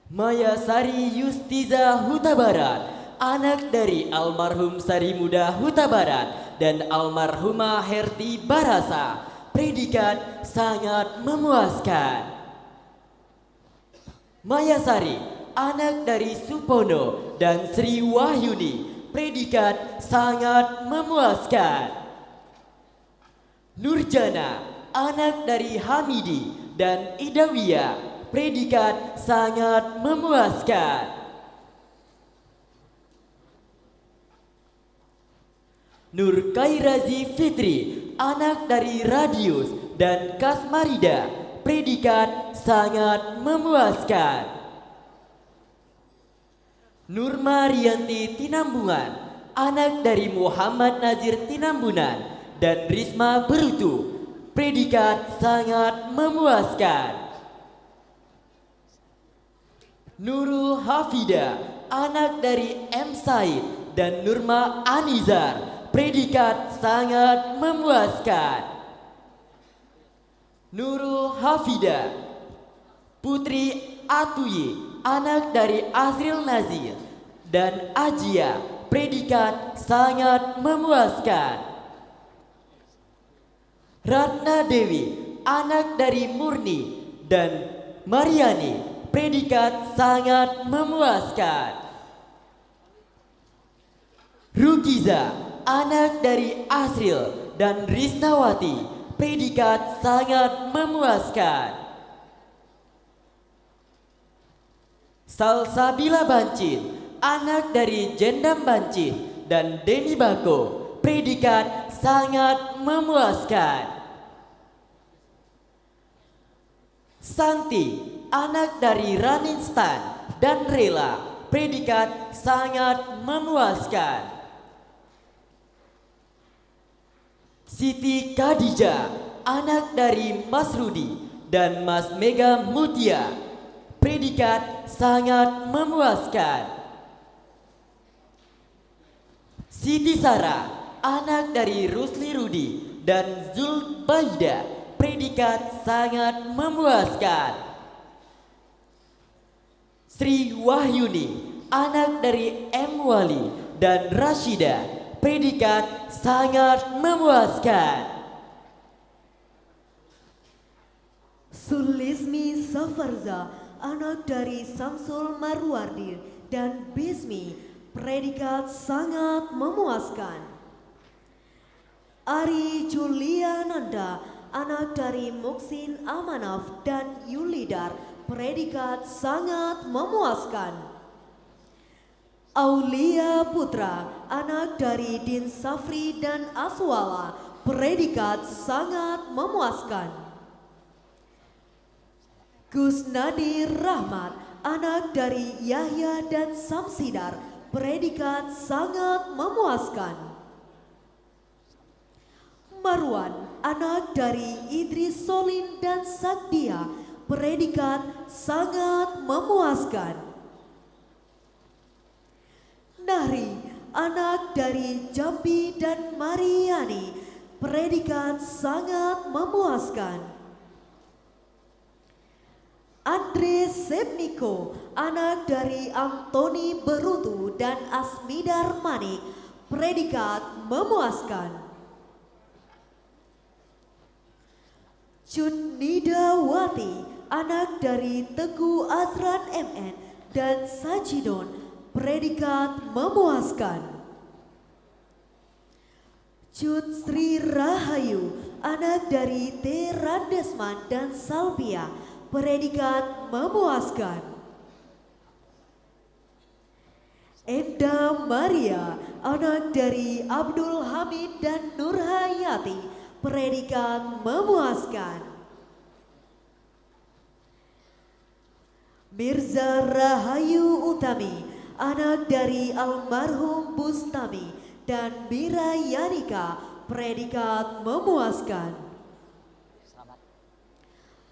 Maya Sari Yustiza Huta Barat, anak dari almarhum Sari Muda Huta Barat dan almarhumah Herti Barasa, predikat sangat memuaskan. Maya Sari, anak dari Supono dan Sri Wahyuni, predikat sangat memuaskan. Nurjana, anak dari Hamidi dan Idawiyah, predikat sangat memuaskan. Nur Kairazi Fitri, anak dari Radius dan Kasmarida, predikat sangat memuaskan. Nur Marianti Tinambungan, anak dari Muhammad Nazir Tinambunan dan Risma Berutu, predikat sangat memuaskan. Nurul Hafida, anak dari M. Said dan Nurma Anizar, predikat sangat memuaskan. Nurul Hafida, Putri Atuye, anak dari Azril Nazir dan Ajia, predikat sangat memuaskan. Ratna Dewi, anak dari Murni dan Mariani, predikat sangat memuaskan. Rukiza, anak dari Asril dan Risnawati, predikat sangat memuaskan. Salsabila Bancin, anak dari Jendam Bancin dan Deni Bako, predikat sangat memuaskan. Santi, anak dari Raninstan dan Rela, predikat sangat memuaskan. Siti Khadijah, anak dari Mas Rudi dan Mas Mega Mutia, predikat sangat memuaskan. Siti Sarah, anak dari Rusli Rudi dan Zulbaida, predikat sangat memuaskan. Sri Wahyuni, anak dari M. Wali dan Rashida, predikat sangat memuaskan. Sulismi Safarza, anak dari Samsul Marwardi dan Bismi, predikat sangat memuaskan. Ari Juliananda, anak dari Muksin Amanaf dan Yulidar, predikat sangat memuaskan. Aulia Putra, anak dari Din Safri dan Aswala, predikat sangat memuaskan. Kusnadi Rahmat, anak dari Yahya dan Samsidar, predikat sangat memuaskan. Marwan, anak dari Idris Solin dan Sakdia, predikat sangat memuaskan. Nahri, anak dari Jambi dan Mariani, predikat sangat memuaskan. Andre Sepniko, anak dari Antoni Berutu dan Asmidar Manik, predikat memuaskan. Cudnida Wati, anak dari Teguh Azran MN dan Sajidon, predikat memuaskan. Cud Sri Rahayu, anak dari T. Randesman dan Salvia, predikat memuaskan. Enda Maria, anak dari Abdul Hamid dan Nurhayati, predikat memuaskan. Mirza Rahayu Utami, anak dari almarhum Bustami dan Mira Yanika, predikat memuaskan.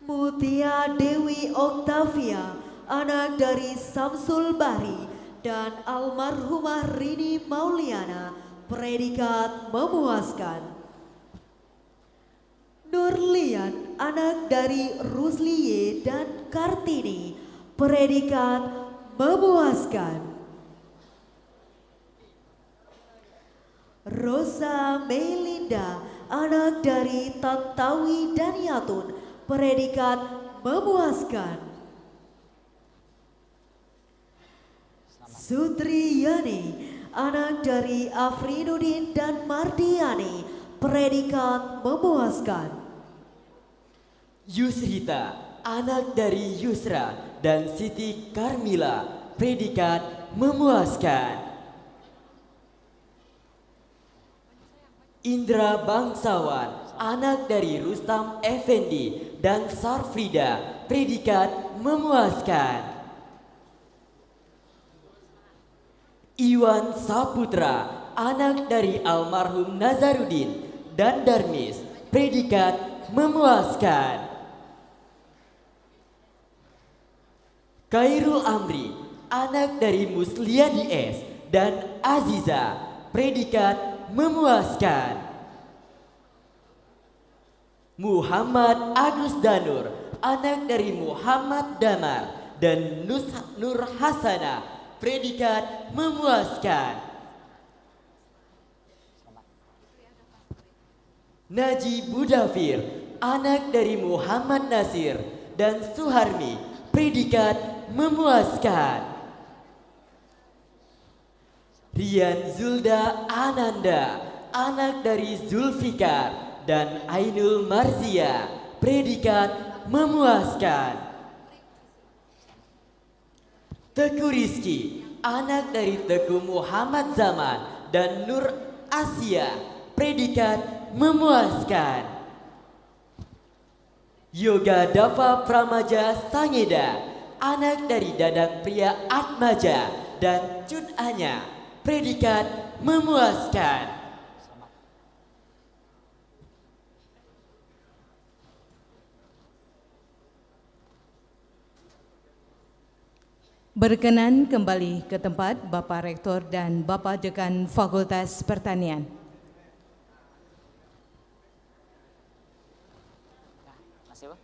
Mutia Dewi Oktavia, anak dari Samsul Bahri dan almarhumah Rini Mauliana, predikat memuaskan. Nurlian, anak dari Rusliye dan Kartini, predikat memuaskan. Rosa Melinda, anak dari Tantawi dan Yatun, predikat memuaskan. Sutriyani, anak dari Afrinuddin dan Mardiani, predikat memuaskan. Yusrita, anak dari Yusra dan Siti Karmila, predikat memuaskan. Indra Bangsawan, anak dari Rustam Effendi dan Sarfrida, predikat memuaskan. Iwan Saputra, anak dari almarhum Nazarudin dan Darmis, predikat memuaskan. Khairul Amri, anak dari Musliadi S dan Aziza, predikat memuaskan. Muhammad Agus Danur, anak dari Muhammad Damar dan Nur Hasana, predikat memuaskan. Najib Budafir, anak dari Muhammad Nasir dan Suharmi, predikat memuaskan. Rian Zulda Ananda, anak dari Zulfikar dan Ainul Marzia, predikat memuaskan. Teguh Rizki, anak dari Teguh Muhammad Zaman dan Nur Asia, predikat memuaskan. Yoga Dava Pramaja Sangeda, anak dari Dadang Pria Atmaja dan Cud Anya, predikat memuaskan. Berkenan kembali ke tempat Bapak Rektor dan Bapak Dekan Fakultas Pertanian. Masih, Bang?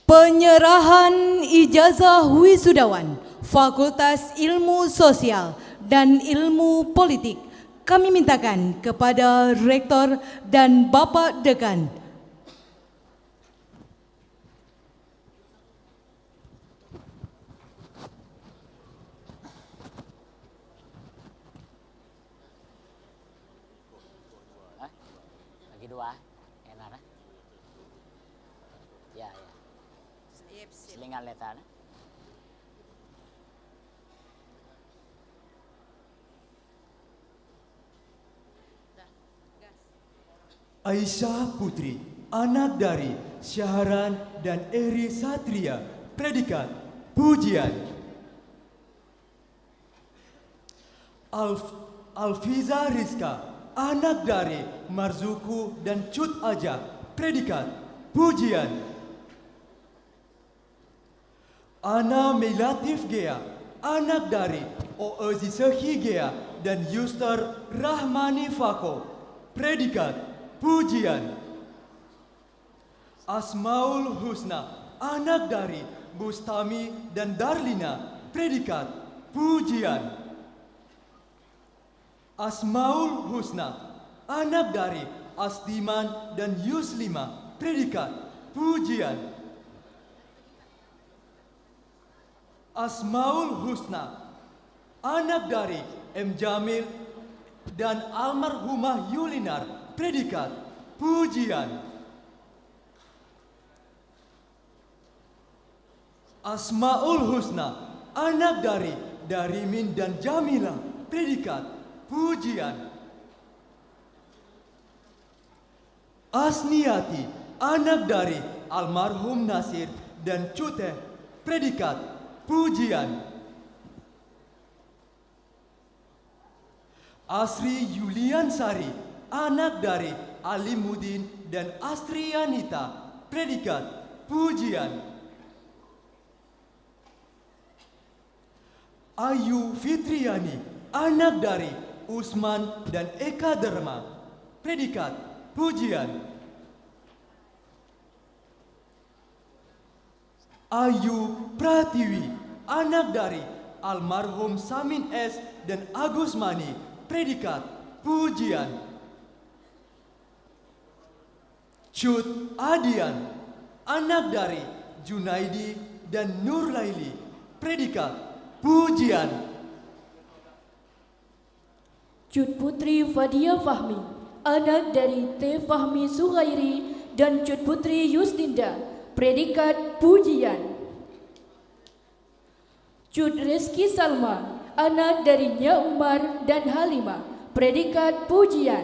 Penyerahan ijazah wisudawan Fakultas Ilmu Sosial dan Ilmu Politik kami mintakan kepada Rektor dan Bapak Dekan. Bagi dua, enak nah? Ya, ya. Selingan letar. Aisyah Putri, anak dari Syahran dan Eri Satria, predikat pujian. Alfiza Rizka, anak dari Marzuku dan Cut Aja, predikat pujian. Ana Melatif Gea, anak dari Oezi Sehi Gea dan Yuster Rahmani Fako, predikat pujian. Asmaul Husna, anak dari Bustami dan Darlina, predikat pujian. Asmaul Husna, anak dari Asdiman dan Yuslima, predikat pujian. Asmaul Husna, anak dari M. Jamil dan almarhumah Yulinar, predikat pujian. Asmaul Husna, anak dari Darimin dan Jamila, predikat pujian. Asniati, anak dari almarhum Nasir dan Cuteh, predikat pujian. Asri Yuliansari, anak dari Alimuddin dan Astrianita, predikat pujian. Ayu Fitriani, anak dari Usman dan Eka Dharma, predikat pujian. Ayu Pratiwi, anak dari almarhum Samin S dan Agus Mani, predikat pujian. Cut Adian, anak dari Junaidi dan Nur Laili, predikat pujian. Cut Putri Fadia Fahmi, anak dari T. Fahmi Suhairi dan Cut Putri Yustinda, predikat pujian. Cut Rizky Salma, anak dari Nya Umar dan Halimah, predikat pujian.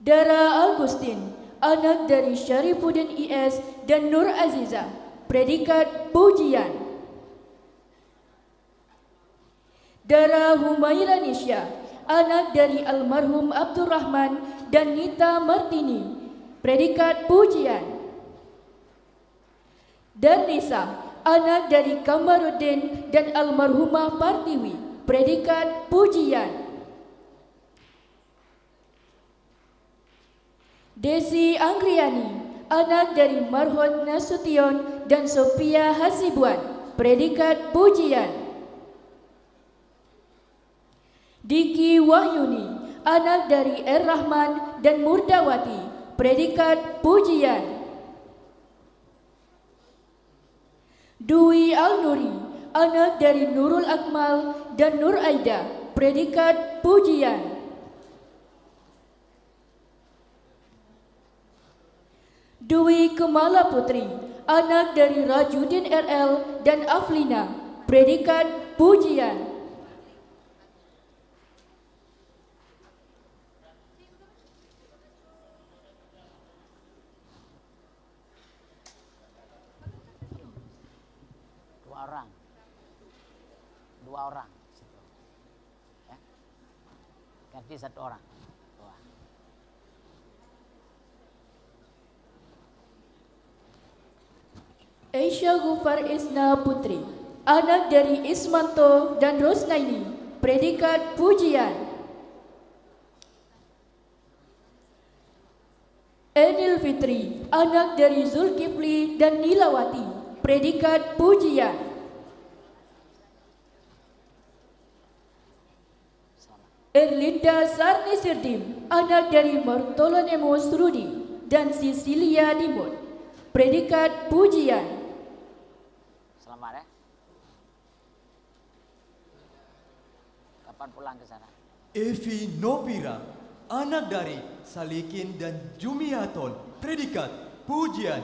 Dara Agustin, anak dari Syarifuddin IS dan Nur Aziza, predikat pujian. Dara Humairanisya, anak dari almarhum Abdurrahman dan Nita Martini, predikat pujian. Darnisa, anak dari Kamaruddin dan almarhumah Partiwi, predikat pujian. Desi Anggriani, anak dari Marhon Nasution dan Sophia Hasibuan, predikat pujian. Diki Wahyuni, anak dari Rahman dan Murdawati, predikat pujian. Dwi Al-Nuri, anak dari Nurul Akmal dan Nur Aida, predikat pujian. Dwi Kemala Putri, anak dari Rajudin RL dan Aflina, predikat pujian. Dua orang. Ya. Ganti satu orang. Aisyah Gufar Isna Putri, anak dari Ismanto dan Rosnaini, predikat pujian. Enil Fitri, anak dari Zulkifli dan Nilawati, predikat pujian. Erlinda Sarni Sirdim, anak dari Bartolomeus Rudi dan Sisilia Dimut, predikat pujian. Selamat ya. Kapan pulang ke sana? Evi Nopira, anak dari Salikin dan Jumiaton, predikat pujian.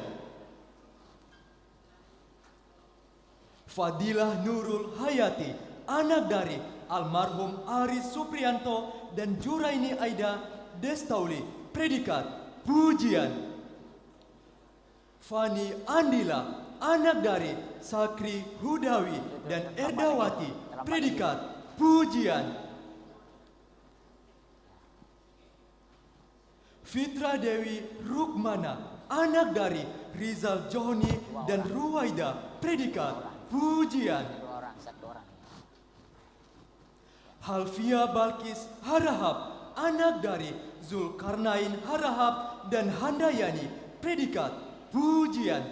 Fadilah Nurul Hayati, anak dari almarhum Aris Supriyanto dan Juraini Aida Destauli, predikat pujian. Fani Andila, anak dari Sakri Hudawi dan Erdawati, predikat pujian. Fitra Dewi Rukmana, anak dari Rizal Johni dan Ruwaida, predikat pujian. Halfia Balkis Harahap, anak dari Zulkarnain Harahap dan Handayani, predikat pujian.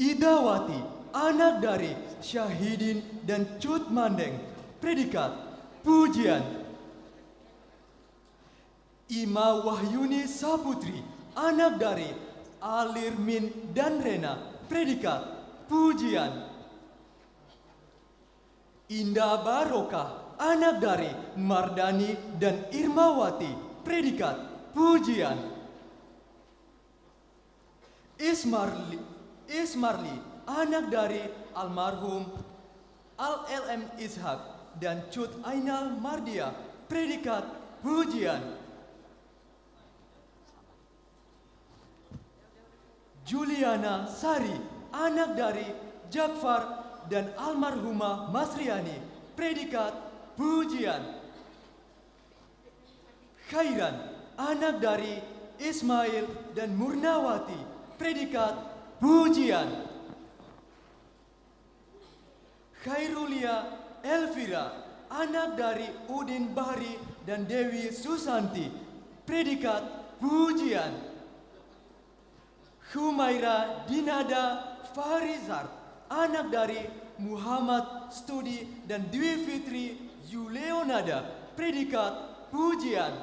Idawati, anak dari Syahidin dan Cut Mandeng, predikat pujian. Ima Wahyuni Saputri, anak dari Alirmin dan Rena, predikat pujian. Indah Barokah, anak dari Mardani dan Irmawati, predikat pujian. Ismarli, anak dari almarhum Al-LM Ishak dan Cut Ainal Mardia, predikat pujian. Juliana Sari, anak dari Jakfar dan almarhumah Masriani, predikat pujian. Khairan, anak dari Ismail dan Murnawati, predikat pujian. Khairulia Elvira, anak dari Udin Bahri dan Dewi Susanti, predikat pujian. Humaira Dinada Farizar, anak dari Muhammad Studi dan Dwi Fitri Yuleonada, predikat pujian.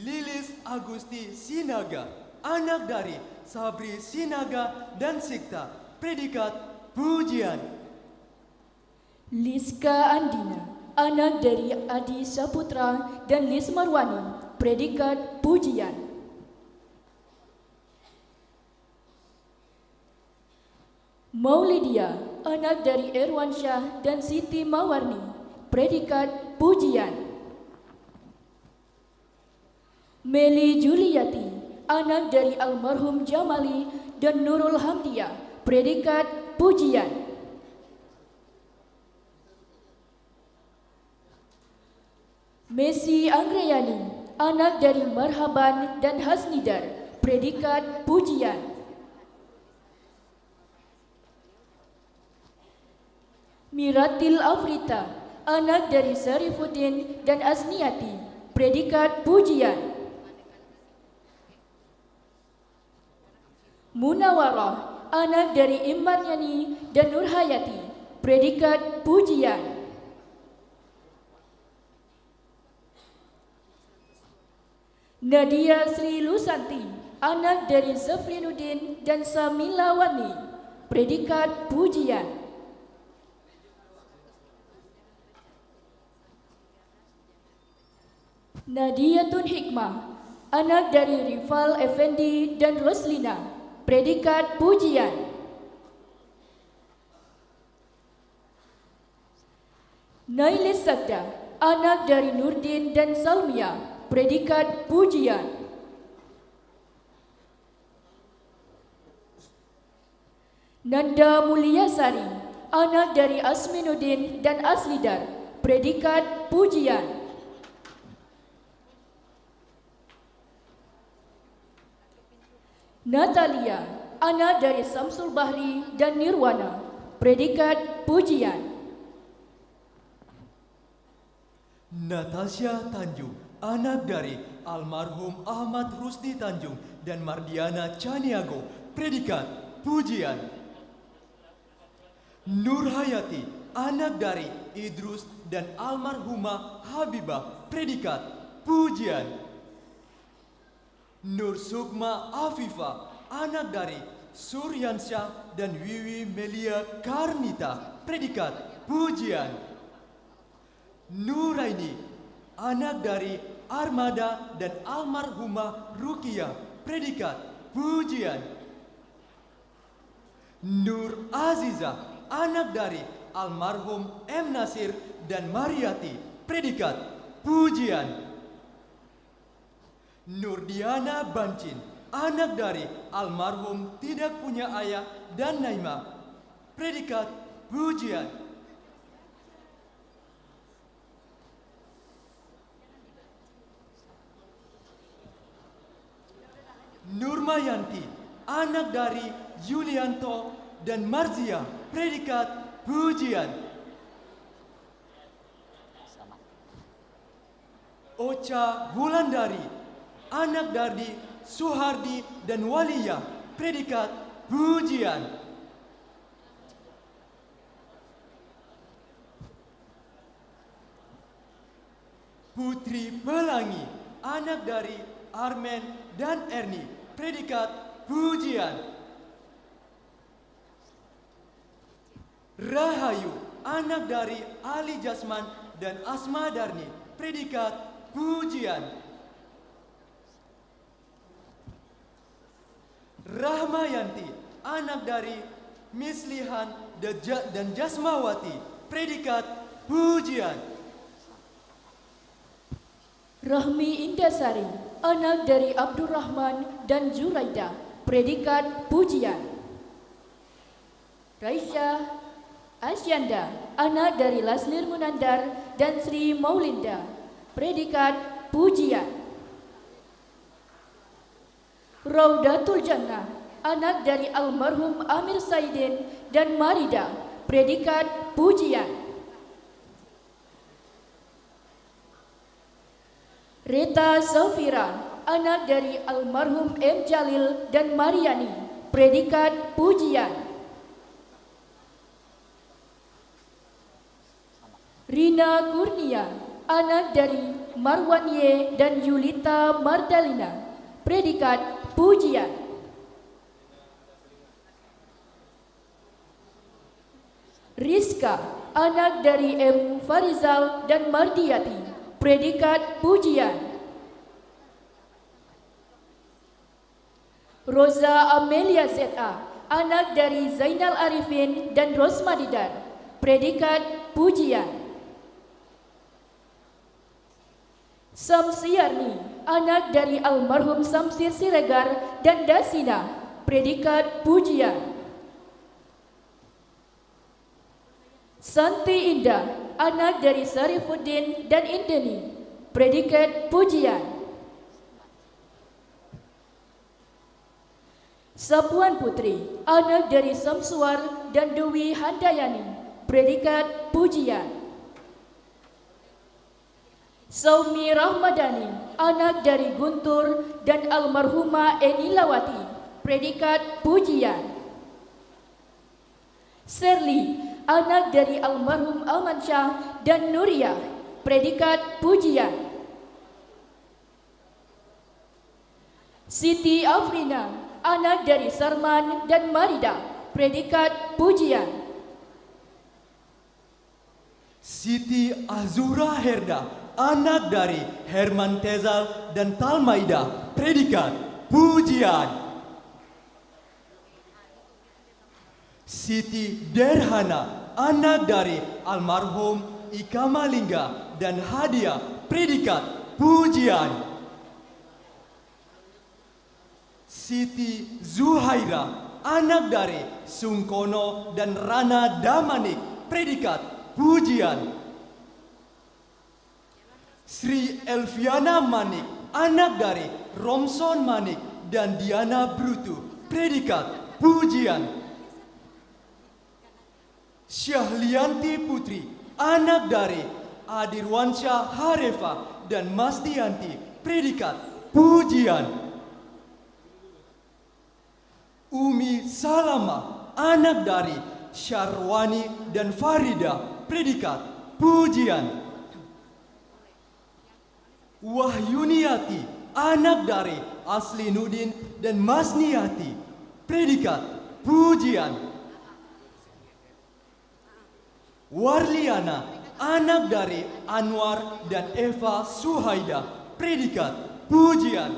Lilis Agusti Sinaga, anak dari Sabri Sinaga dan Sikta, predikat pujian. Liska Andina, anak dari Adi Saputra dan Lis Marwani, predikat pujian. Maulidia, anak dari Erwansyah dan Siti Mawarni, predikat pujian. Meli Juliati, anak dari almarhum Jamali dan Nurul Hamdiah, predikat pujian. Messi Angreyani, anak dari Marhaban dan Hasnidar, predikat pujian. Miratil Afrita, anak dari Sarifuddin dan Asniati, predikat pujian. Munawarah, anak dari Immaryani dan Nurhayati, predikat pujian. Nadia Sri Lusanti, anak dari Zafrinuddin dan Samila Wani, predikat pujian. Nadiatun Hikmah, anak dari Rifal Effendi dan Roslina, predikat pujian. Nailis Sakda, anak dari Nurdin dan Salmia, predikat pujian. Nanda Mulyasari, anak dari Asminuddin dan Aslidar, predikat pujian. Natalia, anak dari Samsul Bahri dan Nirwana, predikat pujian. Natasha Tanjung, anak dari almarhum Ahmad Rusdi Tanjung dan Mardiana Caniago, predikat pujian. Nur Hayati, anak dari Idrus dan almarhumah Habibah, predikat pujian. Nur Sukma Afifah, anak dari Suryansyah dan Wiwi Melia Karnita, predikat pujian. Nuraini, anak dari Armada dan almarhumah Rukia, predikat pujian. Nur Aziza, anak dari almarhum M. Nasir dan Mariati, predikat pujian. Nurdiana Bancin, anak dari almarhum Tidak Punya Ayah dan Naima, predikat pujian. Nurmayanti, anak dari Yulianto dan Marzia, predikat pujian. Ocha Wulandari, anak dari Suhardi dan Walia, predikat pujian. Putri Pelangi, anak dari Armen dan Erni, predikat pujian. Rahayu, anak dari Ali Jasman dan Asma Darni, predikat pujian. Rahmayanti, anak dari Mislihan dan Jasmawati, predikat pujian. Rahmi Indasari, anak dari Abdurrahman dan Zuraida, predikat pujian. Raisya Asyanda, anak dari Laslir Munandar dan Sri Maulinda, predikat pujian. Raudatul Jannah, anak dari almarhum Amir Saidin dan Marida, predikat pujian. Rita Safira, anak dari almarhum M. Jalil dan Mariani, predikat pujian. Rina Kurnia, anak dari Marwan Ye dan Yulita Mardalina, predikat pujian. Rizka, anak dari M. Farizal dan Mardiati, predikat pujian. Roza Amelia Z.A., anak dari Zainal Arifin dan Rosmadidar, predikat pujian. Samsiarni, anak dari almarhum Samsir Siregar dan Dasina, predikat pujian. Santi Indah, anak dari Sarifuddin dan Indeni, predikat pujian. Sapuan Putri, anak dari Samsuar dan Dewi Handayani, predikat pujian. Saumi Rahmadani, anak dari Guntur dan almarhumah Eni Lawati, predikat pujian. Serli, anak dari almarhum Almansyah dan Nuria, predikat pujian. Siti Afrina, anak dari Sarman dan Marida, predikat pujian. Siti Azura Herda, anak dari Herman Tezal dan Talmaida, predikat pujian. Siti Derhana, anak dari almarhum Ika Malingga dan Hadia, predikat pujian. Siti Zuhaira, anak dari Sungkono dan Rana Damanik, predikat pujian. Sri Elviana Manik, anak dari Romson Manik dan Diana Brutu, predikat pujian. Syahlianti Putri, anak dari Adirwansyah Harefa dan Masdianti, predikat pujian. Umi Salama, anak dari Syarwani dan Farida, predikat pujian. Wahyuniati, anak dari Aslinuddin dan Masniati, predikat pujian. Warliana, anak dari Anwar dan Eva Suhaida, predikat pujian.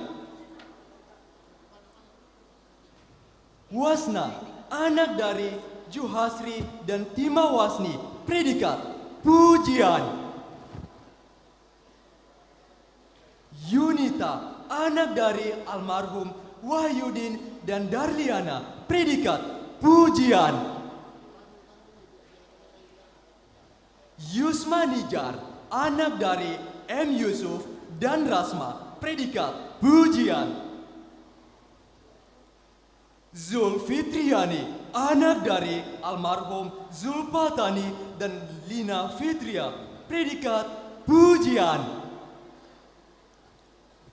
Wasna, anak dari Juhasri dan Timawasni, predikat pujian. Yunita, anak dari almarhum Wahyudin dan Darliana, predikat pujian. Yusma Nijar, anak dari M. Yusuf dan Rasma, predikat pujian. Zulfitriani, anak dari almarhum Zulpatani dan Lina Fitria, predikat pujian.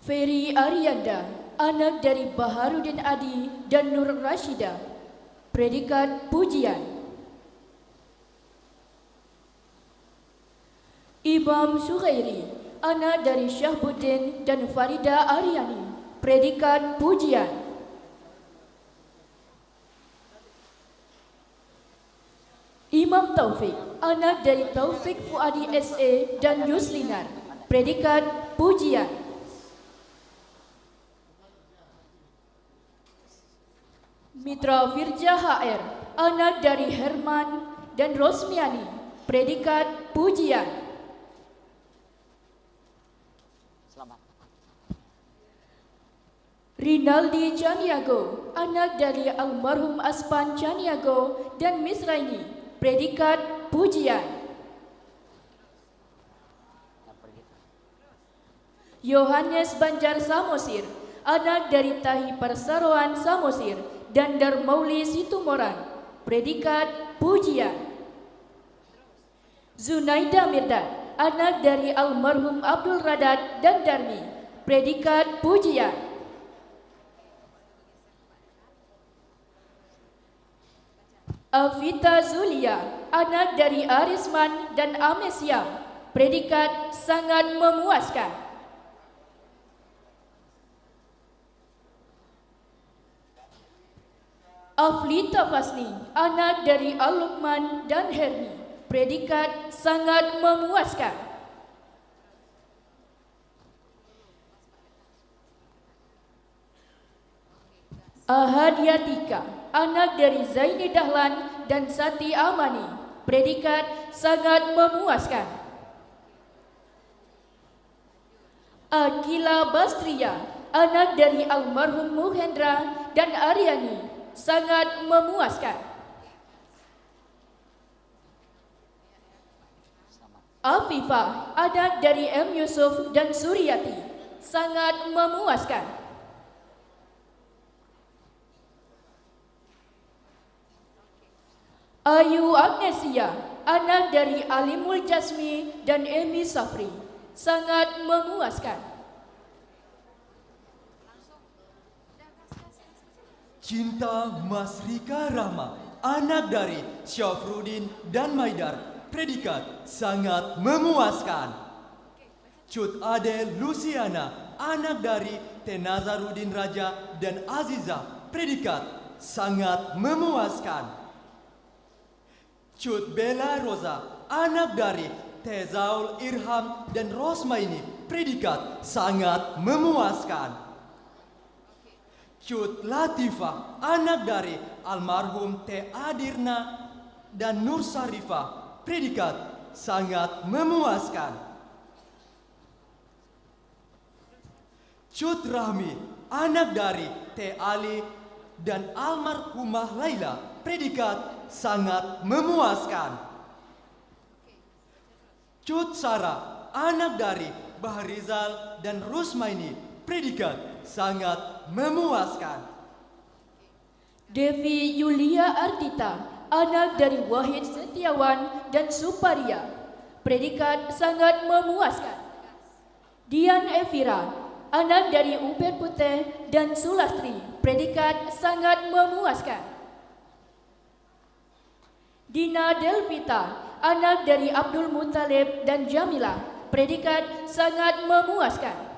Ferry Arianda, anak dari Baharudin Adi dan Nur Rashida, predikat pujian. Imam Sukhairi, anak dari Syahbuddin dan Farida Aryani, predikat pujian. Imam Taufik, anak dari Taufik Fuadi S.E. dan Yuslinar, predikat pujian. Mitra Firja HR, anak dari Herman dan Rosmiani, predikat pujian. Selamat. Rinaldi Chaniago, anak dari almarhum Aspan Chaniago dan Miss Raini, predikat pujian. Yohanes Banjar Samosir, anak dari Tahi Persaroan Samosir dan Darmauli Situmoran, predikat pujian. Zunaida Mirdad, anak dari almarhum Abdul Radad dan Darmi, predikat pujian. Avita Zulia, anak dari Arisman dan Amesia, predikat sangat memuaskan. Aflita Fasni, anak dari Al-Lukman dan Hermi, predikat sangat memuaskan. Ahadiatika, anak dari Zaini Dahlan dan Sati Amani, predikat sangat memuaskan. Akila Bastria, anak dari almarhum Muhendra dan Aryani, sangat memuaskan. Afifah, anak dari M. Yusuf dan Suryati, sangat memuaskan. Ayu Agnesia, anak dari Alimul Jasmi dan Emi Safri, sangat memuaskan. Cinta Mas Rika Rahma, anak dari Syafruddin dan Maidar, predikat sangat memuaskan. Cut Ade Luciana, anak dari Tenazaruddin Raja dan Aziza, predikat sangat memuaskan. Cut Bella Rosa, anak dari Tezaul Irham dan Rosmaini, predikat sangat memuaskan. Cut Latifah, anak dari almarhum T. Adirna dan Nur Sarifah, predikat sangat memuaskan. Cut Rahmi, anak dari T. Ali dan almarhumah Laila, predikat sangat memuaskan. Cut Sarah, anak dari Bahrizal dan Rusmaini, predikat sangat memuaskan. Devi Yulia Ardita, anak dari Wahid Setiawan dan Suparia, predikat sangat memuaskan. Dian Evira, anak dari Ubed Putih dan Sulastri, predikat sangat memuaskan. Dina Delvita, anak dari Abdul Muttalib dan Jamila, predikat sangat memuaskan.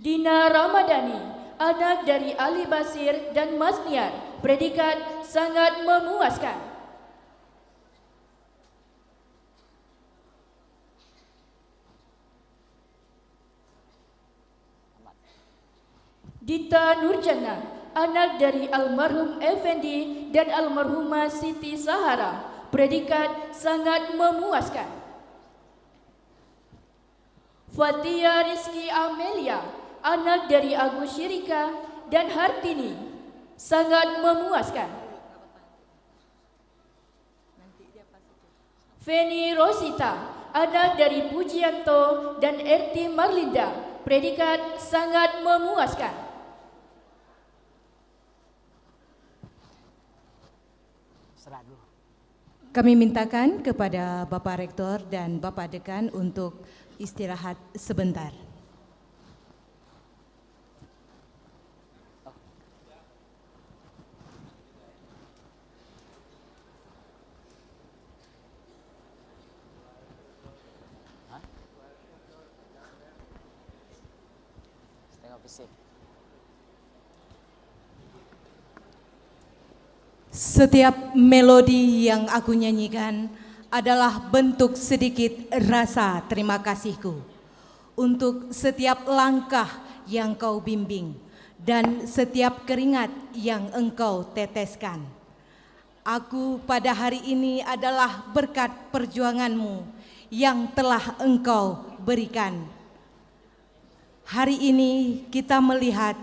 Dina Ramadhani, anak dari Ali Basir dan Mas Niar, predikat sangat memuaskan. Dita Nurjana, anak dari almarhum Effendi dan almarhumah Siti Sahara, predikat sangat memuaskan. Fatia Rizki Amelia, anak dari Agus Syirika dan Hartini, sangat memuaskan. Feni Rosita, anak dari Pujianto dan Erti Marlinda, predikat sangat memuaskan. Kami mintakan kepada Bapak Rektor dan Bapak Dekan untuk istirahat sebentar. Setiap melodi yang aku nyanyikan adalah bentuk sedikit rasa terima kasihku untuk setiap langkah yang kau bimbing dan setiap keringat yang engkau teteskan. Aku pada hari ini adalah berkat perjuanganmu yang telah engkau berikan. Hari ini kita melihat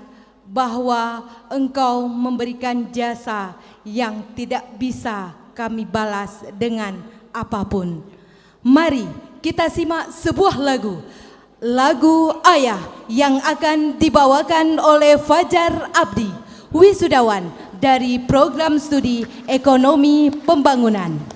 bahwa engkau memberikan jasa yang tidak bisa kami balas dengan apapun. Mari kita simak sebuah lagu Ayah yang akan dibawakan oleh Fajar Abdi, wisudawan dari program studi ekonomi pembangunan.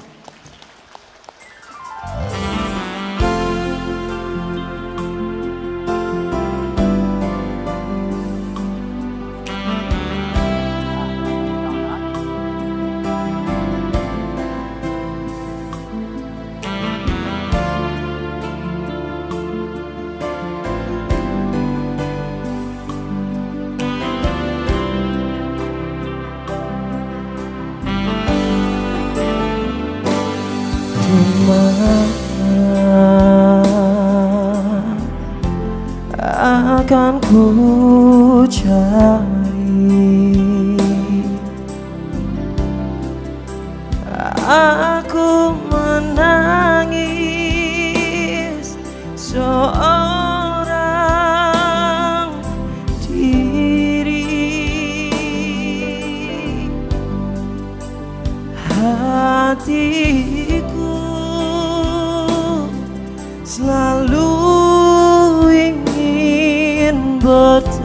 akan ku cari. Aku menangis seorang diri. Hatiku selalu ingin bertemu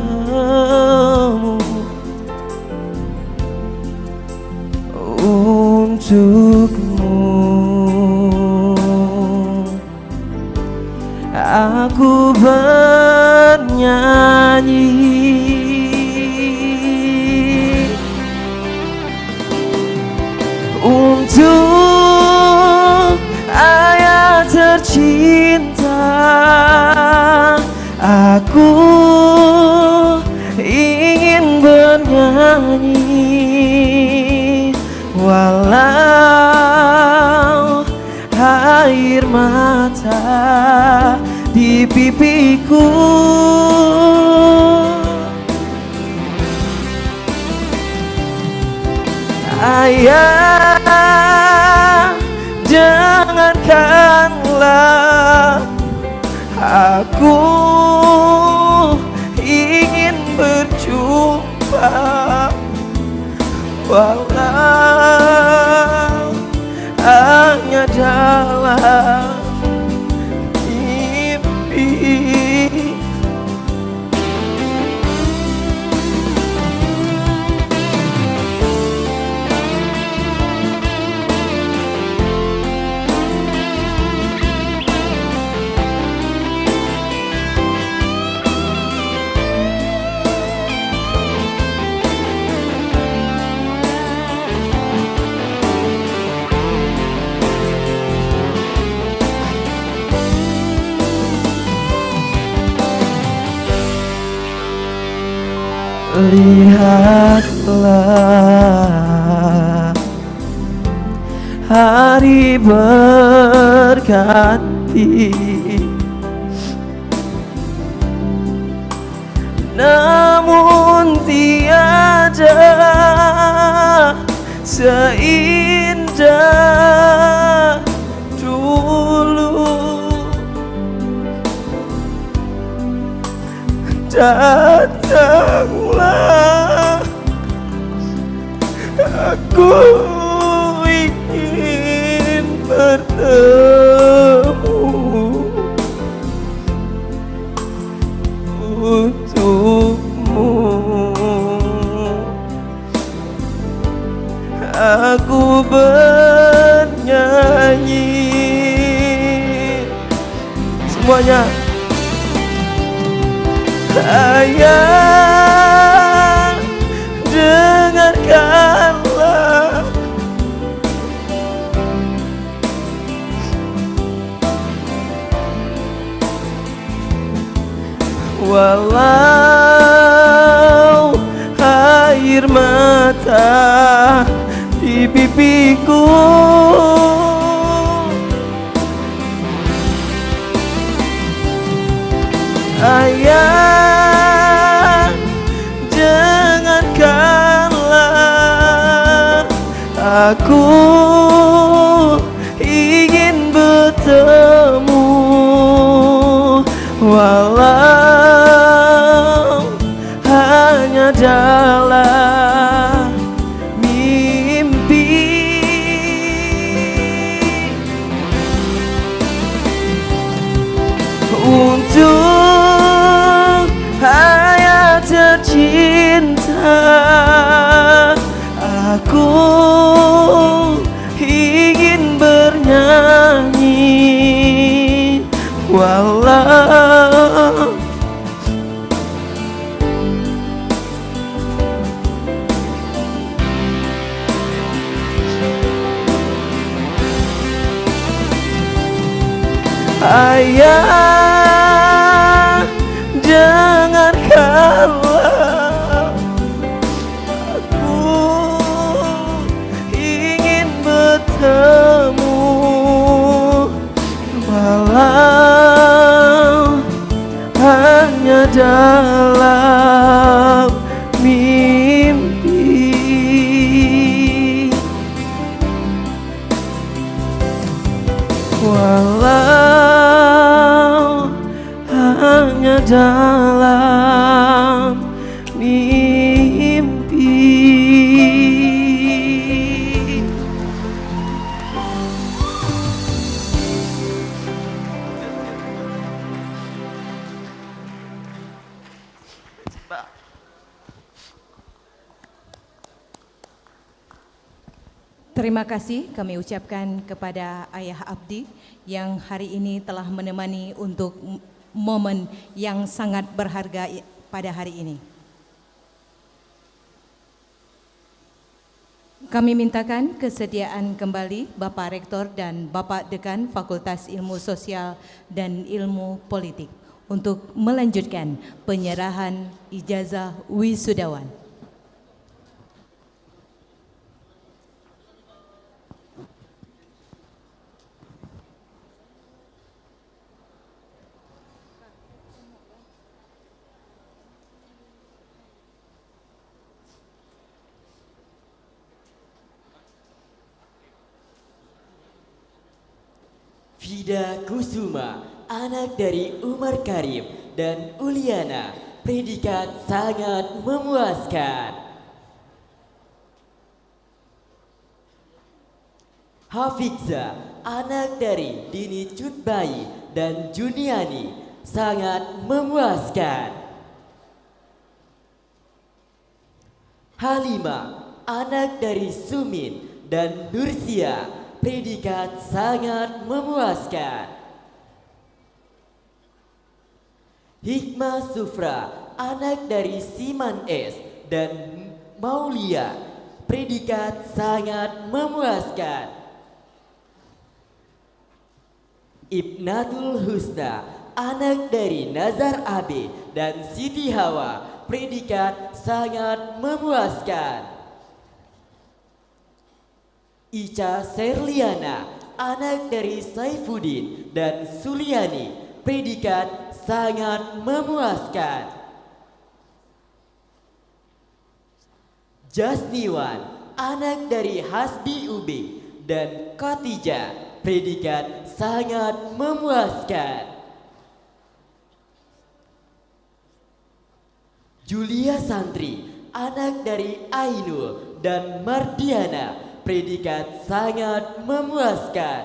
untukmu. Aku bernyanyi untuk ayah tercinta. Aku ingin bernyanyi walau air mata di pipiku. Ayah, jangankanlah aku ingin berjumpa walau hanya dalam mimpi. Lihatlah hari berganti, namun tiada seindah dulu. Datanglah, aku ingin bertemu untukmu. Aku bernyanyi semuanya. Ayah, dengarkanlah walau air mata di pipiku. Ayah, jangankanlah aku ingin bertemu walau hanya dalam mimpi. Untuk ayah tercinta, aku ingin bernyanyi walau ayah, jangankanlah aku ingin bertemu Terima kasih kami ucapkan kepada Ayah Abdi yang hari ini telah menemani untuk momen yang sangat berharga pada hari ini. Kami mintakan kesediaan kembali Bapak Rektor dan Bapak Dekan Fakultas Ilmu Sosial dan Ilmu Politik untuk melanjutkan penyerahan ijazah wisudawan. Fida Kusuma, anak dari Umar Karim dan Uliana, predikat sangat memuaskan. Hafizza, anak dari Dini Cutbayi dan Juniani, sangat memuaskan. Halimah, anak dari Sumin dan Nursia, predikat sangat memuaskan. Hikmah Sufra, anak dari Siman S dan Maulia, predikat sangat memuaskan. Ibnatul Husna, anak dari Nazar Abe dan Siti Hawa, predikat sangat memuaskan. Ica Serliana, anak dari Saifuddin dan Suliani, predikat sangat memuaskan. Jasniwan, anak dari Hasbi Ube dan Khadijah, predikat sangat memuaskan. Julia Santri, anak dari Ainul dan Mardiana, predikat sangat memuaskan.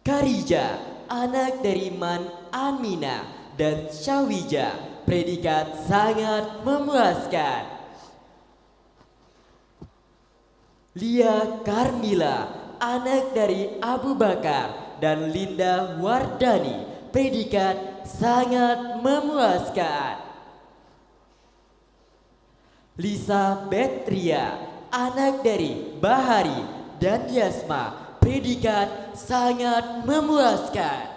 Karija, anak dari Man Amina dan Syawija, predikat sangat memuaskan. Lia Karmila, anak dari Abu Bakar dan Linda Wardani, predikat sangat memuaskan. Lisa Betria, anak dari Bahari dan Yasma, predikat sangat memuaskan.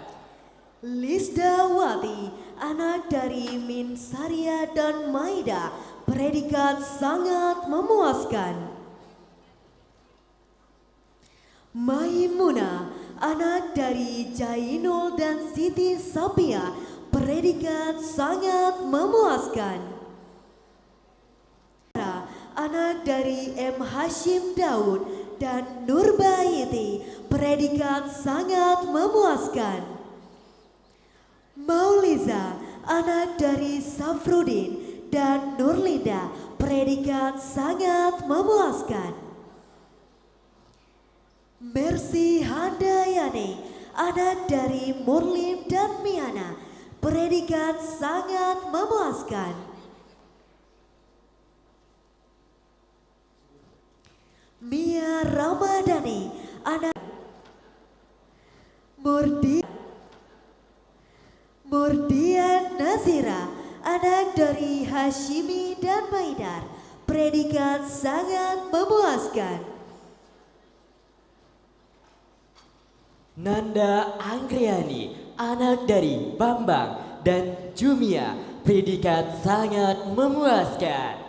Lisdawati, anak dari Min Saria dan Maida, predikat sangat memuaskan. Maimunah, anak dari Jainul dan Siti Sapia, predikat sangat memuaskan. Anak dari M. Hashim Daud dan Nurbaiti, predikat sangat memuaskan. Mauliza, anak dari Safrudin dan Nurlinda, predikat sangat memuaskan. Mercy Handayani, anak dari Murlim dan Miana, predikat sangat memuaskan. Mia Ramadhani, anak Murdian Nazira, anak dari Hashimi dan Maidar, predikat sangat memuaskan. Nanda Anggriani, anak dari Bambang dan Jumia, predikat sangat memuaskan.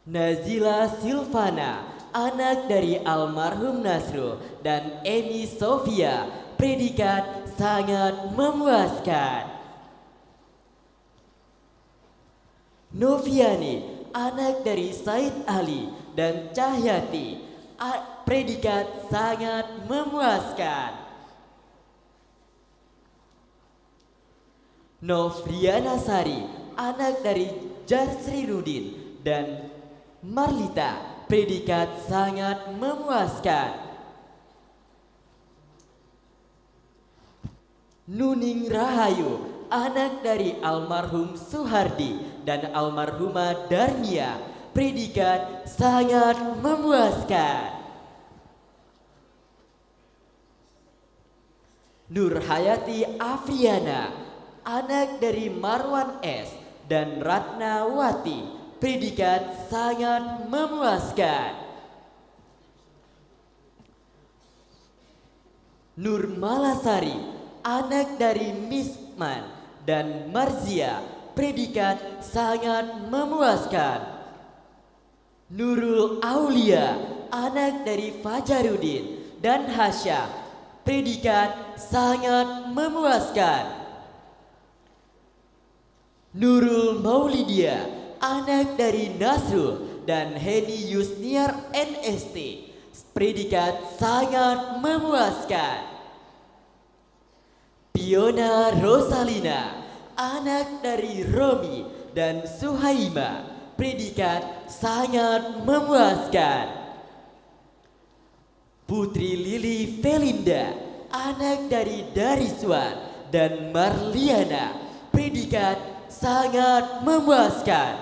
Nazila Silvana, anak dari almarhum Nasrul dan Emi Sofia, predikat sangat memuaskan. Noviani, anak dari Said Ali dan Cahyati, predikat sangat memuaskan. Novriana Sari, anak dari Jarsrirudin dan Marlita, predikat sangat memuaskan. Nuning Rahayu, anak dari almarhum Suhardi dan almarhumah Darmia, predikat sangat memuaskan. Nur Hayati Afriana, anak dari Marwan S. dan Ratnawati, predikat sangat memuaskan. Nur Malasari, anak dari Misman dan Marzia, predikat sangat memuaskan. Nurul Aulia, anak dari Fajarudin dan Hasya, predikat sangat memuaskan. Nurul Maulidia, anak dari Nasrul dan Heni Yusniar NST, predikat sangat memuaskan. Piona Rosalina, anak dari Romi dan Suhaima, predikat sangat memuaskan. Putri Lili Felinda, anak dari Dariswan dan Marliana, predikat sangat memuaskan.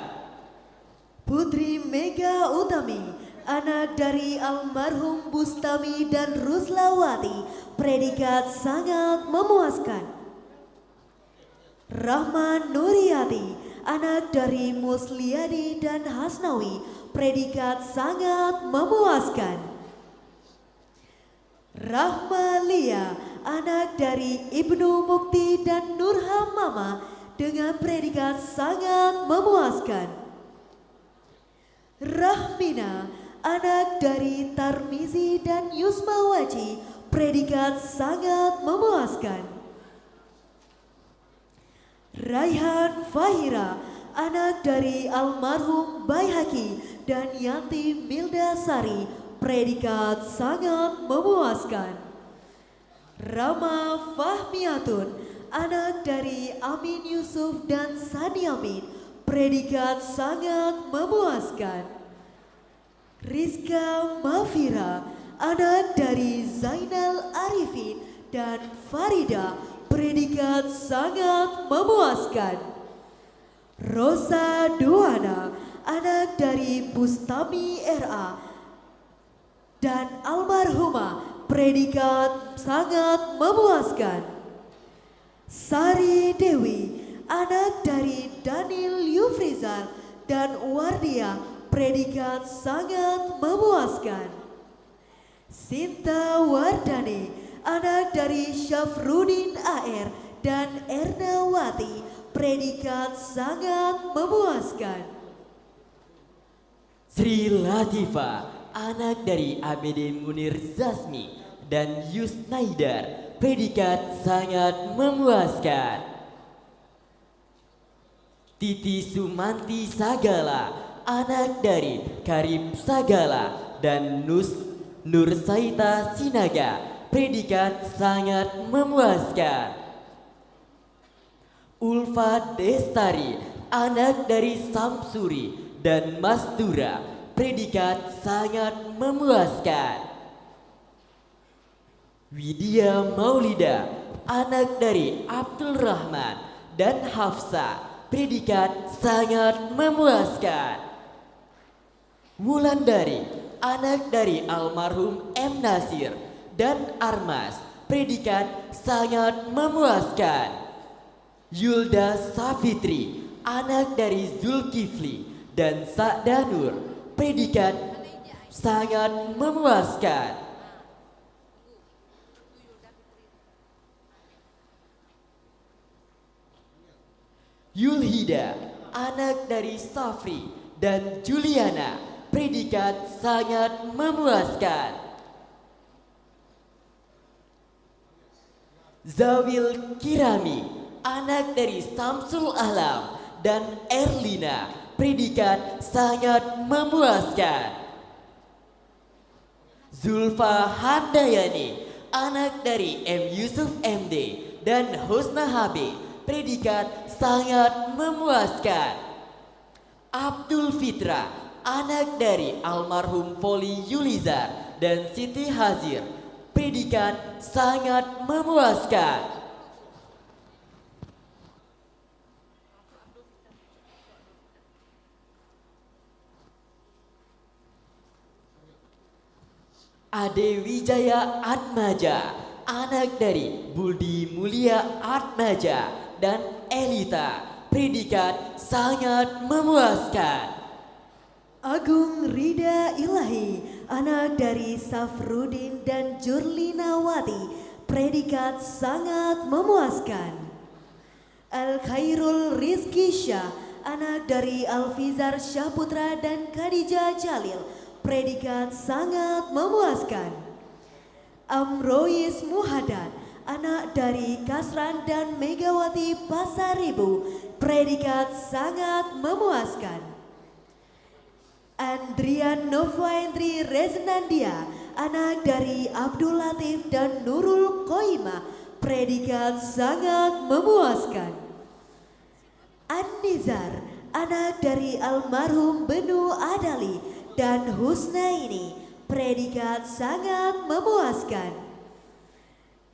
Putri Mega Utami, anak dari almarhum Bustami dan Ruslawati, predikat sangat memuaskan. Rahman Nuriyati, anak dari Musliadi dan Hasnawi, predikat sangat memuaskan. Rahma Lia, anak dari Ibnu Mukti dan Nurha Mama, dengan predikat sangat memuaskan. Rahmina, anak dari Tarmizi dan Yusmawaji, predikat sangat memuaskan. Raihan Fahira, anak dari almarhum Baihaqi dan Yanti Milda Sari, predikat sangat memuaskan. Rama Fahmiatun, anak dari Amin Yusuf dan Sani Amin, predikat sangat memuaskan. Rizka Mafira, anak dari Zainal Arifin dan Farida, predikat sangat memuaskan. Rosa Duana, anak dari Bustami RA dan almarhumah, predikat sangat memuaskan. Sari Dewi, anak dari Daniel Yufrizal dan Wardia, predikat sangat memuaskan. Sinta Wardani, anak dari Syafruddin AR dan Ernawati, predikat sangat memuaskan. Sri Latifa, anak dari ABD Munir Zasmi dan Yusnaidar, predikat sangat memuaskan. Titi Sumanti Sagala, anak dari Karim Sagala dan Nur Saita Sinaga, predikat sangat memuaskan. Ulfa Destari, anak dari Samsuri dan Mastura, predikat sangat memuaskan. Widya Maulida, anak dari Abdul Rahman dan Hafsa, predikat sangat memuaskan. Wulandari, anak dari almarhum M. Nasir dan Armas, predikat sangat memuaskan. Yulda Safitri, anak dari Zulkifli dan Sa'danur, predikat sangat memuaskan. Yulhida, anak dari Safri dan Juliana, predikat sangat memuaskan. Zawil Kirami, anak dari Samsul Alam dan Erlina, predikat sangat memuaskan. Zulfa Handayani, anak dari M. Yusuf MD dan Husna Habib, predikat sangat memuaskan. Abdul Fitra, anak dari almarhum Foli Yulizar dan Siti Hazir, predikat sangat memuaskan. Ade Wijaya Atmaja, anak dari Budi Mulia Atmaja dan Elita, predikat sangat memuaskan. Agung Rida Ilahi, anak dari Safrudin dan Jurlinawati, predikat sangat memuaskan. Al Khairul Rizki Syah, anak dari Alfizar Syahputra dan Khadijah Jalil, predikat sangat memuaskan. Amrois Muhaddad, anak dari Kasran dan Megawati Pasaribu, predikat sangat memuaskan. Andrian Novaendri Reznandia, anak dari Abdul Latif dan Nurul Qoimah, predikat sangat memuaskan. An-Nizar, anak dari almarhum Benu Adali dan Husnaini, predikat sangat memuaskan.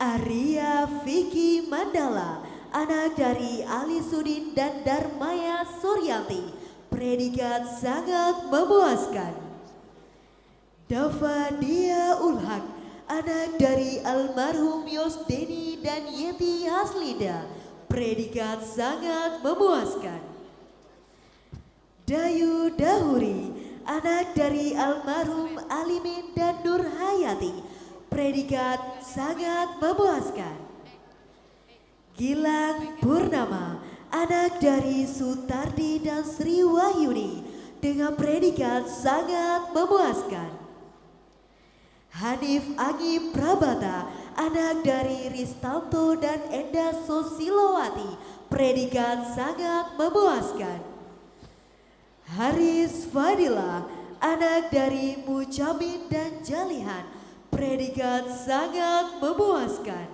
Arya Vicky Mandala, anak dari Ali Sudin dan Darmaya Suryanti, predikat sangat memuaskan. Dava Dia Ulhak, anak dari almarhum Yosdeni dan Yeti Haslida, predikat sangat memuaskan. Dayu Dahuri, anak dari almarhum Alimin dan Nur Hayati, predikat sangat memuaskan. Gilang Purnama, anak dari Sutardi dan Sri Wahyuni, dengan predikat sangat memuaskan. Hanif Agi Prabata, anak dari Ristanto dan Enda Sosilowati, predikat sangat memuaskan. Haris Fadila, anak dari Mujamin dan Jalihan, predikat sangat memuaskan.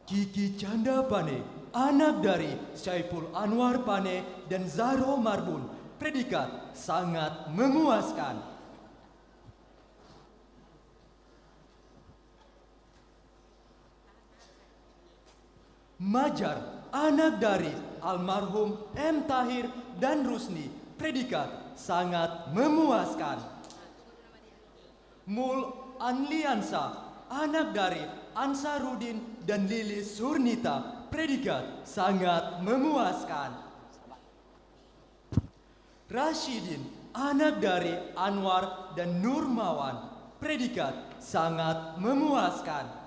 Kiki Canda Pane, anak dari Saiful Anwar Pane dan Zahro Marbun, predikat sangat memuaskan. Majar, anak dari almarhum M. Tahir dan Rusni, predikat sangat memuaskan. Mul Anliansa, anak dari Ansarudin dan Lili Surnita, predikat sangat memuaskan. Rashidin, anak dari Anwar dan Nurmawan, predikat sangat memuaskan.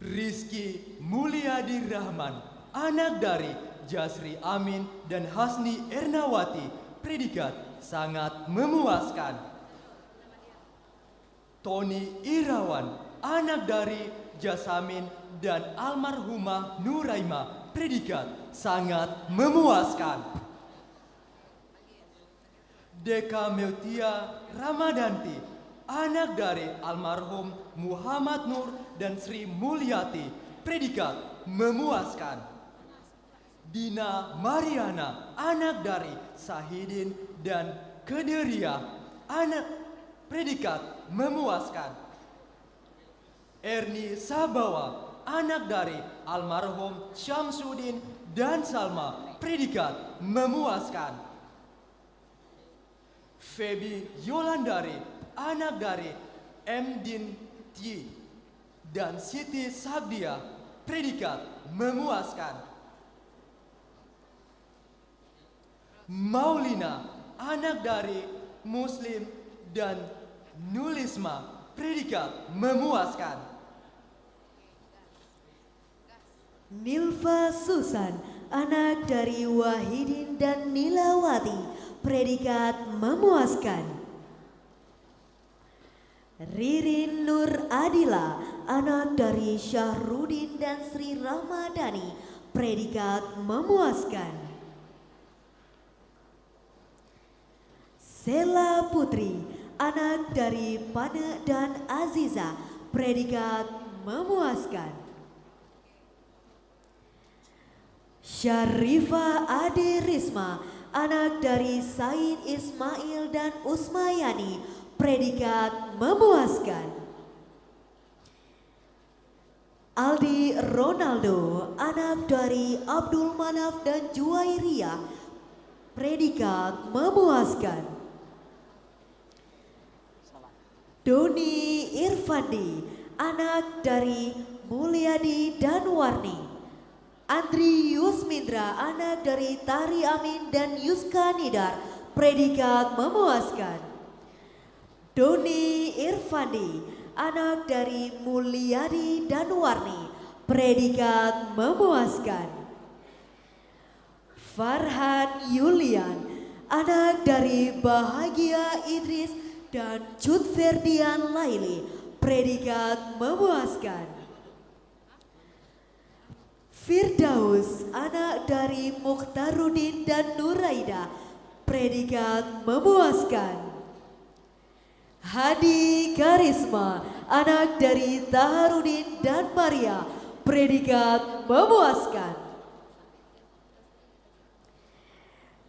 Rizky Mulyadi Rahman, anak dari Jasri Amin dan Hasni Ernawati, predikat sangat memuaskan. Tony Irawan, anak dari Jasamin dan almarhumah Nuraima, predikat sangat memuaskan. Deka Meutia Ramadanti, anak dari almarhum Muhammad Nur dan Sri Mulyati, predikat memuaskan. Dina Mariana, anak dari Sahidin dan Kederia, anak predikat memuaskan. Erni Sabawa, anak dari almarhum Syamsuddin dan Salma, predikat memuaskan. Feby Yolandari, anak dari M. Din T dan Siti Sabdia, predikat memuaskan. Maulina, anak dari Muslim dan Nulisma, predikat memuaskan. Nilva Susan, anak dari Wahidin dan Nilawati, predikat memuaskan. Ririn Nur Adila, anak dari Syahrudin dan Sri Ramadhani, predikat memuaskan. Sela Putri, anak dari Pane dan Aziza, predikat memuaskan. Syarifah Ade Risma, anak dari Said Ismail dan Usmayani, predikat memuaskan. Aldi Ronaldo, anak dari Abdul Manaf dan Juwairiyah, predikat memuaskan. Doni Irfandi, anak dari Mulyadi dan Warni. Andri Yusmindra, anak dari Tari Amin dan Yuska Nidar, predikat memuaskan. Doni Irfandi, anak dari Mulyadi dan Warni, predikat memuaskan. Farhan Yulian, anak dari Bahagia Idris dan Cut Ferdian Laili, predikat memuaskan. Firdaus, anak dari Mukhtarudin dan Nuraida, predikat memuaskan. Hadi Karisma, anak dari Taharudin dan Maria, predikat memuaskan.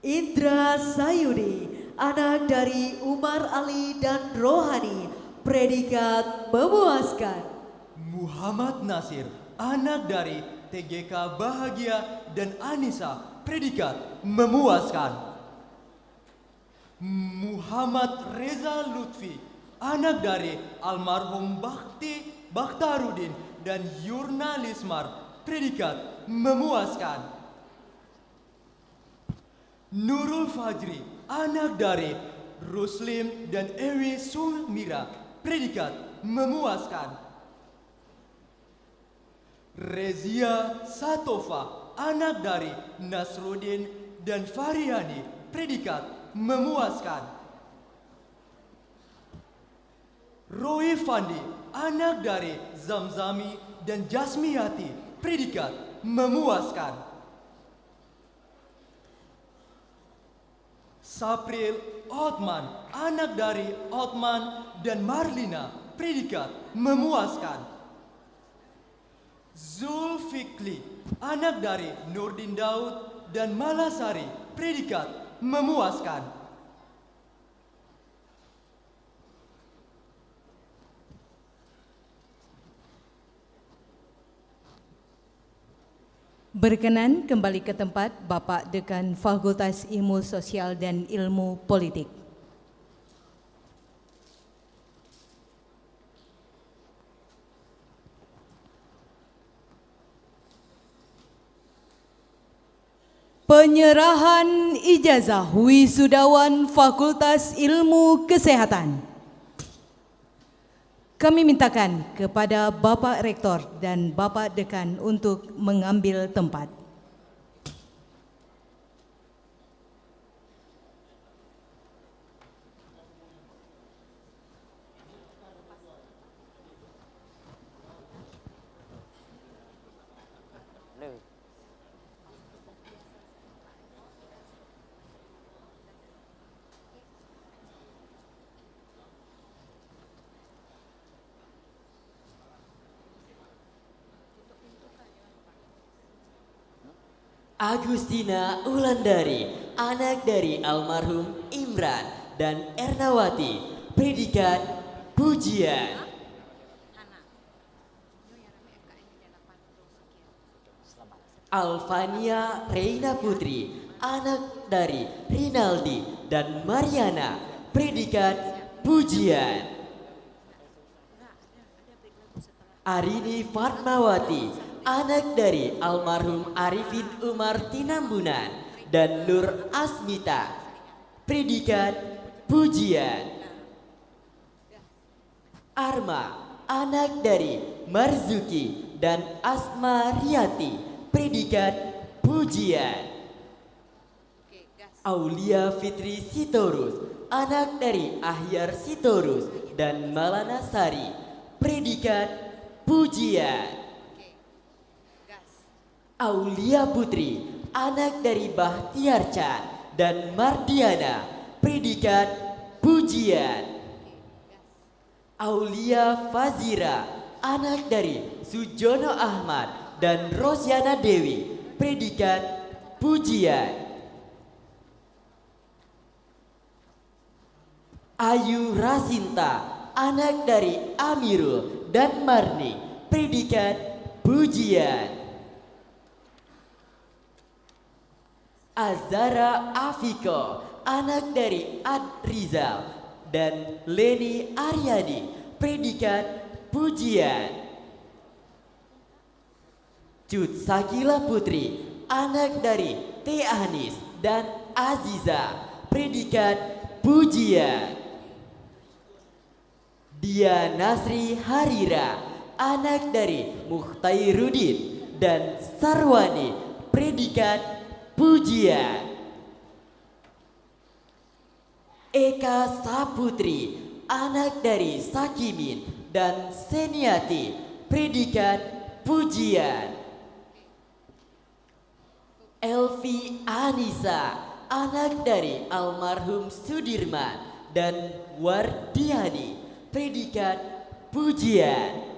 Indra Sayudi, anak dari Umar Ali dan Rohani, predikat memuaskan. Muhammad Nasir, anak dari TGK Bahagia dan Anissa, predikat memuaskan. Muhammad Reza Lutfi, anak dari almarhum Bakhtarudin dan Yurna Lismar, predikat memuaskan. Nurul Fajri, anak dari Ruslim dan Ewi Sulmira, predikat memuaskan. Rezia Satofa, anak dari Nasruddin dan Farihani, predikat memuaskan. Roy Fandi, anak dari Zamzami dan Jasmiyati, predikat memuaskan. Sapril Otman, anak dari Otman dan Marlina, predikat memuaskan. Zulfikli, anak dari Nurdin Daud dan Malasari, predikat memuaskan. Berkenan kembali ke tempat Bapak Dekan Fakultas Ilmu Sosial dan Ilmu Politik. Penyerahan ijazah wisudawan Fakultas Ilmu Kesehatan. Kami mintakan kepada Bapak Rektor dan Bapak Dekan untuk mengambil tempat. Agustina Ulandari, anak dari almarhum Imran dan Ernawati, predikat pujian. Alfania Reina Putri, anak dari Rinaldi dan Mariana, predikat pujian. Arini Fatmawati, anak dari almarhum Arifin Umar Tinambunan dan Nur Asmita, predikat pujian. Arma, anak dari Marzuki dan Asma Riyati, predikat pujian. Aulia Fitri Sitorus, anak dari Ahyar Sitorus dan Malana Sari, predikat pujian. Aulia Putri, anak dari Bahtiar Chan dan Mardiana, predikat pujian. Aulia Fazira, anak dari Sujono Ahmad dan Rosyana Dewi, predikat pujian. Ayu Rasinta, anak dari Amirul dan Marni, predikat pujian. Azara Afiko, anak dari Ad Rizal dan Leni Aryadi, predikat pujian. Cut Sakila Putri, anak dari Teh Anis dan Aziza, predikat pujian. Dia Nasri Harira, anak dari Mukhtairudin dan Sarwani, predikat pujian. Eka Saputri, anak dari Sakimin dan Seniati, predikat pujian. Elvi Anissa, anak dari almarhum Sudirman dan Wardiani, predikat pujian.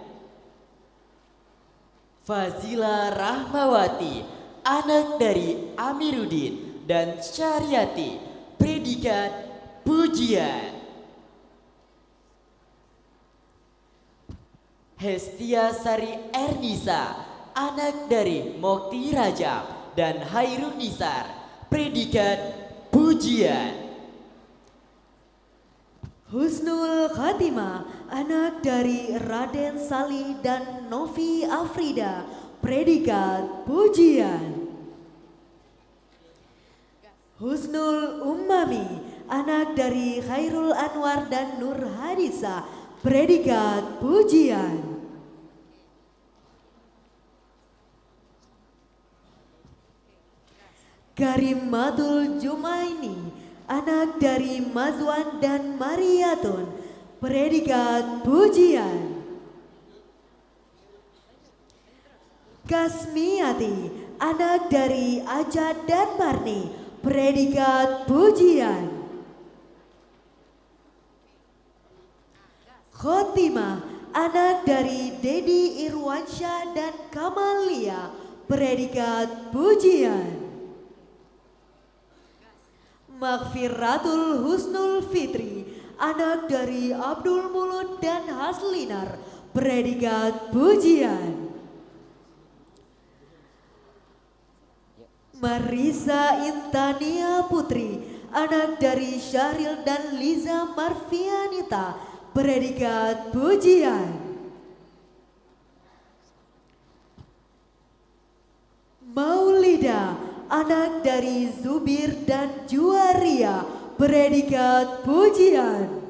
Fazila Rahmawati, anak dari Amiruddin dan Syariati, predikat pujian. Hestia Sari Ernisa, anak dari Mokti Rajab dan Hairun Nisar, predikat pujian. Husnul Khatimah, anak dari Raden Salih dan Novi Afrida, predikat pujian. Husnul Ummami, anak dari Khairul Anwar dan Nur Hadisa, predikat pujian. Karimatul Jumaini, anak dari Mazwan dan Mariatun, predikat pujian. Kasmiati, anak dari Ajat dan Marni, predikat pujian. Khotimah, anak dari Dedi Irwansyah dan Kamalia, predikat pujian. Maghfiratul Husnul Fitri, anak dari Abdul Mulud dan Haslinar, predikat pujian. Marisa Intania Putri, anak dari Syahril dan Liza Marfianita, predikat pujian. Maulida, anak dari Zubir dan Juwaria, predikat pujian.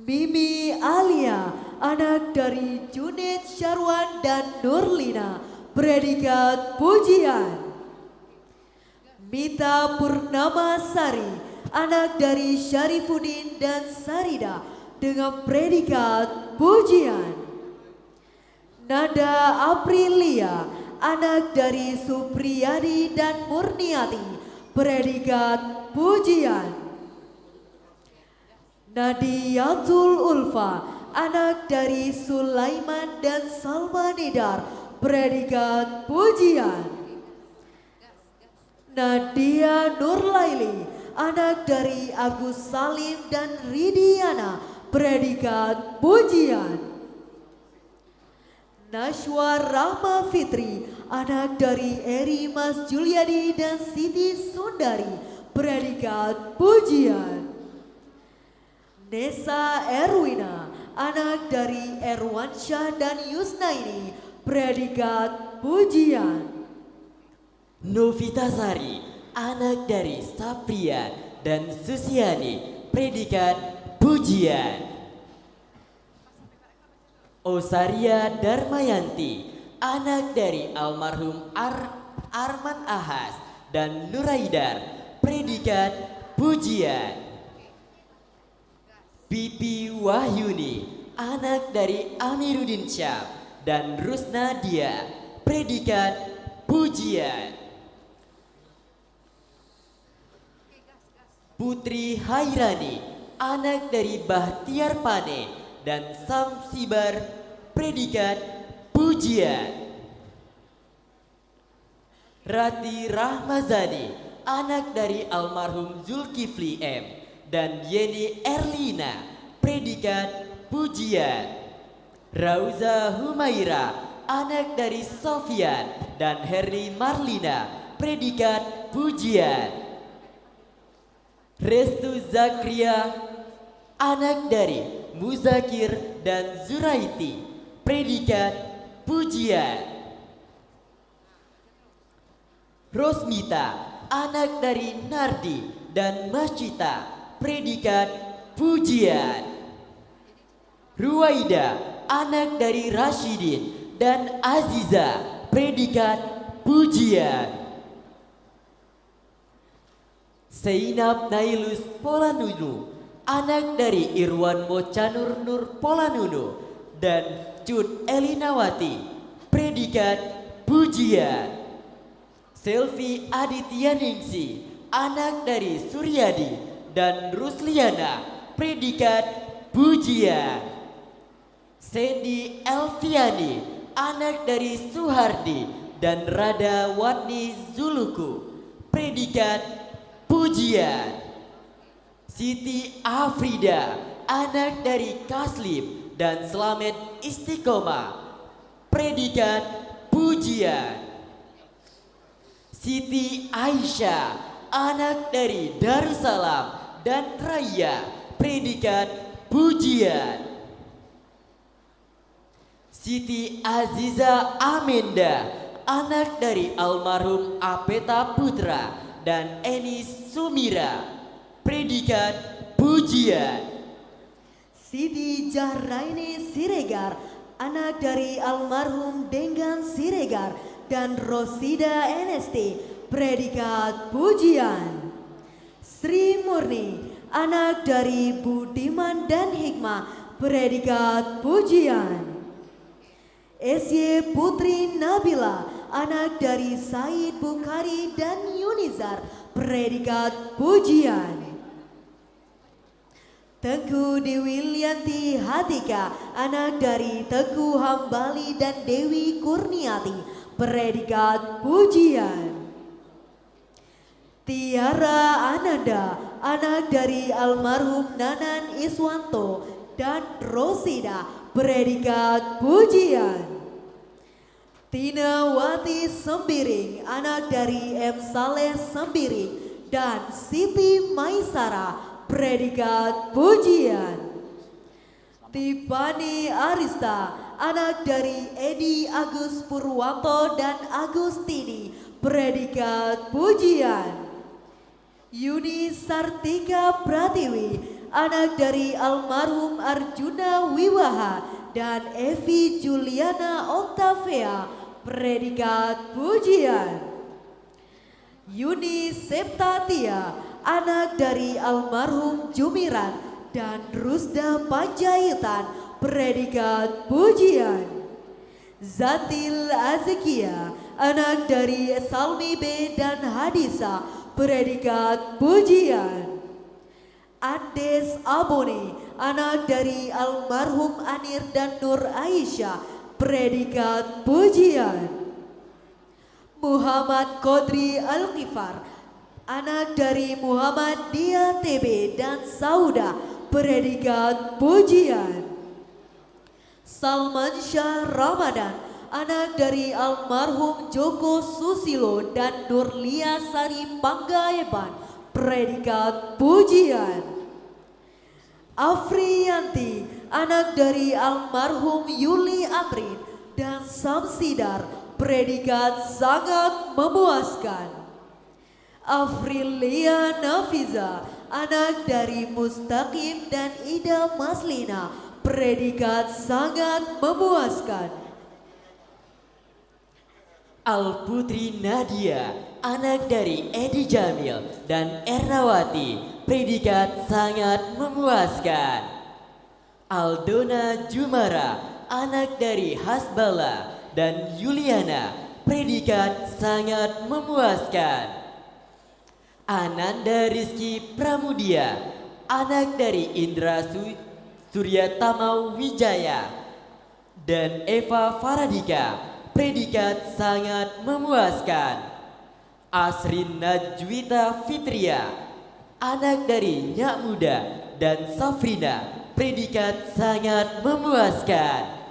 Mimi Alia, anak dari Junaid Syarwan dan Nurlina, predikat pujian. Mita Purnama Sari, anak dari Syarifuddin dan Sarida, dengan predikat pujian. Nada Aprilia, anak dari Supriyadi dan Murniati, predikat pujian. Nadiyatul Ulfa, anak dari Sulaiman dan Salma Nidar, predikat pujian. Nadia Nurlaili, anak dari Agus Salim dan Ridiana, predikat pujian. Nashwa Rahma Fitri, anak dari Eri Mas Juliadi dan Siti Sundari, predikat pujian. Nesa Erwina, anak dari Erwansyah dan Yusnaini, predikat pujian. Novita Sari, anak dari Saprian dan Susiani, predikat pujian. Osaria Darmayanti, anak dari almarhum Arman Ahas dan Nuraidar, predikat pujian. Pipi Wahyuni, anak dari Amiruddin Syah dan Rusnadia, predikat pujian. Putri Hairani, anak dari Bahtiar Pane dan Sam Sibar, predikat pujian. Rati Rahmazani, anak dari almarhum Zulkifli M dan Yeni Erlina, predikat pujian. Rauza Humaira, anak dari Sofian dan Herli Marlina, predikat pujian. Restu Zakria, anak dari Muzakir dan Zuraiti, predikat pujian. Rosmita, anak dari Nardi dan Mascita, predikat pujian. Ruwaida, anak dari Rashidin dan Aziza, predikat pujian. Zainab Nailus Polanunu, anak dari Irwan Mocanur Nur Polanunu dan Cut Elinawati, predikat pujian. Selvi Aditya Ningsi, anak dari Suryadi dan Rusliana, predikat pujian. Sandy Elviani, anak dari Suhardi dan Rada Watni Zuluku, predikat pujian. Siti Afrida, anak dari Kaslim dan Slamet Istiqomah, predikat pujian. Siti Aisyah, anak dari Darussalam dan Raya, predikat pujian. Siti Aziza Amenda, anak dari almarhum Apeta Putra dan Enis Sumira, predikat pujian. Siti Jahraini Siregar, anak dari almarhum Denggan Siregar dan Rosida NST, predikat pujian. Sri Murni, anak dari Budiman dan Hikmah, predikat pujian. SY Putri Nabila, anak dari Said Bukhari dan Yunizar, predikat pujian. Tengku Dewi Lianti Hatika, anak dari Teguh Hambali dan Dewi Kurniati, predikat pujian. Tiara Ananda, anak dari almarhum Nanan Iswanto dan Rosida, predikat pujian. Tina Wati Sembiring, anak dari M. Saleh Sembiring dan Siti Maisara, predikat pujian. Tipani Arista, anak dari Edi Agus Purwanto dan Agustini, predikat pujian. Yuni Sartika Pratiwi, anak dari almarhum Arjuna Wiwaha dan Evi Juliana Octavia, predikat pujian. Yuni Septatia, anak dari almarhum Jumiran dan Rusda Panjaitan, predikat pujian. Zatil Azekia, anak dari Salmi B dan Hadisa, predikat pujian. Andes Abone, anak dari almarhum Anir dan Nur Aisyah, predikat pujian. Muhammad Kodri Al-Kifar, anak dari Muhammad Dia TB dan Sauda, predikat pujian. Salman Syah Ramadan, anak dari almarhum Joko Susilo dan Nurlia Sari Panggaeban, predikat pujian. Afriyanti, anak dari almarhum Yuli Amrin dan Samsidar, predikat sangat memuaskan. Afrilia Nafiza, anak dari Mustaqim dan Ida Maslina, predikat sangat memuaskan. Al-Putri Nadia, anak dari Edi Jamil dan Ernawati, predikat sangat memuaskan. Aldona Jumara, anak dari Hasbala dan Yuliana, predikat sangat memuaskan. Ananda Rizky Pramudia, anak dari Indra Suryatama Wijaya dan Eva Faradika, predikat sangat memuaskan. Asrin Najwita Fitria, anak dari Nyak Muda dan Safrina, predikat sangat memuaskan.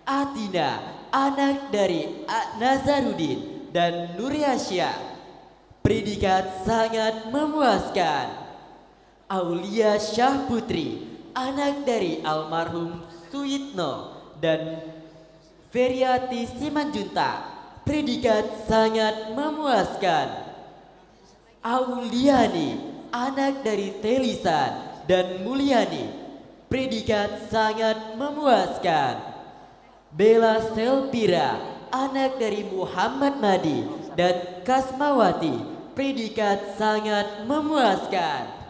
Atina, anak dari Nazarudin dan Nuriasya, predikat sangat memuaskan. Aulia Syah Putri, anak dari almarhum Suyitno dan Feriati Simanjuntak, predikat sangat memuaskan. Auliani, anak dari Telisan dan Mulyani, predikat sangat memuaskan. Bella Selpira, anak dari Muhammad Madi dan Kasmawati, predikat sangat memuaskan.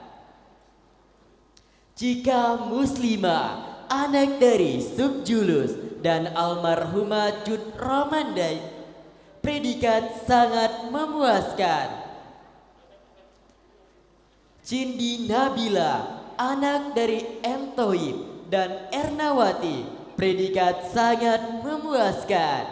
Cika Muslimah, anak dari Subjulus dan almarhumah Jud Romandai, predikat sangat memuaskan. Cindi Nabila, anak dari M. Toib dan Ernawati, predikat sangat memuaskan.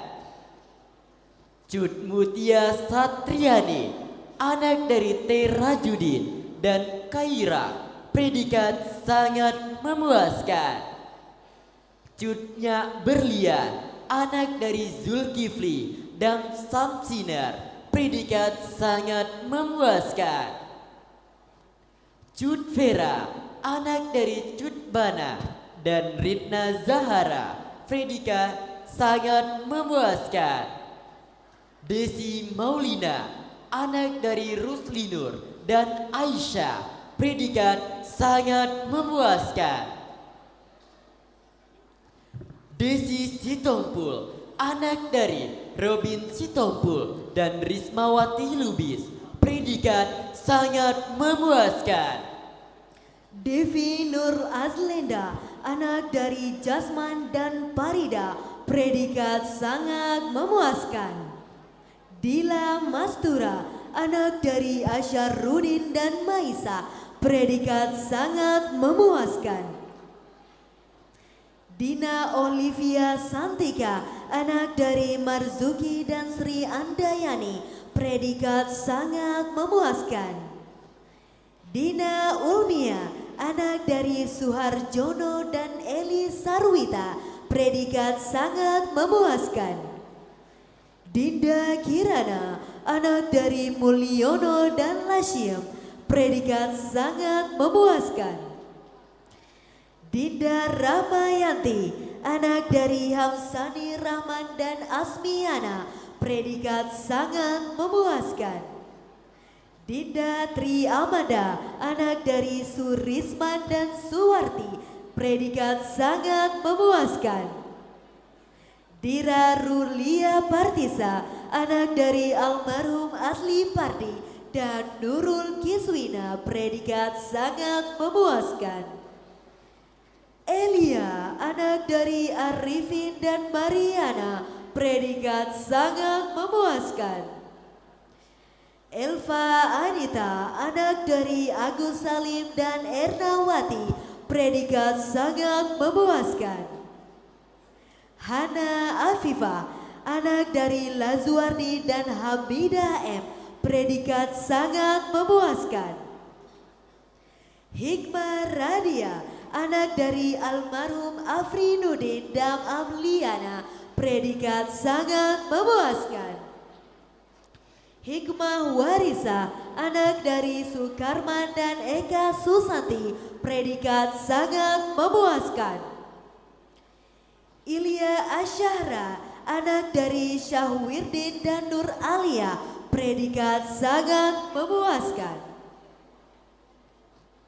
Jud Mutia Satriani, anak dari T. Rajudin dan Kaira, predikat sangat memuaskan. Cutnya Berlian, anak dari Zulkifli dan Samsinar, predikat sangat memuaskan. Cut Vera, anak dari Cut Bana dan Ritna Zahara, predikat sangat memuaskan. Desi Maulina, anak dari Ruslinur dan Aisyah, predikat sangat memuaskan. Desi Sitompul, anak dari Robin Sitompul dan Rismawati Lubis, predikat sangat memuaskan. Devi Nur Azlenda, anak dari Jasman dan Parida, predikat sangat memuaskan. Dila Mastura, anak dari Asyarudin dan Maisa, predikat sangat memuaskan. Dina Olivia Santika, anak dari Marzuki dan Sri Andayani, predikat sangat memuaskan. Dina Ulmia, anak dari Suharjono dan Eli Sarwita, predikat sangat memuaskan. Dinda Kirana, anak dari Mulyono dan Lasyim, predikat sangat memuaskan. Dinda Ramayanti, anak dari Hamsani Rahman dan Asmiana, predikat sangat memuaskan. Dinda Tri Amanda, anak dari Surisman dan Suwarti, predikat sangat memuaskan. Dira Rulia Partisa, anak dari almarhum Asli Pardi dan Nurul Kiswina, predikat sangat memuaskan. Elia, anak dari Arifin dan Mariana, predikat sangat memuaskan. Elva Anita, anak dari Agus Salim dan Ernawati, predikat sangat memuaskan. Hana Afifah, anak dari Lazuardi dan Hamidah M, predikat sangat memuaskan. Hikmah Radia, anak dari almarhum Afrinuddin dan Amliana, predikat sangat memuaskan. Hikmah Warisa, anak dari Sukarman dan Eka Susanti, predikat sangat memuaskan. Ilya Asyahra, anak dari Syahwirdin dan Nur Alia, predikat sangat memuaskan.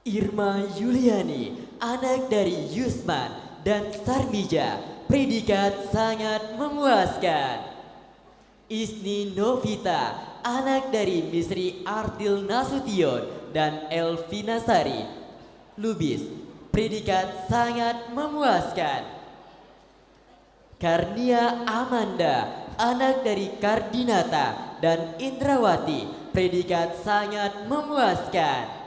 Irma Yuliani, anak dari Yusman dan Sarmija, predikat sangat memuaskan. Isni Novita, anak dari Misri Artil Nasution dan Elvina Sari Lubis, predikat sangat memuaskan. Karnia Amanda, anak dari Kardinata dan Indrawati, predikat sangat memuaskan.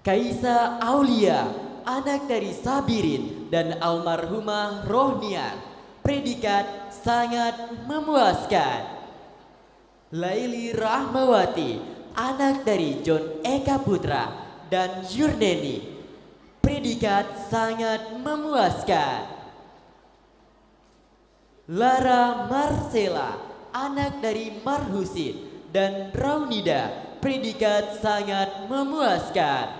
Kaisa Aulia, anak dari Sabirin dan almarhumah Rohniar, predikat sangat memuaskan. Laili Rahmawati, anak dari John Eka Putra dan Yurneni, predikat sangat memuaskan. Lara Marcela, anak dari Marhusin dan Raunida, predikat sangat memuaskan.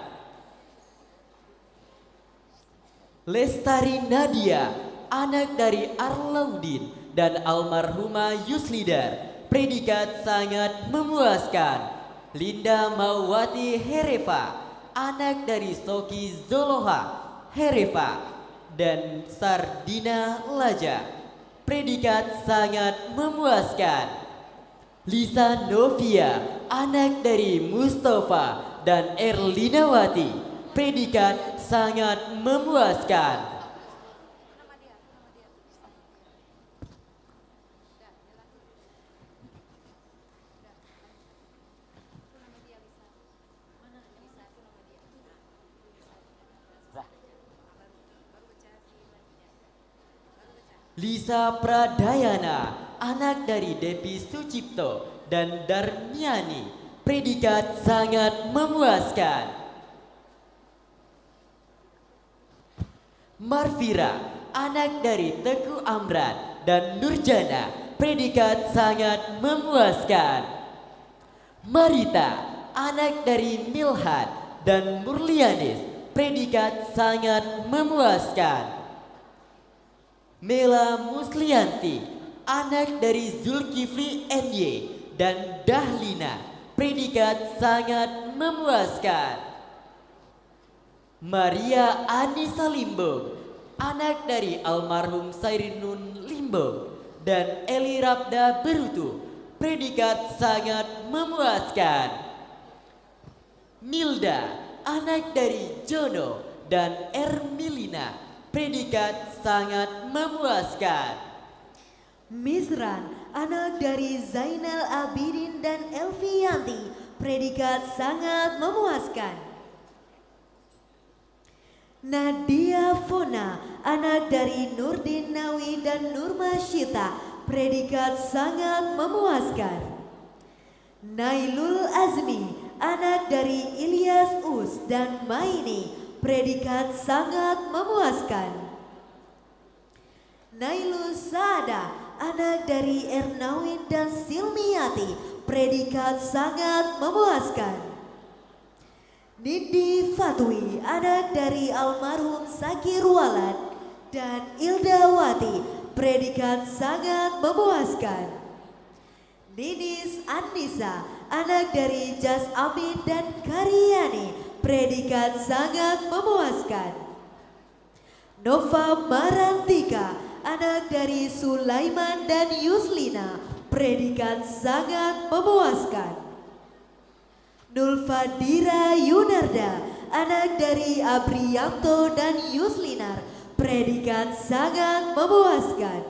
Lestari Nadia, anak dari Arlaudin dan almarhumah Yuslidar, predikat sangat memuaskan. Linda Mawati Herefa, anak dari Soki Zoloha Herefa dan Sardina Laja, predikat sangat memuaskan. Lisa Novia, anak dari Mustafa dan Erlinawati, predikat sangat memuaskan. Lisa Pradayana, anak dari Depi Sucipto dan Darmiani, predikat sangat memuaskan. Marfira, anak dari Teguh Amran dan Nurjana, predikat sangat memuaskan. Marita, anak dari Milhan dan Murlianis, predikat sangat memuaskan. Mela Muslianti, anak dari Zulkifli NY dan Dahlina, predikat sangat memuaskan. Maria Anissa Limbong, anak dari almarhum Sairinun Limbong dan Eli Rabda Berutu, predikat sangat memuaskan. Milda, anak dari Jono dan Ermilina, predikat sangat memuaskan. Misran, anak dari Zainal Abidin dan Elvianti, predikat sangat memuaskan. Nadia Fona, anak dari Nurdin Nawi dan Nurmasyita, predikat sangat memuaskan. Nailul Azmi, anak dari Ilyas Us dan Maini, predikat sangat memuaskan. Nailul Saada, anak dari Ernawin dan Silmiati, predikat sangat memuaskan. Nindi Fatwi, anak dari almarhum Sakir Walad dan Ildawati, predikat sangat memuaskan. Ninis Anissa, anak dari Jas Amin dan Karyani, predikat sangat memuaskan. Nova Marantika, anak dari Sulaiman dan Yuslina, predikat sangat memuaskan. Nulfadira Yunarda, anak dari Abriyanto dan Yuslinar, predikat sangat memuaskan.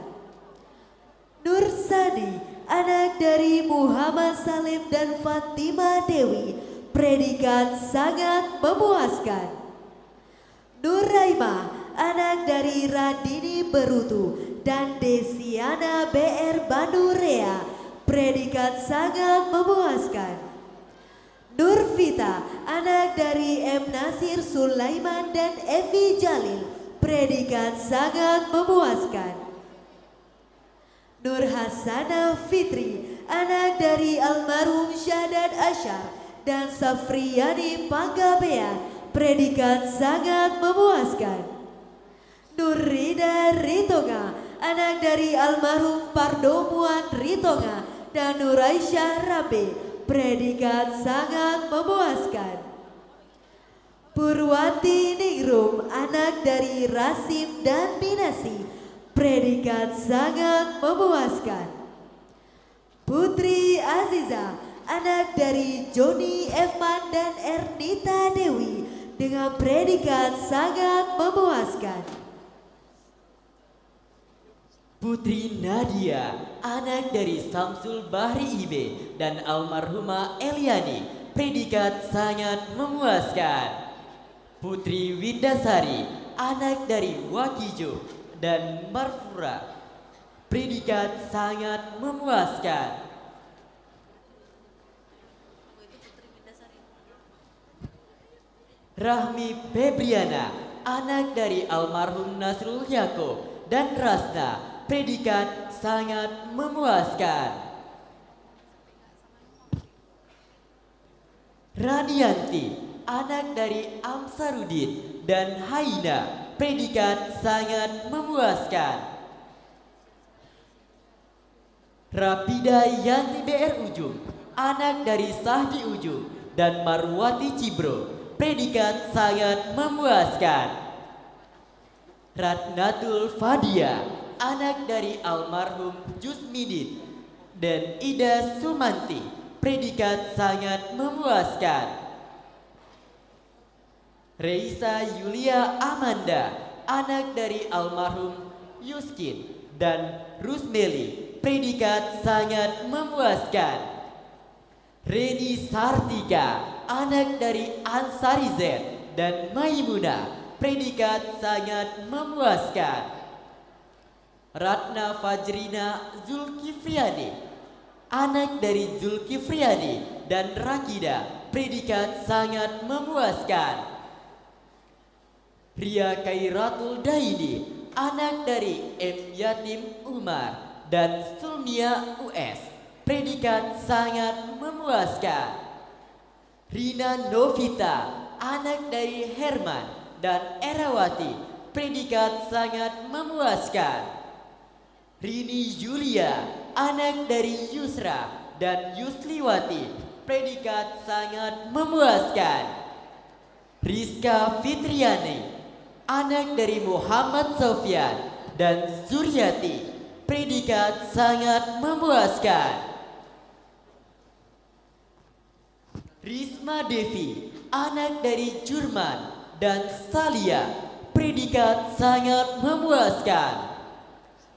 Nursani, anak dari Muhammad Salim dan Fatima Dewi, predikat sangat memuaskan. Nuraima, anak dari Radini Berutu dan Desiana BR Bandurea, predikat sangat memuaskan. Nurvita, anak dari M. Nasir Sulaiman dan Evi Jalil, predikat sangat memuaskan. Nur Hasanah Fitri, anak dari almarhum Syahadat Asyar dan Safriyani Panggabean, predikat sangat memuaskan. Nur Rida Ritonga, anak dari almarhum Pardomuan Ritonga dan Nur Aisyah Rabe, predikat sangat memuaskan. Purwati Ningrum, anak dari Rasim dan Binasi, predikat sangat memuaskan. Putri Aziza, anak dari Joni Evan dan Ernita Dewi, dengan predikat sangat memuaskan. Putri Nadia, anak dari Samsul Bahri Ibe dan almarhumah Eliani, predikat sangat memuaskan. Putri Windasari, anak dari Wakijo dan Marfura, predikat sangat memuaskan. Rahmi Febriana, anak dari almarhum Nasrul Yakob dan Rasna, predikat sangat memuaskan. Radianti, anak dari Amsarudin dan Haina, predikat sangat memuaskan. Rapida Yanti BR Ujung, anak dari Sahdi Ujung dan Marwati Cibro, predikat sangat memuaskan. Ratnatul Fadia, anak dari almarhum Jusmidin dan Ida Sumanti, predikat sangat memuaskan. Reisa Yulia Amanda, anak dari almarhum Yuskin dan Rusmeli, predikat sangat memuaskan. Reni Sartika, anak dari Ansari Z dan Maimuna, predikat sangat memuaskan. Ratna Fajrina Zulkifriani, anak dari Zulkifriani dan Rakida, predikat sangat memuaskan. Ria Kairatul Daini, anak dari M. Yatim Umar dan Sulmia US, predikat sangat memuaskan. Rina Novita, anak dari Herman dan Erawati, predikat sangat memuaskan. Rini Julia, anak dari Yusra dan Yusliwati, predikat sangat memuaskan. Rizka Fitriani, anak dari Muhammad Sofyan dan Zuriati, predikat sangat memuaskan. Risma Devi, anak dari Jurman dan Salia, predikat sangat memuaskan.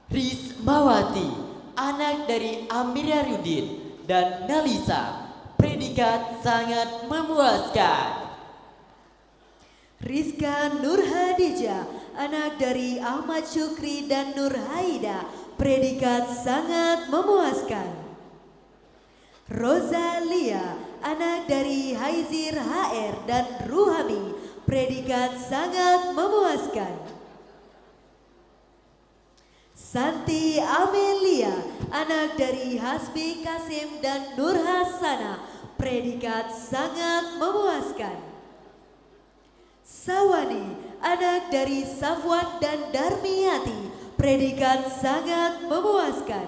Rismawati, anak dari Amirarudin dan Nalisa, predikat sangat memuaskan. Rizka Nurhadijah, anak dari Ahmad Syukri dan Nur Haida, predikat sangat memuaskan. Rosalia, anak dari Haizir HR dan Ruhami, predikat sangat memuaskan. Santi Amelia, anak dari Hasbi Kasim dan Nur Hasana, predikat sangat memuaskan. Sawani, anak dari Safwan dan Darmiyati, predikat sangat memuaskan.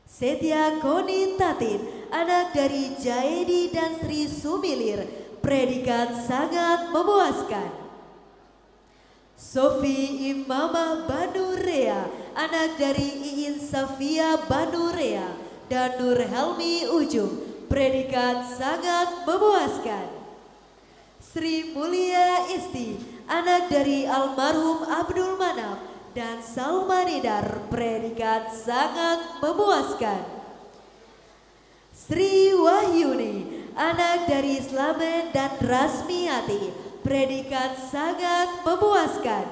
Setia Koni Tatin, anak dari Jaedi dan Sri Sumilir, predikat sangat memuaskan. Sofi Imamah Banurea, anak dari Iin Safia Banurea dan Nur Helmi Ujung, predikat sangat memuaskan. Sri Mulia Isti, anak dari almarhum Abdul Manaf dan Salma Nidar, predikat sangat memuaskan. Sri Wahyuni, anak dari Slamet dan Rasmiati, predikat sangat memuaskan.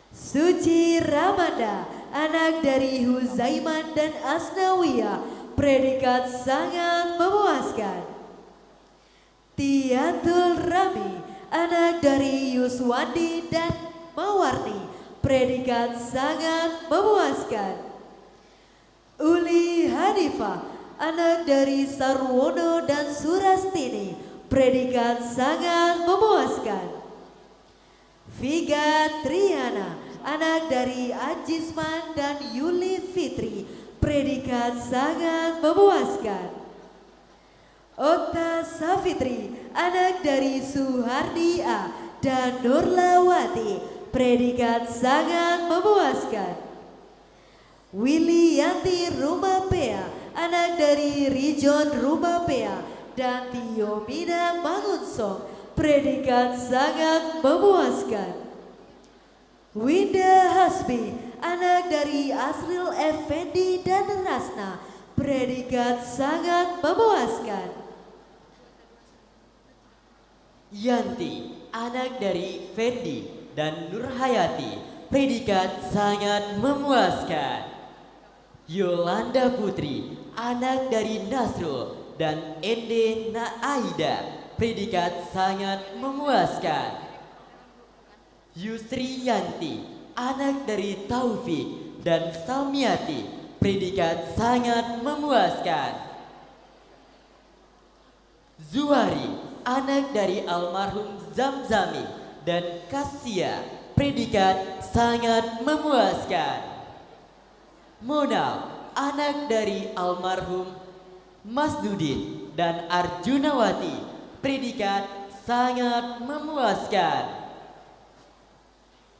Suci Ramanda, anak dari Huzaiman dan Asnawiyah, predikat sangat memuaskan. Tiatul Rami, anak dari Yuswandi dan Mawarni, predikat sangat memuaskan. Uli Hanifah, anak dari Sarwono dan Surastini, predikat sangat memuaskan. Viga Triana, anak dari Ajisman dan Yuli Fitri, predikat sangat memuaskan. Okta Safitri, anak dari Suhardi A dan Nurlawati, predikat sangat memuaskan. Willy Yanti Rumapea, anak dari Rijon Rumapea dan Tiomina Mangunsong, predikat sangat memuaskan. Winda Hasbi, anak dari Asril Effendi dan Rasna, predikat sangat memuaskan. Yanti, anak dari Fendi dan Nurhayati, predikat sangat memuaskan. Yolanda Putri, anak dari Nasrul dan Ende Naaida, predikat sangat memuaskan. Yusri Yanti, anak dari Taufik dan Salmiati, predikat sangat memuaskan. Zuhari, anak dari almarhum Zamzami dan Kasia, predikat sangat memuaskan. Monal, anak dari almarhum Masnudin dan Arjunawati, predikat sangat memuaskan.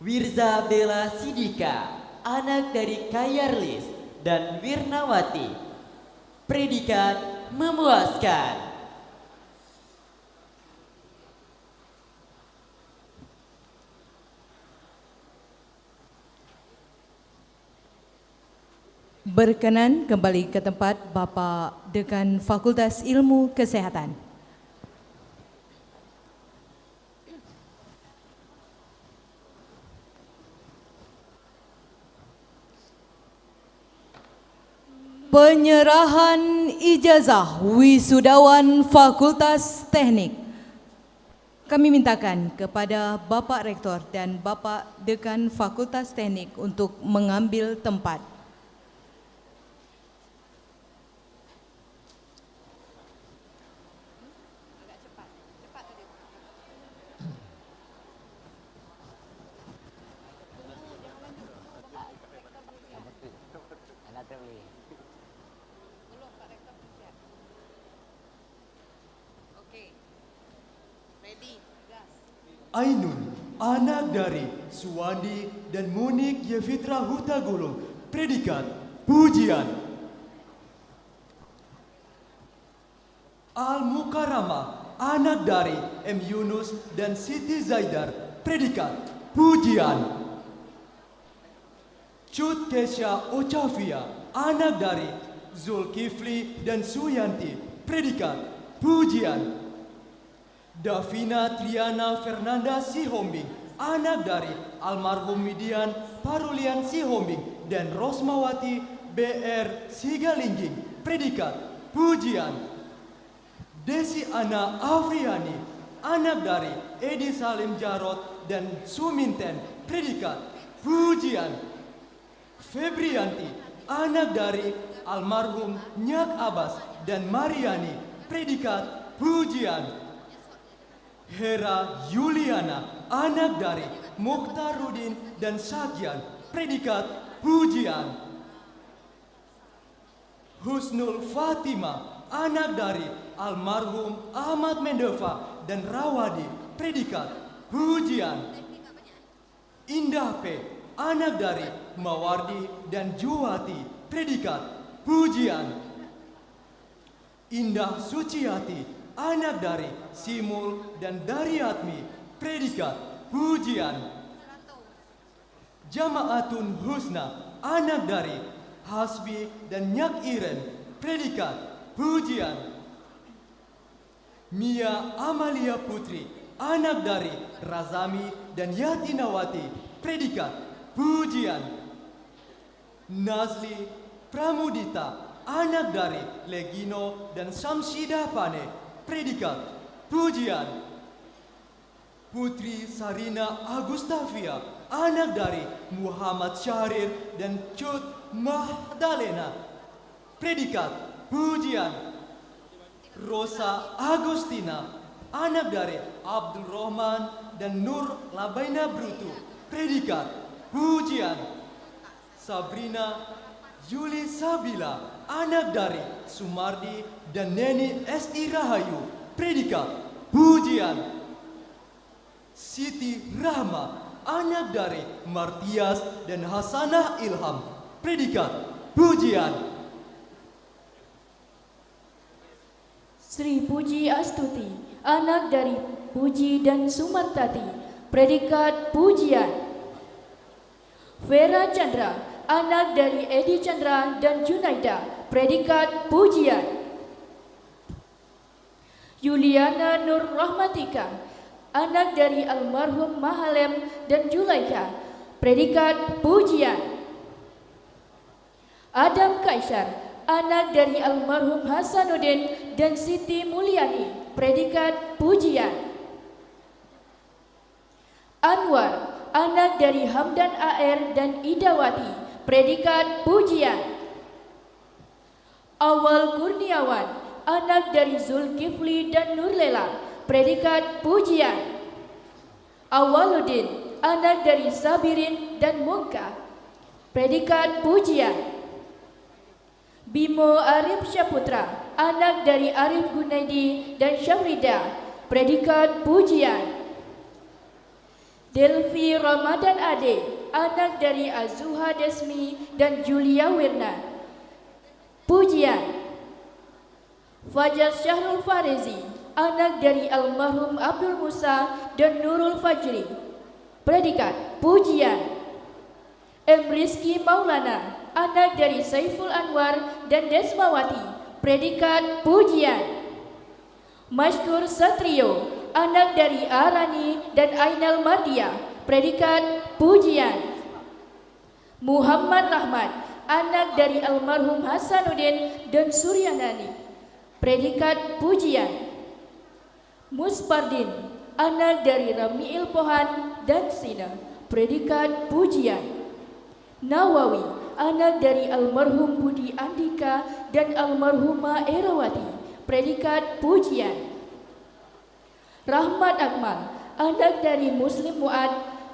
Wirza Bella Sidika, anak dari Kayarlis dan Wirnawati, predikat memuaskan. Berkenan kembali ke tempat Bapak Dekan Fakultas Ilmu Kesehatan. Penyerahan ijazah wisudawan Fakultas Teknik. Kami mintakan kepada Bapak Rektor dan Bapak Dekan Fakultas Teknik untuk mengambil tempat. Ainun, anak dari Suwandi dan Monik Yevitra Hutagulung, predikat pujian. Al-Mukarramah, anak dari M. Yunus dan Siti Zaidar, predikat pujian. Cut Kesha Ochavia, anak dari Zulkifli dan Suyanti, predikat pujian. Davina Triana Fernanda Sihombing, anak dari almarhum Midian Parulian Sihombing dan Rosmawati BR Sigalingging, predikat pujian. Desi Ana Afriani, anak dari Edi Salim Jarot dan Suminten, predikat pujian. Febrianti, anak dari almarhum Nyak Abbas dan Mariani, predikat pujian. Hera Yuliana, anak dari Mukhtarudin dan Syagian, predikat pujian. Husnul Fatima, anak dari almarhum Ahmad Mendeva dan Rawadi, predikat pujian. Indah P, anak dari Mawardi dan Juwati, predikat pujian. Indah Suciati, anak dari Simul dan Daryatmi, predikat pujian. Jamaatun Husna, anak dari Hasbi dan Nyak Iren, predikat pujian. Mia Amalia Putri, anak dari Razami dan Yatinawati, predikat pujian. Nazli Pramudita, anak dari Legino dan Samsidah Pane, predikat pujian. Putri Sarina Agustafia, anak dari Muhammad Syahrir dan Cut Mahdalena, predikat pujian. Rosa Agustina, anak dari Abdul Rahman dan Nur Labaina Brutu, predikat pujian. Sabrina Yuli Sabila, anak dari Sumardi dan Neni Esti Rahayu, predikat pujian. Siti Rahma, anak dari Martias dan Hasanah Ilham, predikat pujian. Sri Puji Astuti, anak dari Puji dan Sumartati, predikat pujian. Vera Chandra, anak dari Edi Chandra dan Junaida, predikat pujian. Yuliana Nur Rahmatika, anak dari almarhum Mahalem dan Julaika, predikat pujian. Adam Kaisar, anak dari almarhum Hasanuddin dan Siti Mulyani, predikat pujian. Anwar, anak dari Hamdan AR dan Idawati, predikat pujian. Awal Kurniawan, anak dari Zulkifli dan Nurlela, predikat pujian. Awaluddin, anak dari Sabirin dan Mungka, predikat pujian. Bimo Arif Syaputra, anak dari Arif Gunaidi dan Syamrida, predikat pujian. Delvi Ramadan Ade, anak dari Azuha Desmi dan Julia Wirna, pujian. Fajar Syahrul Farezi, anak dari almarhum Abdul Musa dan Nurul Fajri, predikat pujian. M. Rizky Maulana, anak dari Saiful Anwar dan Desmawati, predikat pujian. Mashkur Satrio, anak dari Arani dan Ainal Mardia, predikat pujian. Muhammad Rahmat, anak dari almarhum Hasanuddin dan Suryanani, predikat pujian. Muspardin, anak dari Ramiil Pohan dan Sina, predikat pujian. Nawawi, anak dari almarhum Budi Andika dan almarhumah Erawati, predikat pujian. Rahmat Akmal, anak dari Muslim Muad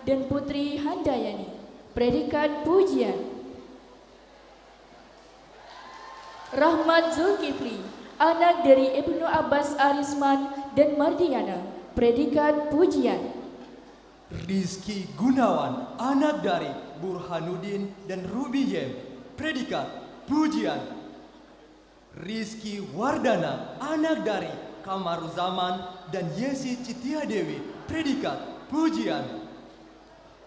dan Putri Handayani, predikat pujian. Rahmat Zulkifli, anak dari Ibnu Abbas Arisman dan Mardiana, predikat pujian. Rizky Gunawan, anak dari Burhanuddin dan Rubiyem, predikat pujian. Rizky Wardana, anak dari Kamaruzaman dan Yesi Citiadewi, predikat pujian.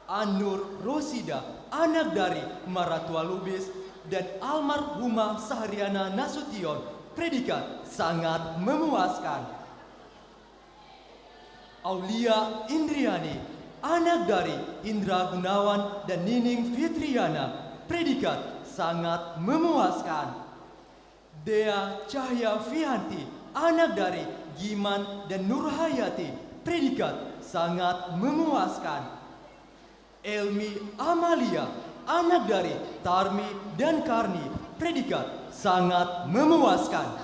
Anur Rosida, anak dari Maratua Lubis dan almarhumah Sahriana Nasution, predikat sangat memuaskan. Aulia Indriani, anak dari Indra Gunawan dan Nining Fitriana, predikat sangat memuaskan. Dea Cahya Fianti, anak dari Giman dan Nurhayati, predikat sangat memuaskan. Elmi Amalia, anak dari Tarmi dan Karni, predikat sangat memuaskan.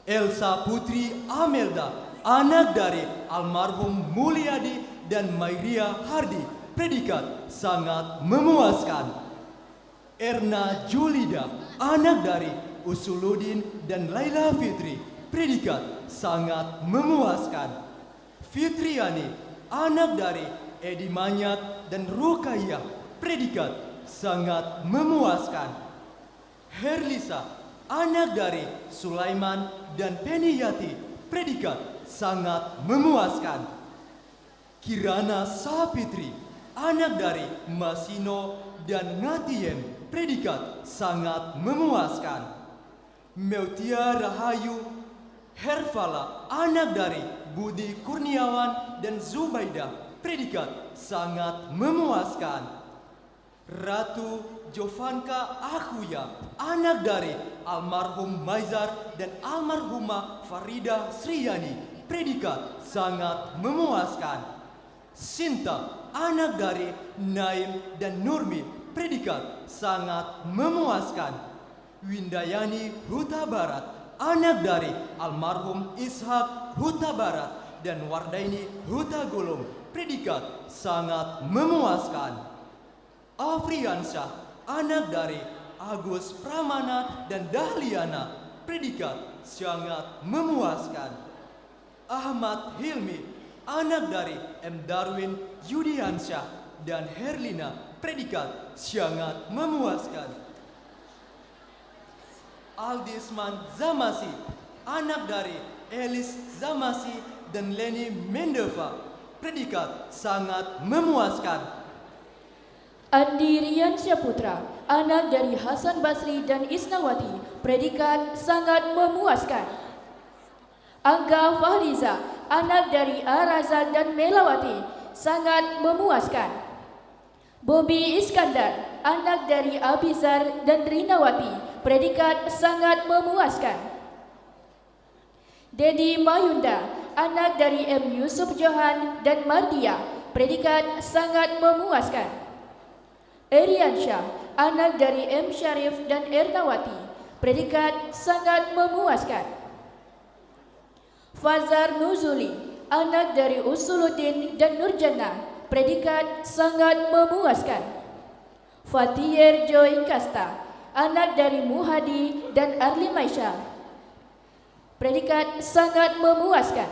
Elsa Putri Amelda, anak dari almarhum Mulyadi dan Mayria Hardi, predikat sangat memuaskan. Erna Julida, anak dari Usuluddin dan Laila Fitri, predikat sangat memuaskan. Fitriani, anak dari Edi Manyak dan Rukayah, predikat sangat memuaskan. Herlisa, anak dari Sulaiman dan Peniyati, predikat sangat memuaskan. Kirana Sapitri, anak dari Masino dan Ngatiem, predikat sangat memuaskan. Meutia Rahayu Herfala, anak dari Budi Kurniawan dan Zubaidah, predikat sangat memuaskan. Ratu Jovanka Akuya, anak dari almarhum Maizar dan almarhumah Farida Sriyani, predikat sangat memuaskan. Sinta, anak dari Naim dan Nurmi, predikat sangat memuaskan. Windayani Huta Barat, anak dari almarhum Ishak Huta Barat dan Wardaini Huta Gulung, predikat sangat memuaskan. Afriansyah, anak dari Agus Pramana dan Dahliana, predikat sangat memuaskan. Ahmad Hilmi, anak dari M. Darwin Yudiansyah dan Herlina, predikat sangat memuaskan. Aldisman Zamasi, anak dari Elis Zamasi dan Leni Mendeva, predikat sangat memuaskan. Andi Rian Syaputra, anak dari Hasan Basri dan Isnawati, predikat sangat memuaskan. Angga Fahriza, anak dari Arazan dan Melawati, sangat memuaskan. Bobby Iskandar, anak dari Abizar dan Rinawati, predikat sangat memuaskan. Dedi Mayunda, anak dari M. Yusuf Johan dan Mardia, predikat sangat memuaskan. Eriansyah, anak dari M. Syarif dan Ernawati, predikat sangat memuaskan. Fazar Nuzuli, anak dari Usuluddin dan Nurjana, predikat sangat memuaskan. Fathier Joy Kasta, anak dari Muhadi dan Arli Maisha, predikat sangat memuaskan.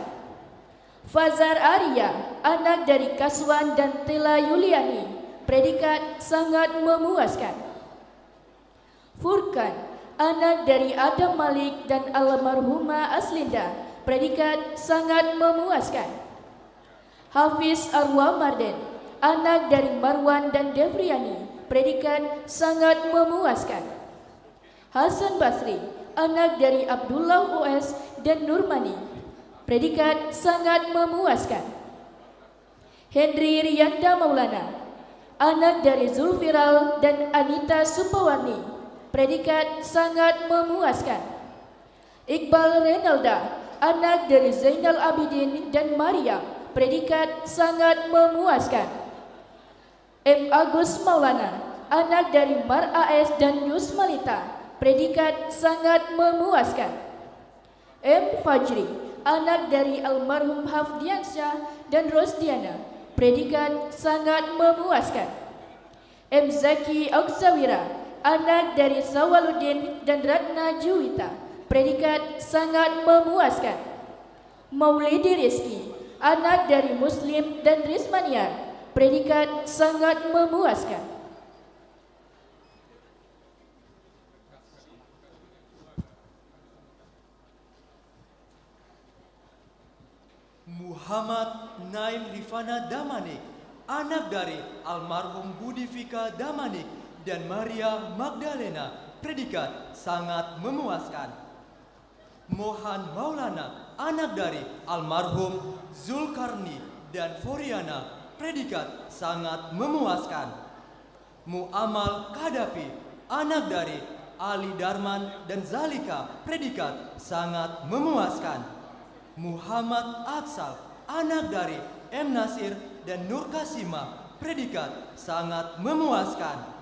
Fazar Arya, anak dari Kaswan dan Tela Yuliani, predikat sangat memuaskan. Furkan, anak dari Adam Malik dan almarhumah Aslinda, predikat sangat memuaskan. Hafiz Arwa Marden, anak dari Marwan dan Devriani, predikat sangat memuaskan. Hasan Basri, anak dari Abdullah OS dan Nurmani, predikat sangat memuaskan. Henry Riyanda Maulana, anak dari Zulfiral dan Anita Supawarni, predikat sangat memuaskan. Iqbal Renalda, anak dari Zainal Abidin dan Maryam, predikat sangat memuaskan. M. Agus Maulana, anak dari Mar AS dan Yus Malita, predikat sangat memuaskan. M. Fajri, anak dari almarhum Hafdiansyah dan Rosdiana, predikat sangat memuaskan. M. Zaki Oksawira, anak dari Sawaluddin dan Ratna Juwita, predikat sangat memuaskan. Maulidi Rizki, anak dari Muslim dan Rizmaniar, predikat sangat memuaskan. Muhammad Naim Rifana Damanik, anak dari almarhum Budi Fika Damanik dan Maria Magdalena, predikat sangat memuaskan. Mohan Maulana, anak dari almarhum Zulkarni dan Foriana, predikat sangat memuaskan. Muamal Kadapi, anak dari Ali Darman dan Zalika, predikat sangat memuaskan. Muhammad Aksal, anak dari M. Nasir dan Nur Kasima, predikat sangat memuaskan.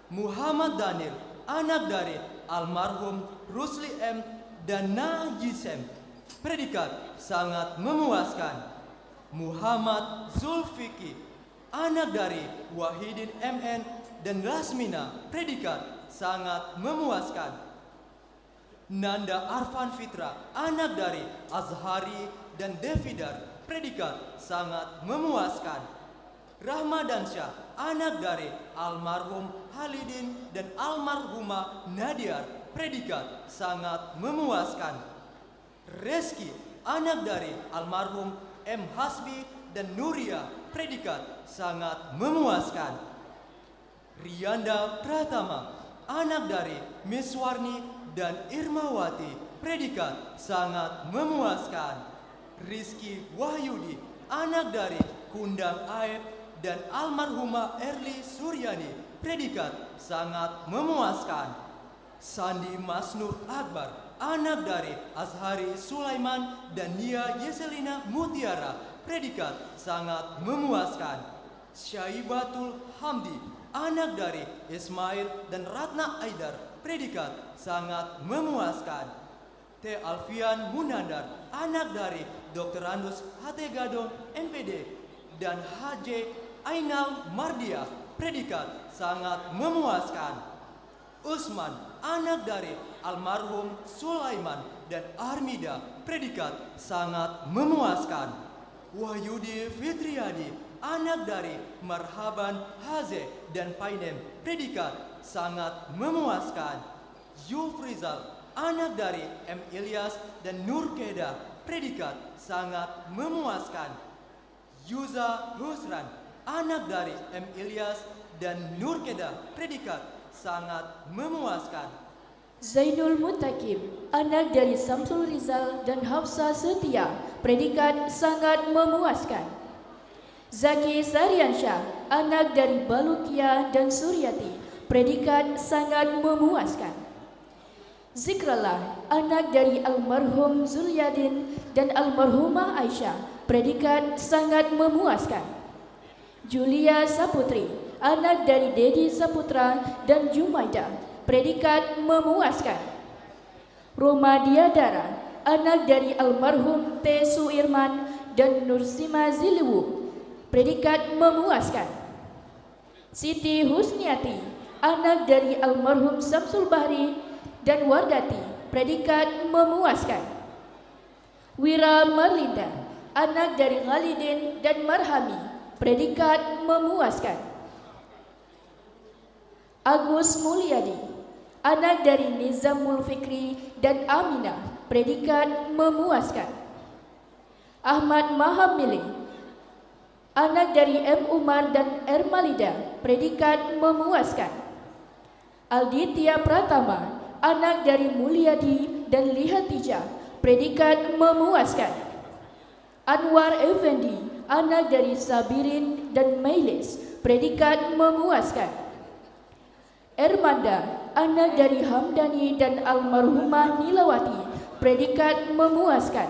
Muhammad Daniel, anak dari almarhum Rusli M. dan Najisem, predikat sangat memuaskan. Muhammad Zulfikri, anak dari Wahidin MN dan Lasmina, predikat sangat memuaskan. Nanda Arfan Fitra, anak dari Azhari dan Devidar, predikat sangat memuaskan. Rahmadansyah, anak dari almarhum Halidin dan almarhumah Nadiar, predikat sangat memuaskan. Reski, anak dari almarhum M. Hasbi dan Nuria, predikat sangat memuaskan. Riyanda Pratama, anak dari Miswarni dan Irmawati, predikat sangat memuaskan. Rizky Wahyudi, anak dari Kundang Aib dan almarhumah Erli Suryani, predikat sangat memuaskan. Sandi Masnur Akbar, anak dari Azhari Sulaiman dan Nia Yeselina Mutiara, predikat sangat memuaskan. Syaibatul Hamdi, anak dari Ismail dan Ratna Aidar, predikat sangat memuaskan. T. Alfian Munandar, anak dari Dr. Andus H.T. Gadong MPD dan H.J. Ainal Mardia, predikat sangat memuaskan. Usman, anak dari almarhum Sulaiman dan Armida, predikat sangat memuaskan. Wahyudi Fitriadi, anak dari Marhaban Haze dan Painem, predikat sangat memuaskan. Yufrizal, anak dari M. Ilyas dan Nur Keda, predikat sangat memuaskan. Yuza Husran, anak dari M. Ilyas dan Nur Keda, predikat sangat memuaskan. Zainul Mutakim, anak dari Samsul Rizal dan Hafsa Setia, predikat sangat memuaskan. Zaki Sariansyah, anak dari Balukia dan Suryati, predikat sangat memuaskan. Zikrallah, anak dari almarhum Zulyadin dan almarhumah Aisyah, predikat sangat memuaskan. Julia Saputri, anak dari Dedi Saputra dan Jumaida, predikat memuaskan. Roma Diadara, anak dari almarhum T. Suirman dan Nursima Ziliwu, predikat memuaskan. Siti Husniati, anak dari almarhum Samsul Bahri dan Wardati, predikat memuaskan. Wira Marlinda, anak dari Khalidin dan Marhami, predikat memuaskan. Agus Mulyadi, anak dari Nizamul Fikri dan Aminah, predikat memuaskan. Ahmad Mahamili, anak dari M. Umar dan Ermalida, predikat memuaskan. Alditya Pratama, anak dari Mulyadi dan Lihatijah, predikat memuaskan. Anwar Effendi, anak dari Sabirin dan Mailis, predikat memuaskan. Ermanda, anak dari Hamdani dan almarhumah Nilawati, predikat memuaskan.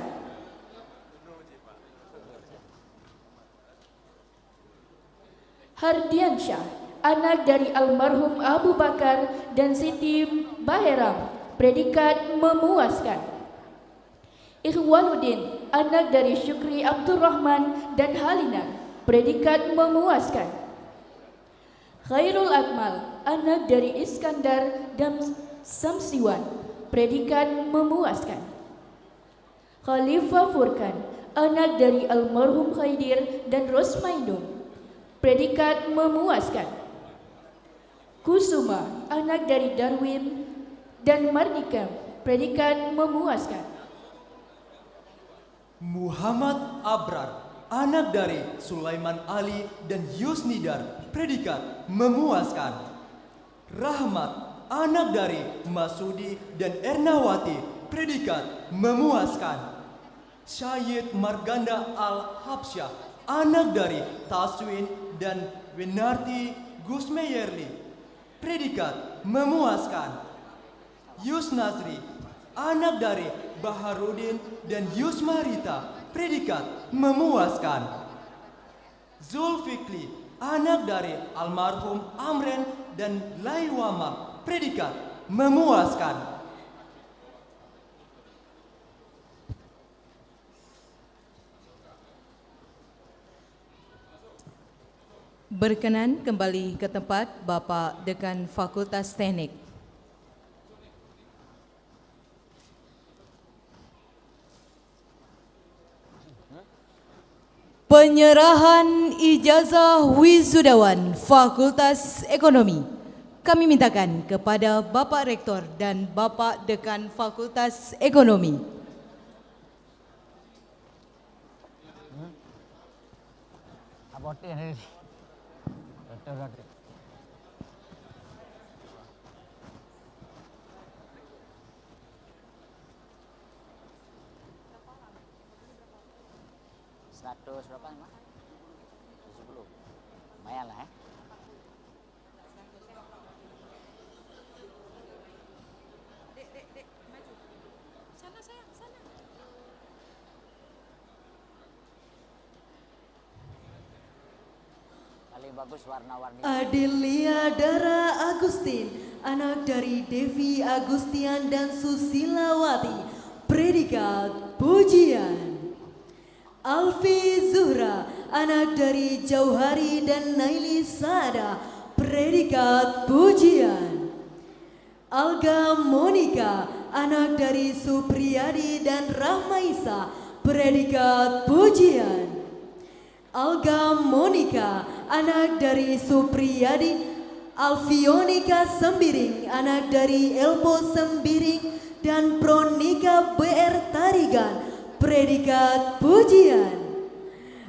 Hardiansyah, anak dari almarhum Abu Bakar dan Siti Baheram, predikat memuaskan. Ikhwanuddin, anak dari Syukri Abdurrahman dan Halina, predikat memuaskan. Khairul Akmal, anak dari Iskandar dan Samsiwan, predikat memuaskan. Khalifah Furkan, anak dari almarhum Khaidir dan Rosmaindum, predikat memuaskan. Kusuma, anak dari Darwin dan Mardika, predikat memuaskan. Muhammad Abrar, anak dari Sulaiman Ali dan Yusnidar, predikat memuaskan. Rahmat, anak dari Masudi dan Ernawati, predikat memuaskan. Syed Marganda Al-Habsyah, anak dari Taswin dan Winarti Gusmeyerli, predikat memuaskan. Yusnazri, anak dari Baharudin dan Yusmarita, predikat memuaskan. Zulfikli, anak dari almarhum Amren dan Laiwama, predikat memuaskan. Berkenan kembali ke tempat Bapak Dekan Fakultas Teknik. Penyerahan ijazah wisudawan Fakultas Ekonomi kami mintakan kepada Bapak Rektor dan Bapak Dekan Fakultas Ekonomi. Seratus berapa nih, Mas? 70. Lumayan lah ya. Dek, maju. Sana sayang, sana. Paling bagus warna-warni. Adelia Dara Agustin, anak dari Devi Agustian dan Susilawati, predikat pujian. Alfi Zuhra, anak dari Jauhari dan Naili Sada, predikat pujian. Alga Monika, anak dari Supriyadi dan Rahmaisa, predikat pujian. Alga Monika, anak dari Supriyadi. Alfionika Sembiring, anak dari Elpo Sembiring dan Pronika BR Tarigan, predikat pujian.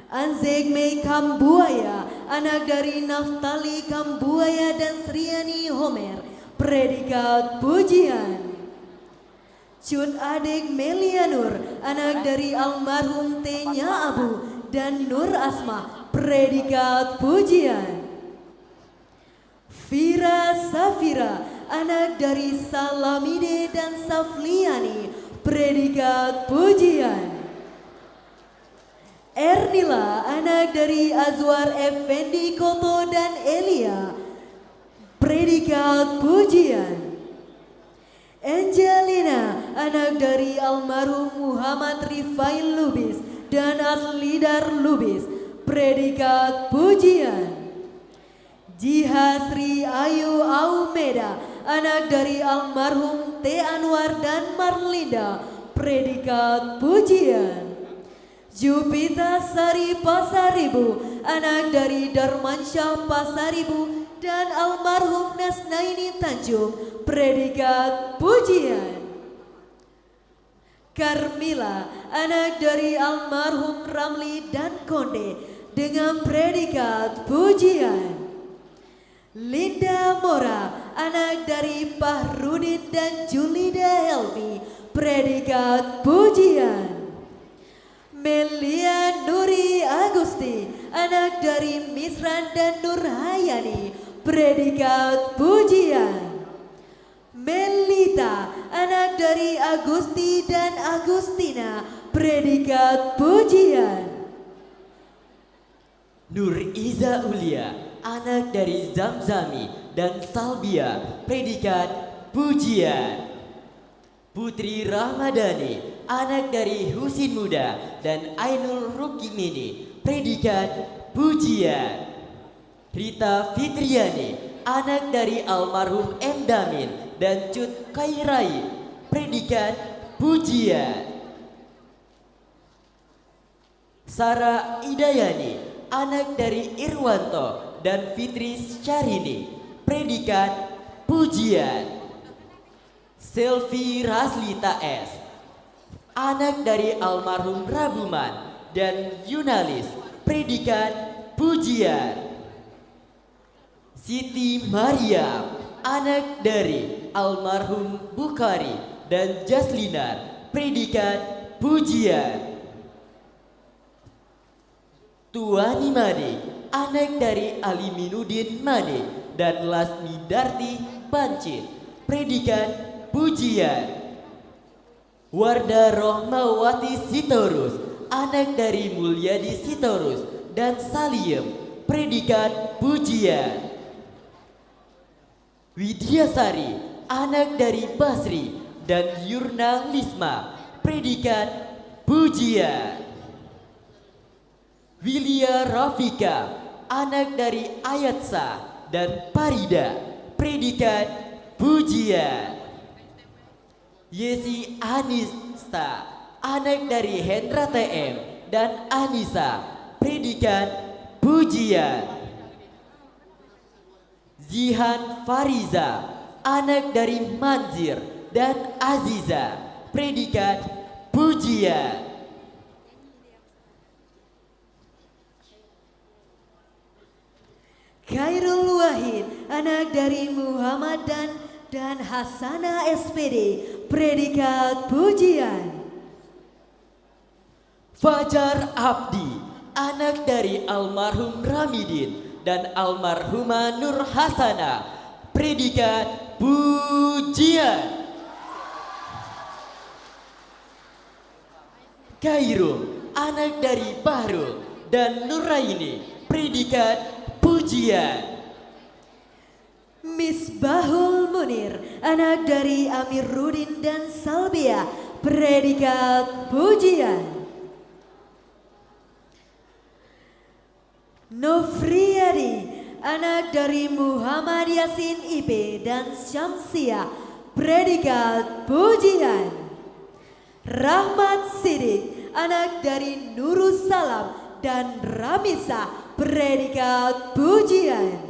Anzegme Kambuaya, anak dari Naftali Kambuaya dan Sriani Homer, predikat pujian. Cut Adek Melianur, anak dari almarhum Tenya Abu dan Nur Asma, predikat pujian. Fira Safira, anak dari Salamide dan Safliani, predikat pujian. Ernila, anak dari Azwar Effendi Koto dan Elia, predikat pujian. Angelina, anak dari almarhum Muhammad Rifail Lubis dan Aslidar Lubis, predikat pujian. Jihasri Ayu Aumeda, anak dari almarhum T. Anwar dan Marlinda, predikat pujian. Jupita Sari Pasaribu, anak dari Darmansyah Pasaribu dan almarhum Nasnaini Tanjung, predikat pujian. Carmila, anak dari almarhum Ramli dan Konde, dengan predikat pujian. Linda Mora, anak dari Pahrudin dan Julida Helvi, predikat pujian. Melia Nuri Agusti, anak dari Misran dan Nurhayani, predikat pujian. Melita, anak dari Agusti dan Agustina, predikat pujian. Nur Iza Ulia, anak dari Zamzami dan Salbia, predikat pujian. Putri Rahmadani, anak dari Husin Muda dan Ainul Rukimini, predikat pujian. Rita Fitriani, anak dari almarhum M. Damin dan Cut Kairai, predikat pujian. Sarah Idayani, anak dari Irwanto dan Fitri Syahrini, predikat pujian. Selvi Raslita S, anak dari almarhum Rabuman dan Yunalis, predikat pujian. Siti Maria, anak dari almarhum Bukhari dan Jaslinar, predikat pujian. Tuani Made, anak dari Ali Minudin Made dan Lasmi Darti Pancit, predikat pujian. Wardah Rohmawati Sitorus, anak dari Mulyadi Sitorus dan Saliem, predikat pujian. Widyasari, anak dari Basri dan Yurna Lisma, predikat pujian. Wilia Rafika, anak dari Ayatsa dan Parida, predikat pujian. Yesi Anista, anak dari Hendra TM dan Anissa, predikat pujian. Zihan Fariza, anak dari Manzir dan Aziza, predikat pujian. Khairul Wahid, anak dari Muhammad dan Hasanah SPD, predikat pujian. Fajar Abdi, anak dari almarhum Ramidin dan almarhumah Nur Hasanah, predikat pujian. Khairul, anak dari Bahrul dan Nuraini, predikat pujian. Misbahul Munir, anak dari Amiruddin dan Salbia, predikat pujian. Nofriyadi, anak dari Muhammad Yasin IP dan Syamsia, predikat pujian. Rahmat Sidik, anak dari Nurus Salam dan Ramisa, predikat pujian.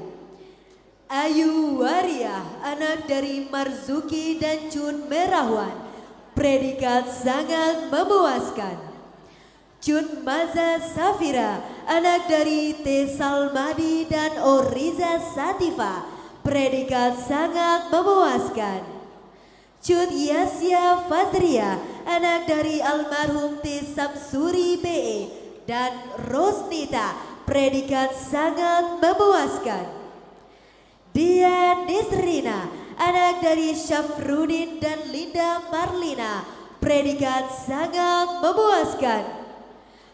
Ayu Waria, anak dari Marzuki dan Cun Merahwan, predikat sangat memuaskan. Cun Maza Safira, anak dari T. Salmadi dan Oriza Sativa, predikat sangat memuaskan. Cut Yasya Fazria, anak dari almarhum T. Samsuri BE dan Rosnita, predikat sangat memuaskan. Dia Nisrina, anak dari Syafruddin dan Linda Marlina, predikat sangat memuaskan.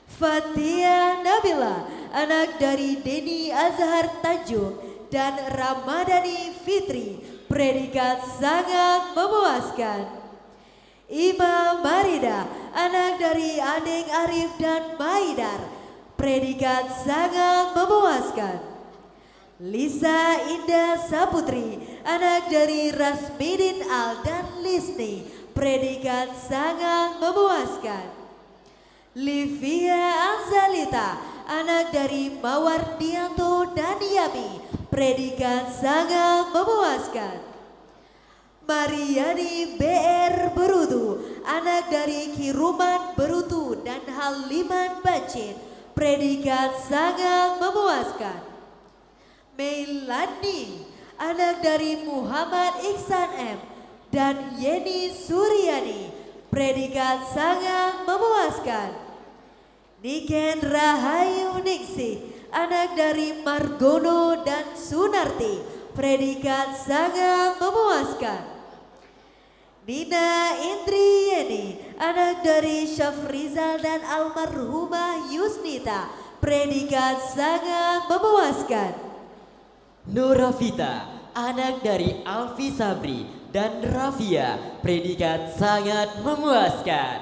Fatia Nabila, anak dari Deni Azhar Tanjung dan Ramadhani Fitri, predikat sangat memuaskan. Imam Marida, anak dari Adeng Arif dan Maidar, predikat sangat memuaskan. Lisa Indah Saputri, anak dari Rasmidin Al dan Lisni, predikat sangat memuaskan. Livia Azalita, anak dari Mawardianto dan Yami, predikat sangat memuaskan. Mariani BR Berutu, anak dari Kiruman Berutu dan Haliman Bacin, predikat sangat memuaskan. Meilani, anak dari Muhammad Iksan M dan Yeni Suryani, predikat sangat memuaskan. Niken Rahayu Ningsih, anak dari Margono dan Sunarti, predikat sangat memuaskan. Nina Indriyeni, anak dari Syafrizal dan almarhumah Yusnita, predikat sangat memuaskan. Nurafita, anak dari Alfi Sabri dan Rafia, predikat sangat memuaskan.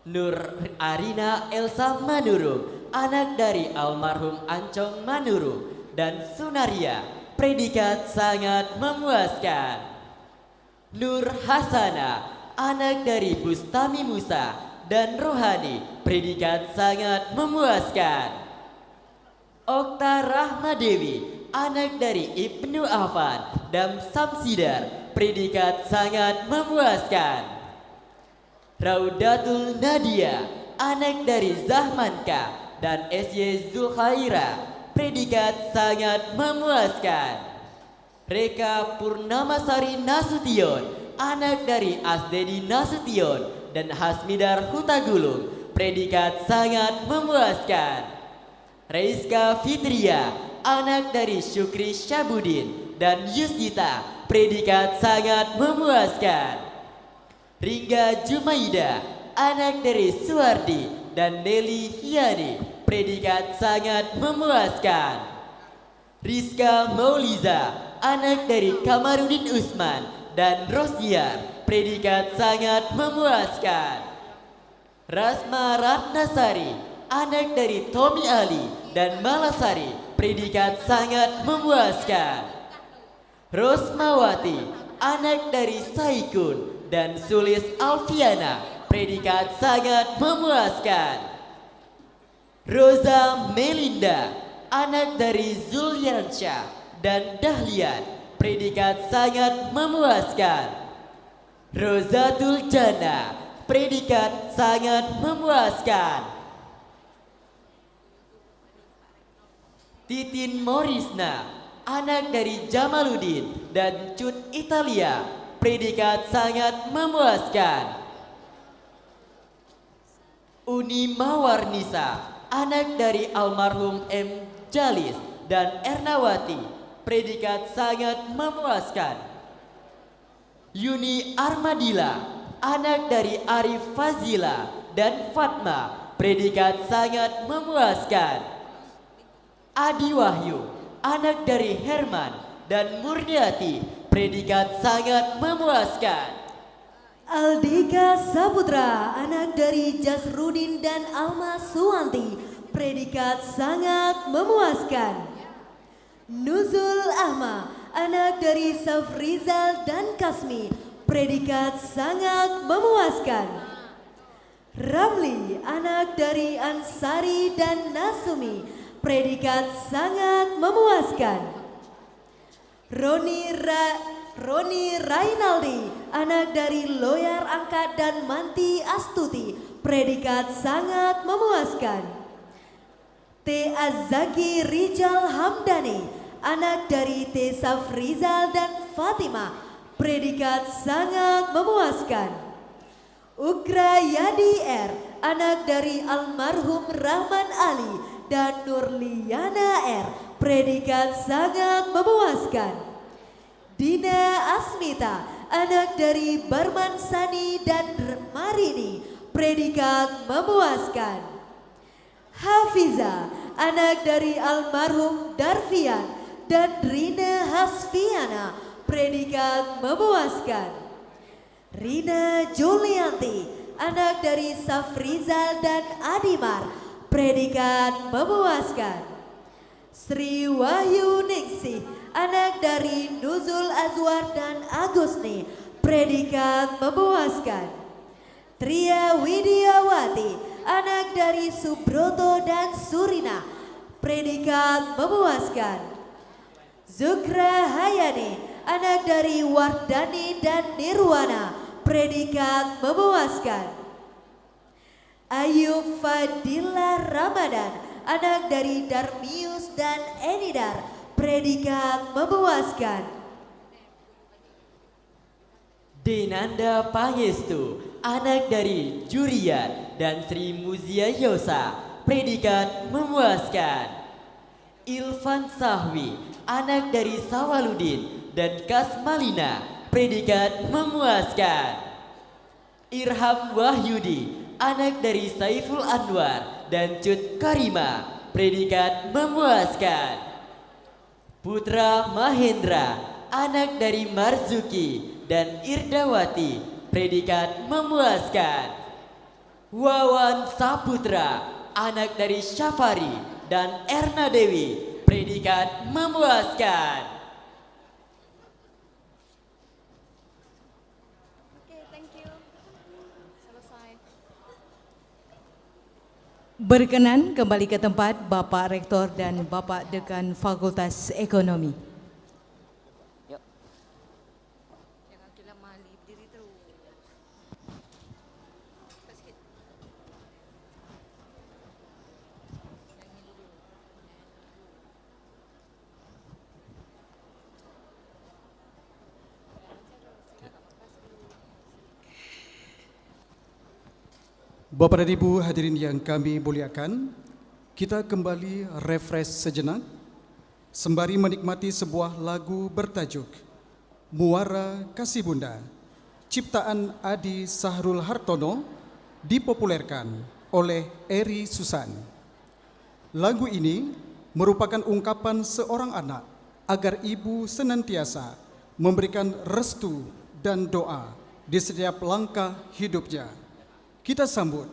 Nur Arina Elsa Manurung, anak dari almarhum Ancong Manurung dan Sunaria, predikat sangat memuaskan. Nur Hasana, anak dari Bustami Musa dan Rohani, predikat sangat memuaskan. Okta Rahmadewi, anak dari Ibnu Affan dan Samsidar, predikat sangat memuaskan. Raudatul Nadia, anak dari Zahmanka dan SY Zulkhaira, predikat sangat memuaskan. Reka Purnamasari Nasution, anak dari Asdedi Nasution dan Hasmidar Hutagulung, predikat sangat memuaskan. Rizka Fitria, anak dari Syukri Syabudin dan Yusdita, predikat sangat memuaskan. Ringga Jumaida, anak dari Suwardi dan Nelly Hiani, predikat sangat memuaskan. Rizka Mauliza, anak dari Kamarudin Usman dan Rosiar, predikat sangat memuaskan. Rasma Ratnasari, anak dari Tommy Ali dan Malasari, predikat sangat memuaskan. Rosmawati, anak dari Saikun dan Sulis Alfiana, predikat sangat memuaskan. Rosa Melinda, anak dari Zulyansyah dan Dahlian, predikat sangat memuaskan. Rozatul Jannah, predikat sangat memuaskan. Titin Morisna, anak dari Jamaluddin dan Cut Italia, predikat sangat memuaskan. Uni Mawarnisa, anak dari almarhum M. Jalis dan Ernawati, predikat sangat memuaskan. Yuni Armadila, anak dari Arif Fazila dan Fatma, predikat sangat memuaskan. Adi Wahyu, anak dari Herman dan Murniati, predikat sangat memuaskan. Aldika Saputra, anak dari Jasrudin dan Alma Suwanti, predikat sangat memuaskan. Nuzul Ahmad, anak dari Safrizal dan Kasmi, predikat sangat memuaskan. Ramli, anak dari Ansari dan Nasumi, predikat sangat memuaskan. Roni Rainaldi, anak dari Loyar Angkat dan Manti Astuti, predikat sangat memuaskan. T. Azaki Rijal Hamdani, anak dari T. Safrizal dan Fatimah, predikat sangat memuaskan. Ukra Yadi R, anak dari almarhum Rahman Ali dan Nurliana R, predikat sangat memuaskan. Dina Asmita, anak dari Barman Sani dan Marini, predikat memuaskan. Hafiza, anak dari almarhum Darfian dan Rina Hasfiana, predikat memuaskan. Rina Julianti, anak dari Safrizal dan Adimar, predikat memuaskan. Sri Wahyu Ningsih, anak dari Nuzul Azwar dan Agusni, predikat memuaskan. Tria Widiawati, anak dari Subroto dan Surina, predikat memuaskan. Zukra Hayani, anak dari Wardani dan Nirwana, predikat memuaskan. Ayub Fadila Ramadan, anak dari Darmius dan Enidar, predikat memuaskan. Denanda Pangestu, anak dari Jurian dan Sri Muzia Yosa, predikat memuaskan. Ilvan Sahwi, anak dari Sawaludin dan Kasmalina, predikat memuaskan. Irham Wahyudi, anak dari Saiful Anwar dan Cut Karima, predikat memuaskan. Putra Mahendra, anak dari Marzuki dan Irdawati, predikat memuaskan. Wawan Saputra, anak dari Syafari dan Erna Dewi, predikat memuaskan. Oke, thank you. Selesai. Berkenan kembali ke tempat Bapak Rektor dan Bapak Dekan Fakultas Ekonomi. Bapak dan Ibu hadirin yang kami muliakan, kita kembali refresh sejenak sembari menikmati sebuah lagu bertajuk Muara Kasih Bunda, ciptaan Adi Sahrul Hartono, dipopulerkan oleh Eri Susan. Lagu ini merupakan ungkapan seorang anak agar ibu senantiasa memberikan restu dan doa di setiap langkah hidupnya. Kita sambut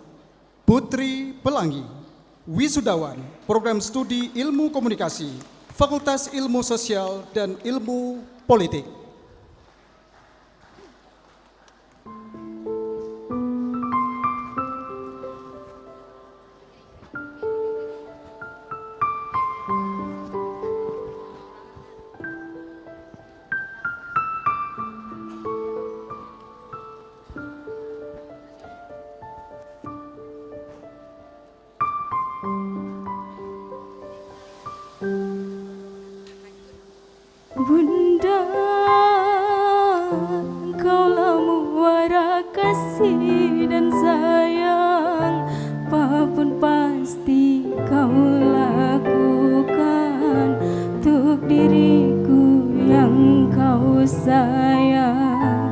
Putri Pelangi, wisudawan Program Studi Ilmu Komunikasi, Fakultas Ilmu Sosial dan Ilmu Politik. Bunda, kaulah muara kasih dan sayang, apapun pasti kau lakukan untuk diriku yang kau sayang.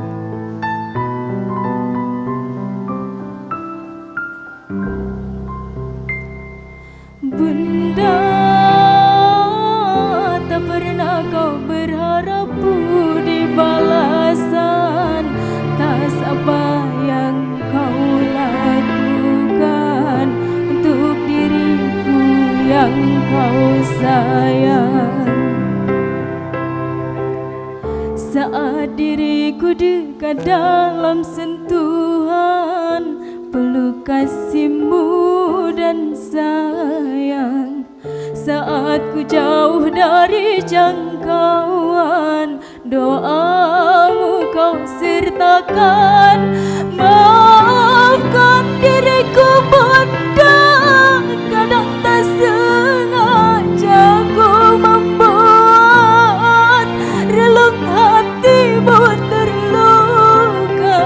Bunda, tak pernah kau berharap budi balasan atas apa yang kau lakukan untuk diriku yang kau sayang. Saat diriku dekat dalam sentuhan peluk kasihmu dan sayang, saat ku jauh dari jangkauan doamu kau sertakan. Maafkan diriku Bunda, kadang tak sengaja ku membuat relung hatimu terluka.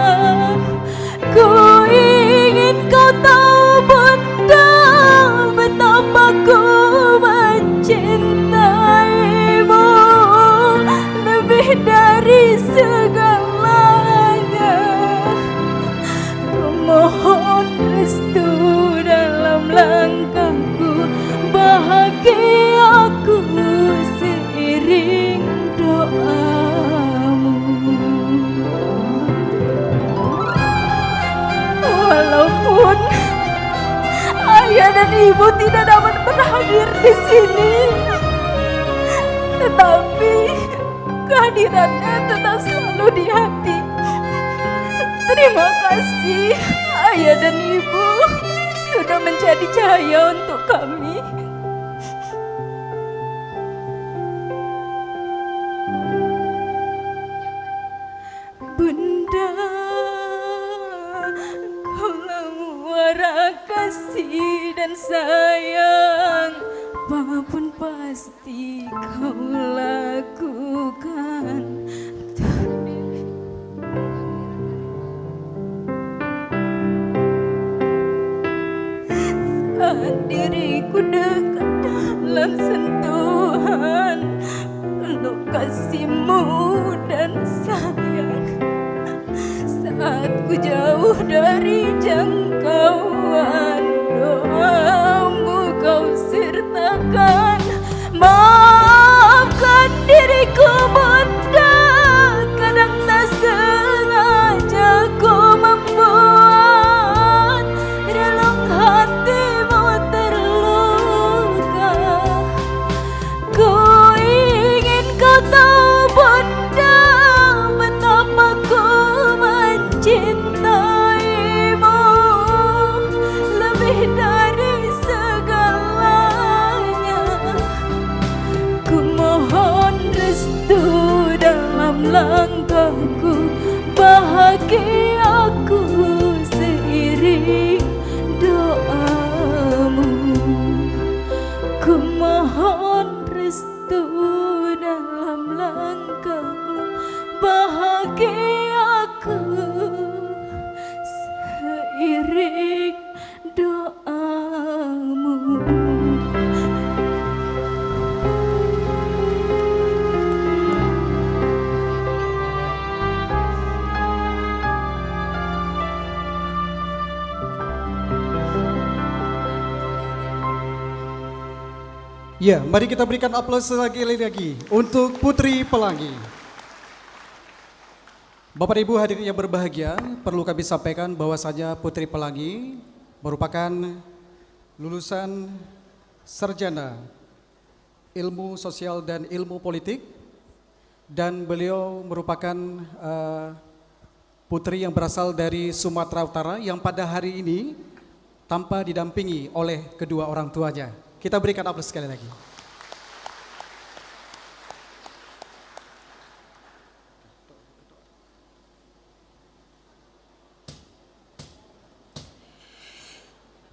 Ku ingin kau tahu Bunda, betapa ku mencintaimu lebih dari segalanya. Walaupun ayah dan ibu tidak dapat berhadir di sini, tetapi kehadirannya tetap selalu di hati. Terima kasih ayah dan ibu sudah menjadi cahaya untuk kami. Bunda, kaulah muara kasih dan sayang, apapun pasti kau lakukan. Saat diriku dekat dalam sentuhan peluk kasihmu dan sayang, saat ku jauh dari jangkauan, doamu kau sertakan. Maafkan diriku Bunda, kadang tak sengaja ku membuat relung hatimu terluka. Ku ingin kau tahu Bunda, betapa ku mencintaimu lebih dari segalanya. Ku mohon restu dalam langkahku, bahagiaku seiring doamu. Ku mohon restu dalam langkahku, bahagiaku seiring doamu. Ya, mari kita berikan aplaus lagi untuk Putri Pelangi. Bapak Ibu hadirin yang berbahagia, perlu kami sampaikan bahwasanya Putri Pelangi merupakan lulusan Sarjana Ilmu Sosial dan Ilmu Politik, dan beliau merupakan putri yang berasal dari Sumatera Utara yang pada hari ini tanpa didampingi oleh kedua orang tuanya. Kita berikan aplaus sekali lagi.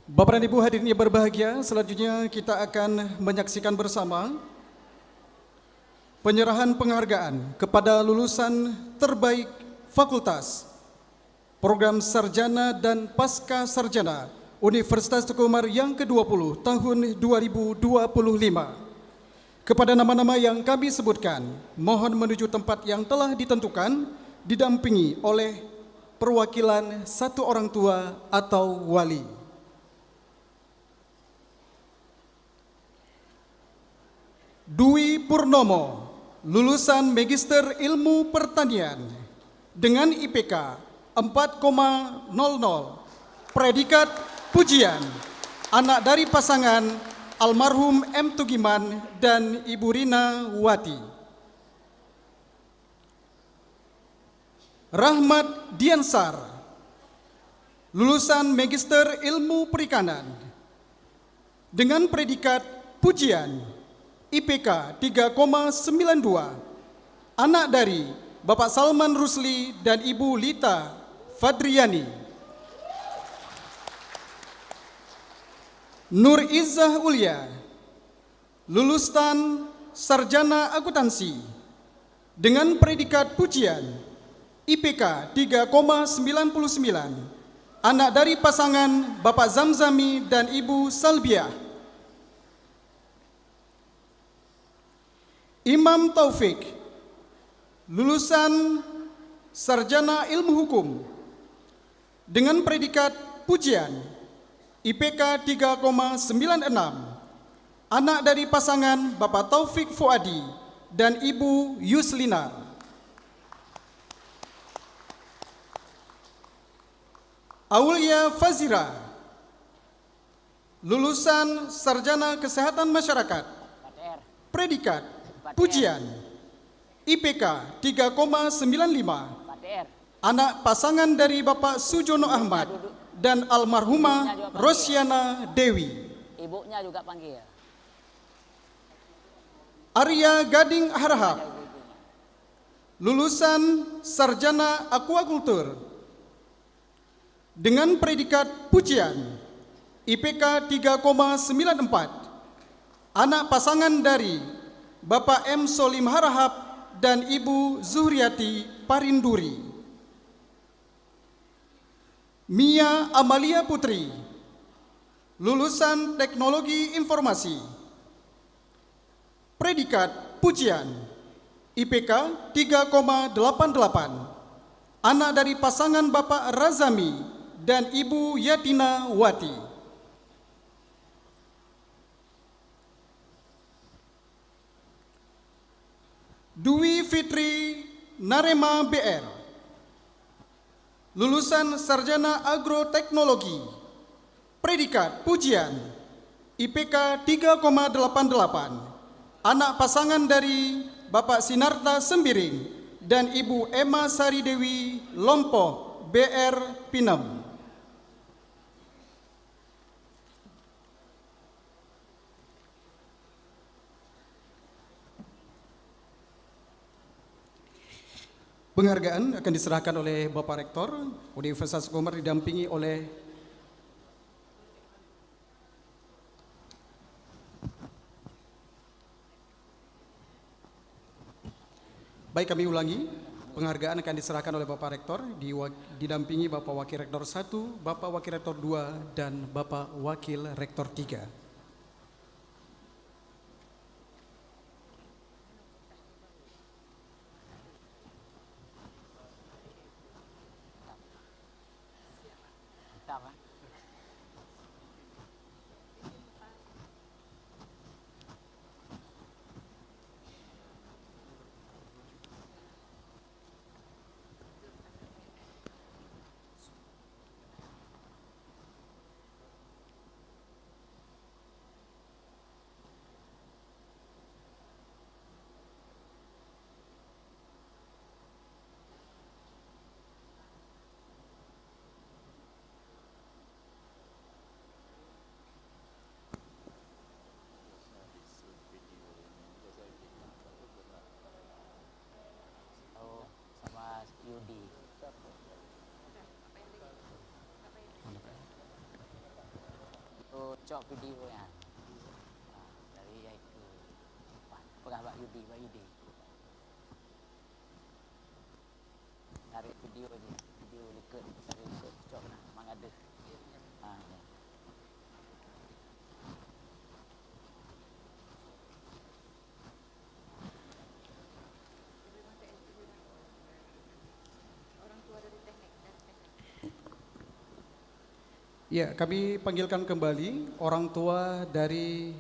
Bapak dan Ibu hadirin yang berbahagia, selanjutnya kita akan menyaksikan bersama penyerahan penghargaan kepada lulusan terbaik Fakultas Program Sarjana dan Pasca Sarjana Universitas Teguh Umar yang ke-20 tahun 2025. Kepada nama-nama yang kami sebutkan, mohon menuju tempat yang telah ditentukan, didampingi oleh perwakilan satu orang tua atau wali. Dwi Purnomo, lulusan Magister Ilmu Pertanian dengan IPK 4,00, predikat pujian, anak dari pasangan almarhum M. Tugiman dan Ibu Rina Wati. Rahmat Diansar, lulusan Magister Ilmu Perikanan dengan predikat pujian, IPK 3,92, anak dari Bapak Salman Rusli dan Ibu Lita Fadriani. Nur Izzah Ulia, lulusan Sarjana Akuntansi dengan predikat pujian, IPK 3,99, anak dari pasangan Bapak Zamzami dan Ibu Salbiah. Imam Taufik, lulusan Sarjana Ilmu Hukum dengan predikat pujian, IPK 3,96, anak dari pasangan Bapak Taufik Fuadi dan Ibu Yuslinar. Aulia Fazira, lulusan Sarjana Kesehatan Masyarakat, predikat Pujian, IPK 3,95, anak pasangan dari Bapak Sujono Ahmad dan almarhumah Rosyana Dewi. Ibunya juga panggil. Arya Gading Harahap, lulusan Sarjana Aquakultur dengan predikat Pujian, IPK 3,94, anak pasangan dari Bapak M. Solim Harahap dan Ibu Zuhriati Parinduri. Mia Amalia Putri, lulusan Teknologi Informasi, predikat Pujian, IPK 3,88, anak dari pasangan Bapak Razami dan Ibu Yatina Wati. Dwi Fitri Narema BR, lulusan Sarjana Agroteknologi, predikat Pujian, IPK 3,88, anak pasangan dari Bapak Sinarta Sembiring dan Ibu Emma Sari Dewi Lompoh BR Pinem. Penghargaan akan diserahkan oleh Bapak Rektor Universitas Teguh Umar didampingi oleh Baik, kami ulangi. Penghargaan akan diserahkan oleh Bapak Rektor didampingi Bapak Wakil Rektor 1, Bapak Wakil Rektor 2 dan Bapak Wakil Rektor 3. Yudi. Oh, cok video ya. Dari itu. Pegang Pak Yudi, Pak Yudi. Tarik video aja, video liket, tarik liket, cok nah, mang ada. Ya. Ya, kami panggilkan kembali orang tua dari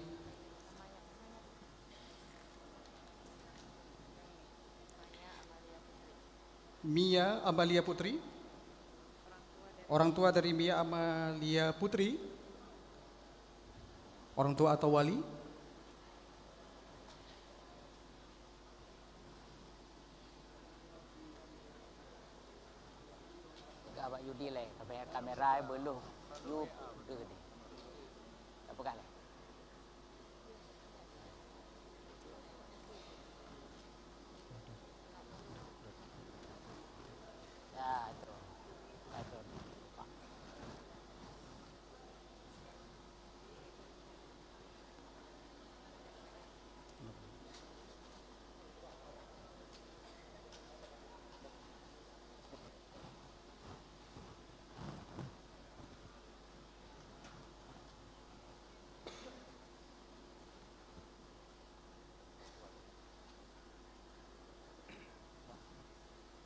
Mia Amalia Putri. Orang tua dari Mia Amalia Putri. Orang tua atau wali. Abang Yudi lah, kamera belum. Yuk, tu ni. Apa kali? Ya, tu.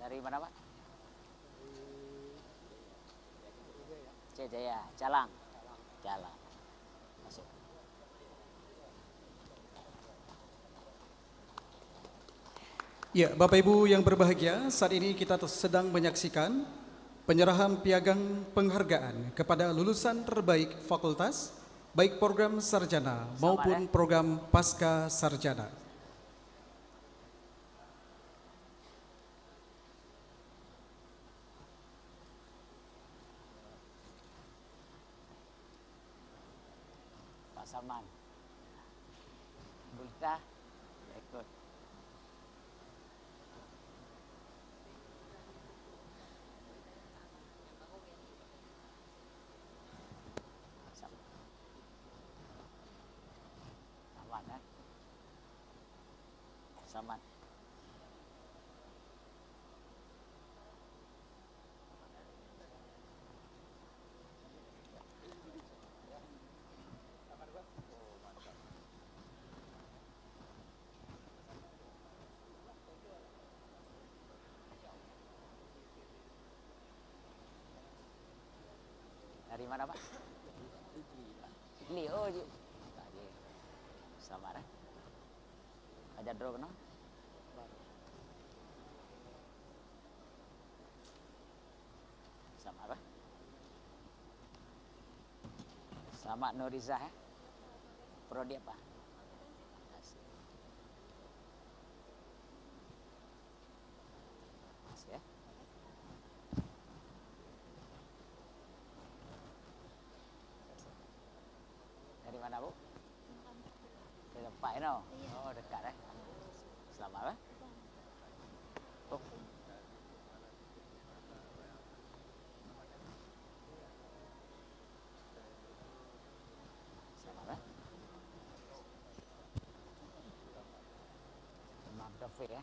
Dari mana, Pak? Jaya, Jalang. Jalang. Masuk. Ya, Bapak Ibu yang berbahagia, saat ini kita sedang menyaksikan penyerahan piagam penghargaan kepada lulusan terbaik fakultas, baik program sarjana maupun program pasca sarjana. Pak Salman, Bulta, ikut. Salman, Salman. Dari mana Pak? Ikli, oh je. Selamat ajar draw kena? Selamat Pak. Selamat Nurizah Prodi apa? Masih ya? Dari mana Bu? Dari tempat ini? Oh dekat Selamat Oh. Selamat Imam Taufik ya.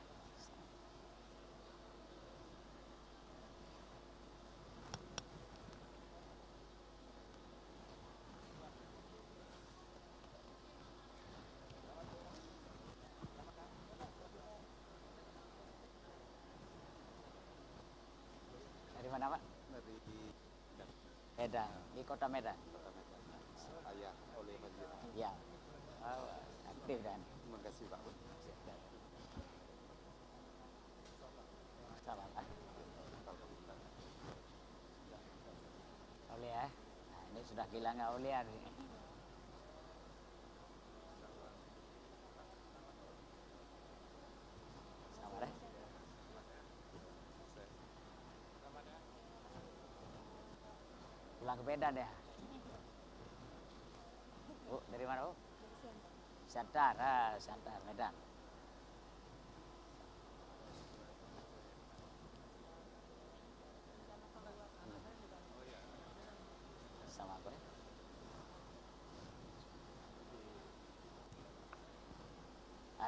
Dari mana Pak? Dari Medan, di kota Medan. Ayah oleh Majid. Ya, aktif dan. Terima kasih Pak. Sama Pak. Oleh ya, nah, ini sudah kehilangan oleh hari ini. Sama deh. Pulang ke Medan ya? Bu, dari mana Bu? Santar, Santar, Medan. Sama aku ya?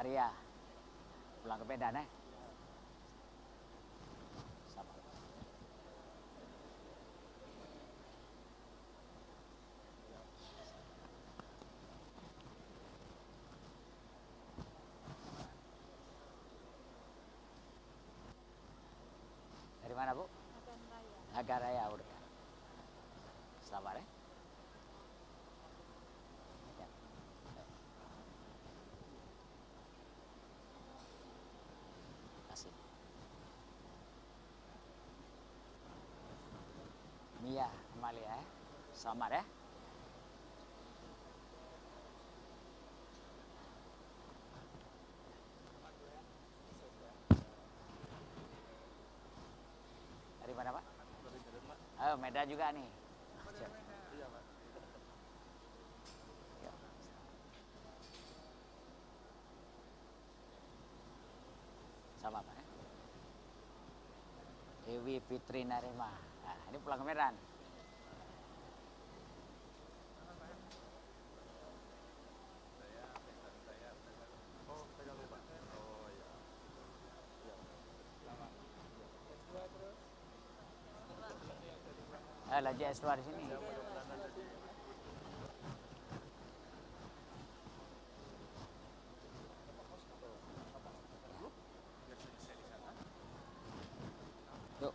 Arya, pulang ke Medan ya? Sama. Dari mana Bu? Nagaraya udah. Selamat ya. Ya. Kasih. Mia Amalia ya. Selamat ya. Dari mana Pak? Oh, Medan juga nih. Iya Pak. Ya. Sama Pak ya. Dewi Fitri Narema. Nah, ini pulang ke Medan. Oh, pegang lupa. Oh iya. Iya. Lagi S2 di sini. Yuk.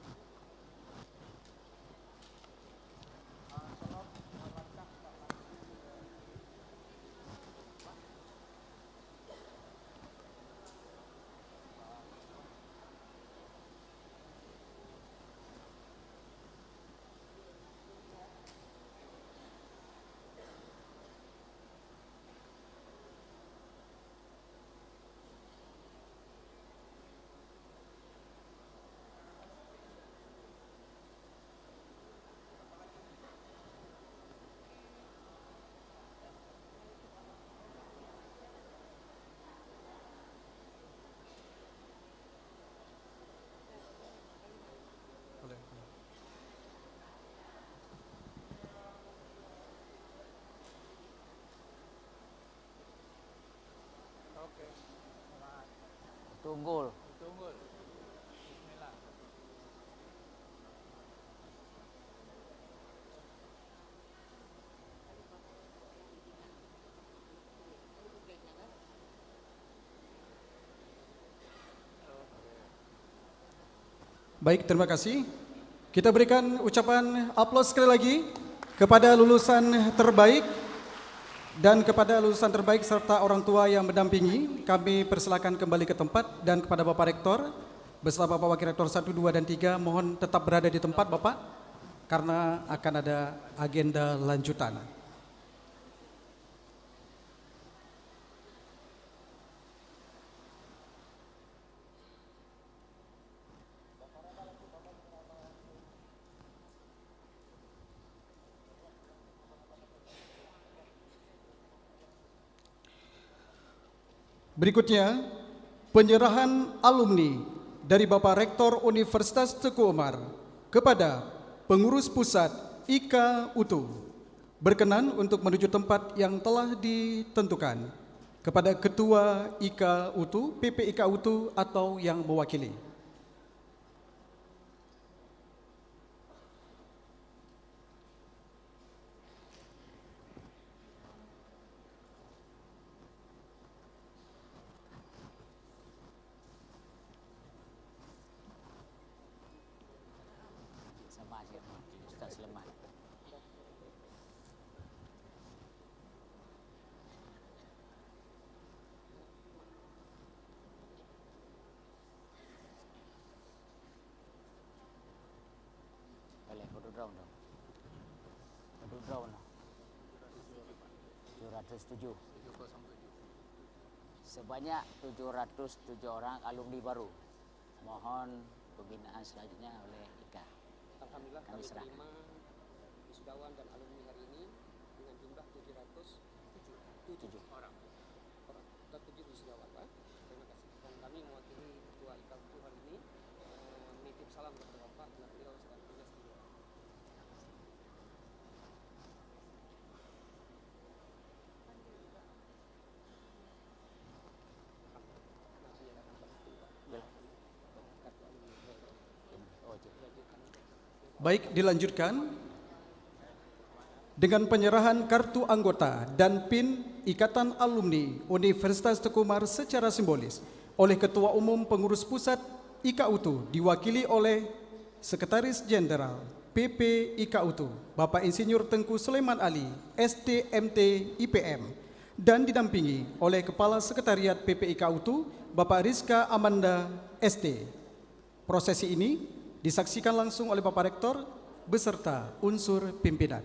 unggul. Baik, terima kasih. Kita berikan ucapan aplaus sekali lagi kepada lulusan terbaik dan kepada lulusan terbaik serta orang tua yang mendampingi. Kami persilakan kembali ke tempat, dan kepada Bapak Rektor beserta Bapak Wakil Rektor 1, 2, dan 3 mohon tetap berada di tempat Bapak karena akan ada agenda lanjutan. Berikutnya, penyerahan alumni dari Bapak Rektor Universitas Teguh Umar kepada pengurus pusat IKA UTU. Berkenan untuk menuju tempat yang telah ditentukan kepada Ketua IKA UTU, PP IKA UTU atau yang mewakili. Ustaz Sleman. Boleh foto drone dong. Foto drone. 707. Sebanyak 707 orang alumni baru. Mohon pembinaan selanjutnya oleh IKA. Alhamdulillah kami terima wisudawan dan alumni hari ini dengan jumlah 707 orang. Tertujuh wisudawan, Pak. Terima kasih. Dan kami mewakili Ketua IKA UTU hari ini menitip salam kepada Bapak bila beliau sedang bertugas di luar. Baik, dilanjutkan dengan penyerahan kartu anggota dan PIN Ikatan Alumni Universitas Teguh Umar secara simbolis oleh Ketua Umum Pengurus Pusat IKA UTU diwakili oleh Sekretaris Jenderal PP IKA UTU Bapak Insinyur Tengku Sulaiman Ali, STMT IPM, dan didampingi oleh Kepala Sekretariat PP IKA UTU Bapak Rizka Amanda ST. Prosesi ini disaksikan langsung oleh Bapak Rektor beserta unsur pimpinan.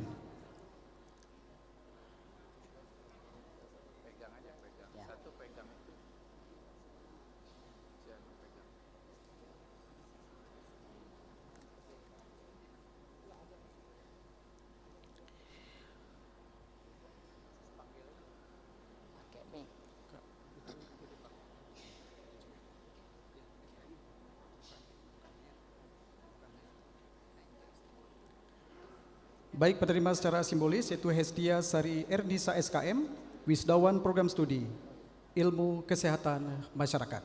Baik, penerima secara simbolis yaitu Hestia Sari Ernisa SKM, Wisdawan Program Studi Ilmu Kesehatan Masyarakat.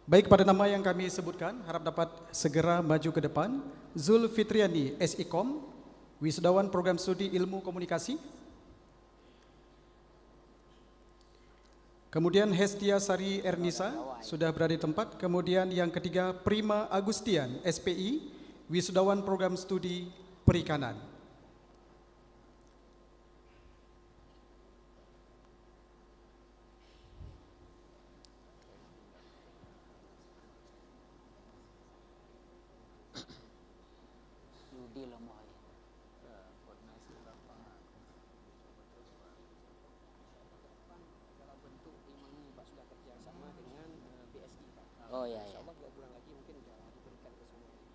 Baik, pada nama yang kami sebutkan, harap dapat segera maju ke depan. Zul Fitriani, SIKOM, Wisdawan Program Studi Ilmu Komunikasi. Kemudian Hestia Sari Ernisa, sudah berada di tempat. Kemudian yang ketiga, Prima Agustian, SPI, Wisdawan Program Studi Perikanan. Oh ya, ya. Insyaallah 2 bulan lagi mungkin sudah diberikan ke semua.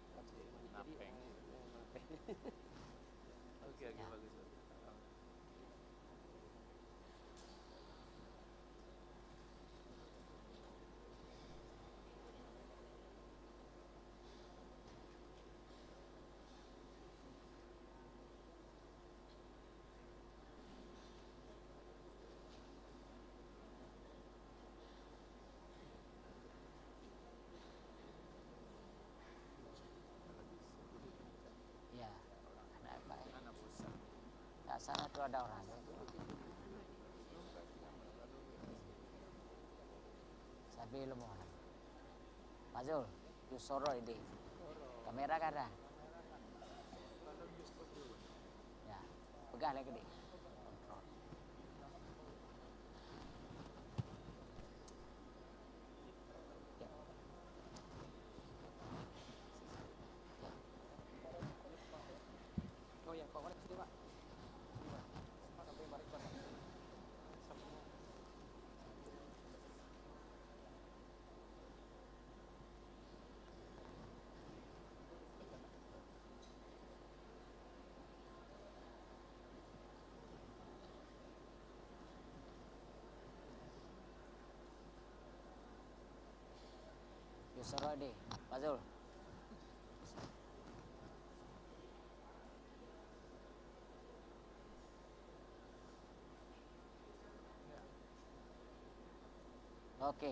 Itu ada orang. Sabi lo mo. Mazul, you soro ini. Kamera kan ada? Ya, pegang lagi deh. Oh ya, Pak, sini Pak. Sampai balik Pak. You soro ini, Mazul. Oke.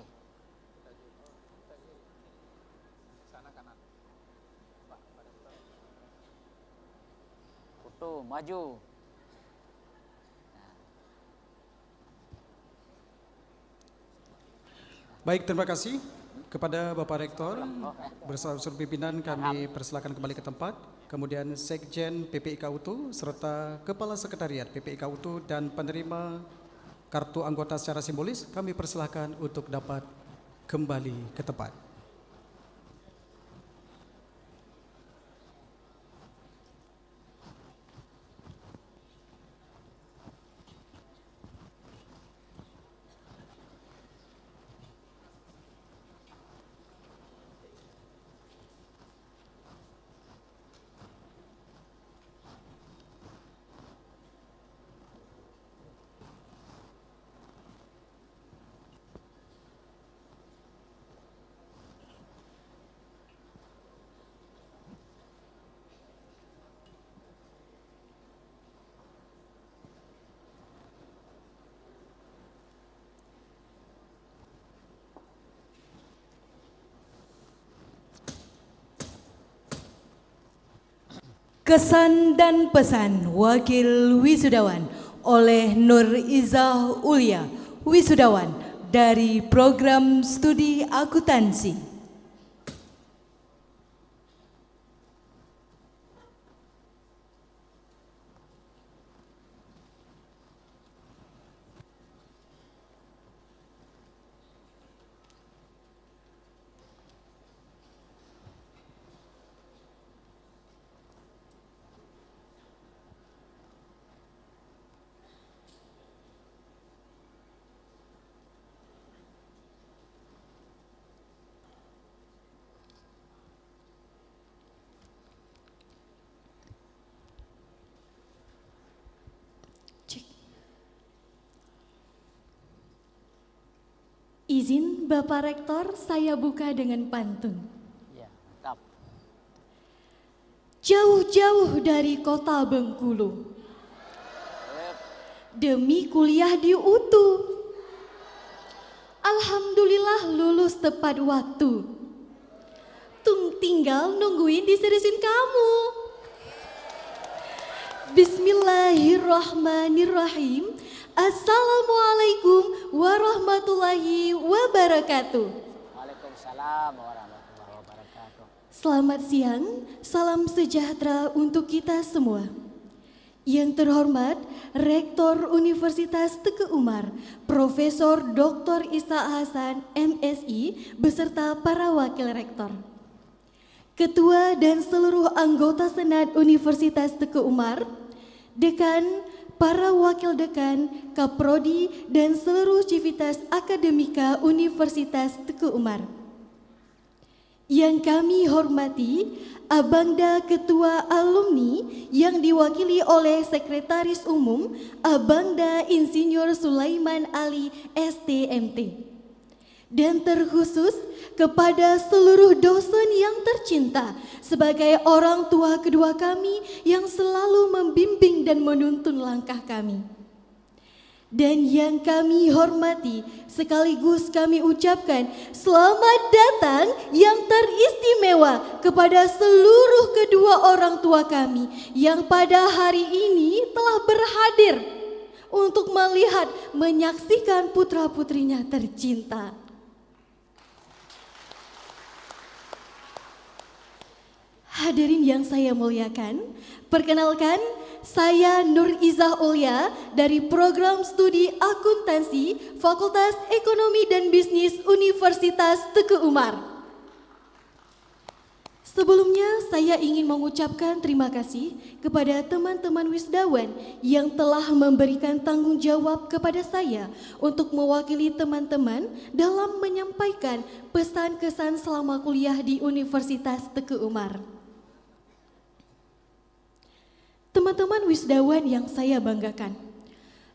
Sana kanan. Pak, Foto maju. Baik, terima kasih kepada Bapak Rektor. Bersama unsur pimpinan kami persilakan kembali ke tempat. Kemudian Sekjen PPIK UTU serta Kepala Sekretariat PPIK UTU dan penerima kartu anggota secara simbolis kami persilakan untuk dapat kembali ke tempat. Kesan dan pesan Wakil Wisudawan oleh Nur Izzah Ulia, Wisudawan dari Program Studi Akuntansi. Izin Bapak Rektor, saya buka dengan pantun. Ya, mantap. Jauh-jauh dari kota Bengkulu, demi kuliah di UTU. Alhamdulillah lulus tepat waktu. Tinggal nungguin diseriusin kamu. Bismillahirrahmanirrahim. Assalamualaikum warahmatullahi wabarakatuh. Waalaikumsalam warahmatullahi wabarakatuh. Selamat siang, salam sejahtera untuk kita semua. Yang terhormat Rektor Universitas Teguh Umar, Profesor Dr. Isa Hasan, MSI, beserta para wakil rektor. Ketua dan seluruh anggota Senat Universitas Teguh Umar, Dekan, para wakil dekan, kaprodi, dan seluruh civitas akademika Universitas Teguh Umar. Yang kami hormati, Abangda Ketua Alumni yang diwakili oleh Sekretaris Umum Abangda Insinyur Sulaiman Ali STMT. Dan terkhusus kepada seluruh dosen yang tercinta sebagai orang tua kedua kami yang selalu membimbing dan menuntun langkah kami. Dan yang kami hormati, sekaligus kami ucapkan selamat datang yang teristimewa kepada seluruh kedua orang tua kami yang pada hari ini telah berhadir untuk melihat, menyaksikan putra-putrinya tercinta. Hadirin yang saya muliakan, perkenalkan saya Nur Izah Ulya dari Program Studi Akuntansi Fakultas Ekonomi dan Bisnis Universitas Teguh Umar. Sebelumnya saya ingin mengucapkan terima kasih kepada teman-teman wisudawan yang telah memberikan tanggung jawab kepada saya untuk mewakili teman-teman dalam menyampaikan pesan-kesan selama kuliah di Universitas Teguh Umar. Teman-teman wisudawan yang saya banggakan,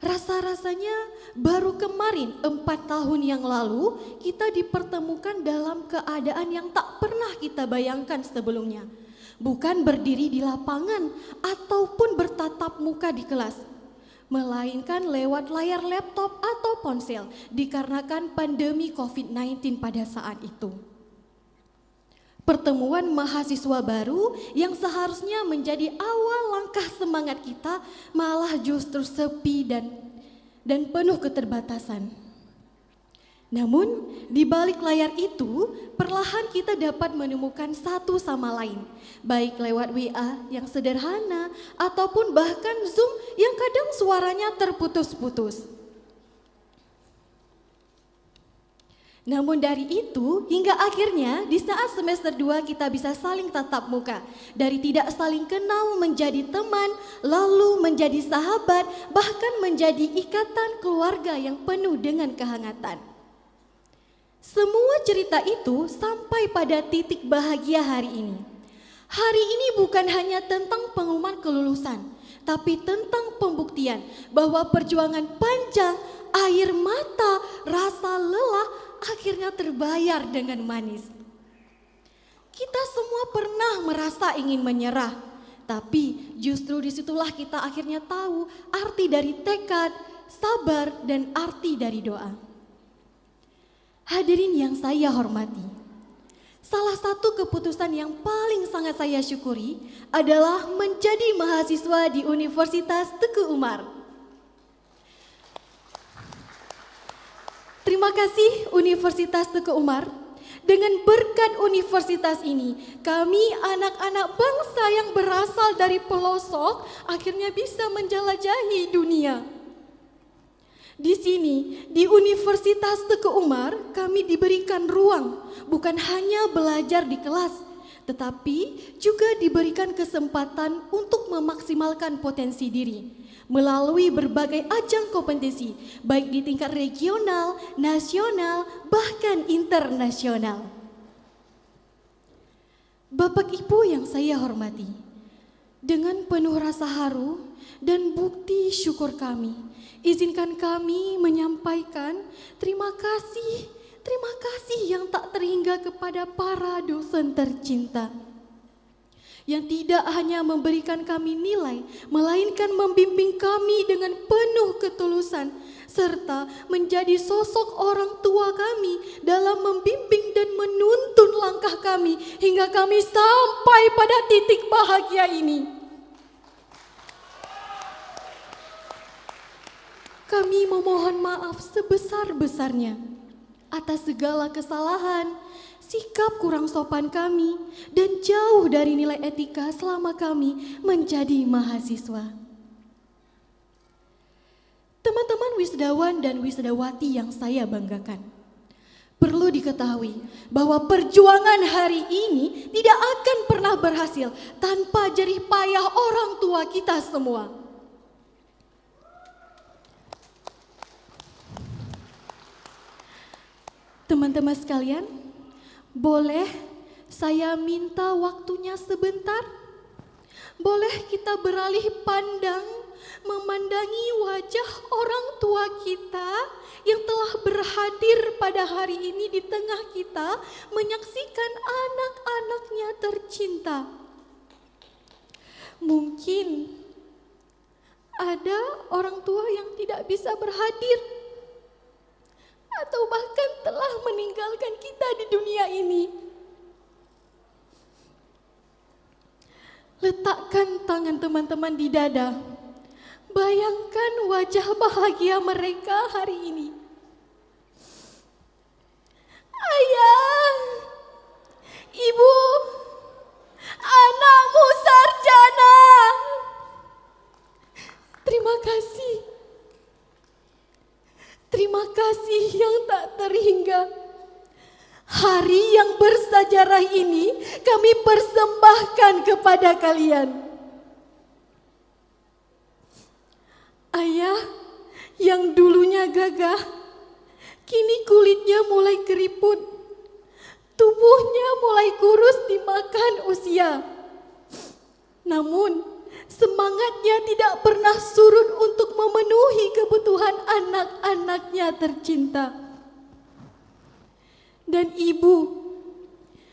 rasa-rasanya baru kemarin 4 tahun yang lalu kita dipertemukan dalam keadaan yang tak pernah kita bayangkan sebelumnya. Bukan berdiri di lapangan ataupun bertatap muka di kelas, melainkan lewat layar laptop atau ponsel dikarenakan pandemi COVID-19 pada saat itu. Pertemuan mahasiswa baru yang seharusnya menjadi awal langkah semangat kita malah justru sepi dan penuh keterbatasan. Namun di balik layar itu perlahan kita dapat menemukan satu sama lain, baik lewat WA yang sederhana ataupun bahkan Zoom yang kadang suaranya terputus-putus. Namun dari itu hingga akhirnya di saat semester 2 kita bisa saling tatap muka. Dari tidak saling kenal menjadi teman, lalu menjadi sahabat, bahkan menjadi ikatan keluarga yang penuh dengan kehangatan. Semua cerita itu sampai pada titik bahagia hari ini. Hari ini bukan hanya tentang pengumuman kelulusan, tapi tentang pembuktian bahwa perjuangan panjang, air mata, rasa lelah akhirnya terbayar dengan manis. Kita semua pernah merasa ingin menyerah, tapi justru disitulah kita akhirnya tahu arti dari tekad, sabar, dan arti dari doa. Hadirin yang saya hormati, salah satu keputusan yang paling sangat saya syukuri adalah menjadi mahasiswa di Universitas Teguh Umar. Terima kasih Universitas Teguh Umar. Dengan berkat universitas ini, kami anak-anak bangsa yang berasal dari pelosok akhirnya bisa menjelajahi dunia. Di sini, di Universitas Teguh Umar, kami diberikan ruang bukan hanya belajar di kelas, tetapi juga diberikan kesempatan untuk memaksimalkan potensi diri melalui berbagai ajang kompetisi, baik di tingkat regional, nasional, bahkan internasional. Bapak Ibu yang saya hormati, dengan penuh rasa haru dan bukti syukur kami, izinkan kami menyampaikan terima kasih yang tak terhingga kepada para dosen tercinta yang tidak hanya memberikan kami nilai, melainkan membimbing kami dengan penuh ketulusan, serta menjadi sosok orang tua kami dalam membimbing dan menuntun langkah kami hingga kami sampai pada titik bahagia ini. Kami memohon maaf sebesar-besarnya atas segala kesalahan, sikap kurang sopan kami, dan jauh dari nilai etika selama kami menjadi mahasiswa. Teman-teman wisudawan dan wisudawati yang saya banggakan, perlu diketahui bahwa perjuangan hari ini tidak akan pernah berhasil tanpa jerih payah orang tua kita semua. Teman-teman sekalian, boleh saya minta waktunya sebentar? Boleh kita beralih pandang, memandangi wajah orang tua kita yang telah berhadir pada hari ini di tengah kita, menyaksikan anak-anaknya tercinta. Mungkin ada orang tua yang tidak bisa berhadir atau bahkan telah meninggalkan kita di dunia ini. Letakkan tangan teman-teman di dada. Bayangkan wajah bahagia mereka hari ini. Ayah, ibu, anakmu sarjana. Terima kasih. Terima kasih yang tak terhingga. Hari yang bersejarah ini kami persembahkan kepada kalian. Ayah yang dulunya gagah, kini kulitnya mulai keriput. Tubuhnya mulai kurus dimakan usia. Namun semangatnya tidak pernah surut untuk memenuhi kebutuhan anak-anaknya tercinta. Dan ibu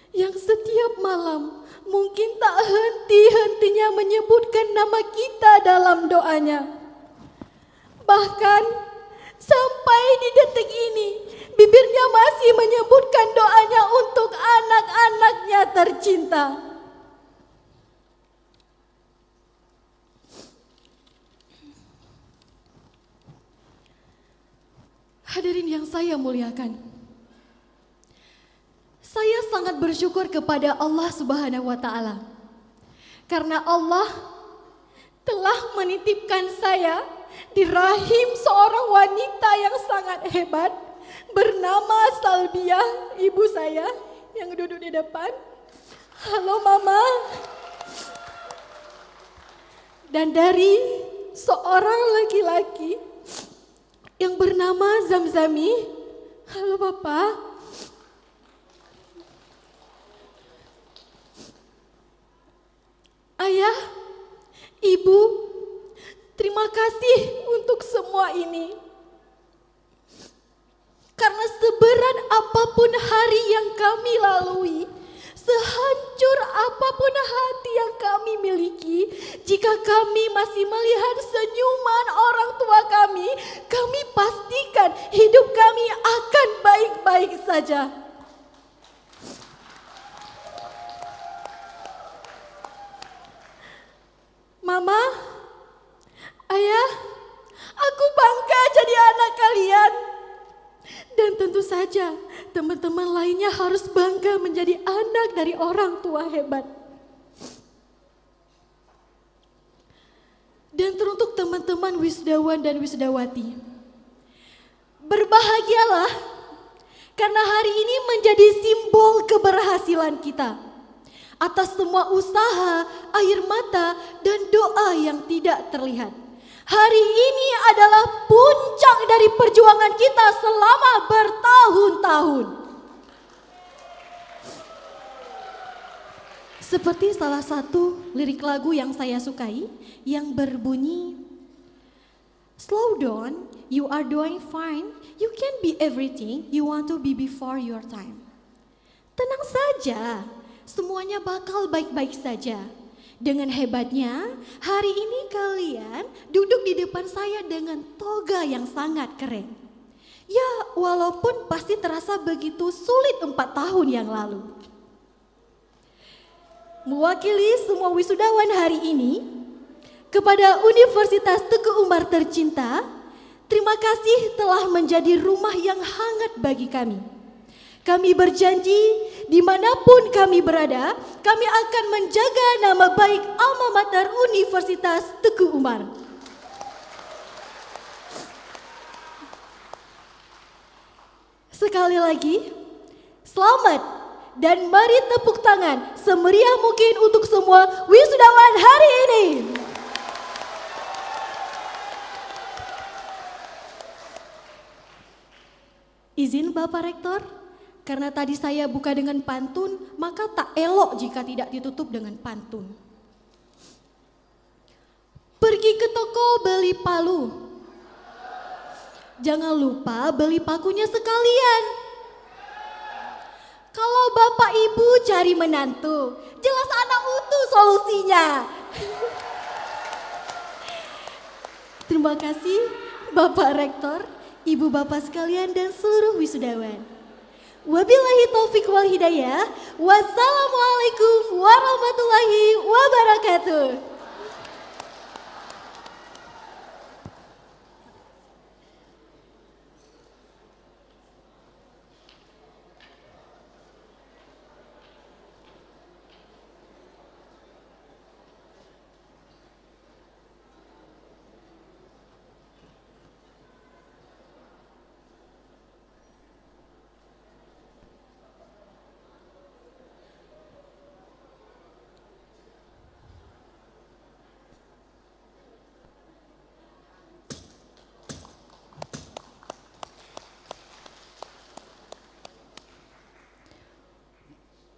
yang setiap malam mungkin tak henti-hentinya menyebutkan nama kita dalam doanya. Bahkan sampai di detik ini bibirnya masih menyebutkan doanya untuk anak-anaknya tercinta. Hadirin yang saya muliakan, saya sangat bersyukur kepada Allah Subhanahu wa Ta'ala karena Allah telah menitipkan saya di rahim seorang wanita yang sangat hebat bernama Salbiah, ibu saya yang duduk di depan. Halo Mama. Dan dari seorang laki-laki yang bernama Zamzami. Halo Bapak. Ayah, Ibu, terima kasih untuk semua ini. Karena seberat apapun hari yang kami lalui, sehancur apapun hati yang kami miliki, jika kami masih melihat senyuman orang tua kami pastikan hidup kami akan baik-baik saja. Mama, Ayah, aku bangga jadi anak kalian. Dan tentu saja teman-teman lainnya harus bangga menjadi anak dari orang tua hebat. Dan teruntuk teman-teman wisudawan dan wisudawati, berbahagialah karena hari ini menjadi simbol keberhasilan kita. Atas semua usaha, air mata, dan doa yang tidak terlihat. Hari ini adalah puncak dari perjuangan kita selama bertahun-tahun. Seperti salah satu lirik lagu yang saya sukai yang berbunyi, slow down, you are doing fine, you can be everything you want to be before your time. Tenang saja, semuanya bakal baik-baik saja. Dengan hebatnya, hari ini kalian duduk di depan saya dengan toga yang sangat keren. Ya, walaupun pasti terasa begitu sulit 4 tahun yang lalu. Mewakili semua wisudawan hari ini, kepada Universitas Teguh Umar tercinta, terima kasih telah menjadi rumah yang hangat bagi kami. Kami berjanji dimanapun kami berada, kami akan menjaga nama baik Alma Mater Universitas Teguh Umar. Sekali lagi, selamat dan mari tepuk tangan semeriah mungkin untuk semua wisudawan hari ini. Izin Bapak Rektor, karena tadi saya buka dengan pantun, maka tak elok jika tidak ditutup dengan pantun. Pergi ke toko beli palu. Jangan lupa beli pakunya sekalian. Kalau Bapak Ibu cari menantu, jelas anak utuh solusinya. Terima kasih Bapak Rektor, Ibu Bapak sekalian dan seluruh wisudawan. Wabillahi taufik wal hidayah. Wassalamualaikum warahmatullahi wabarakatuh.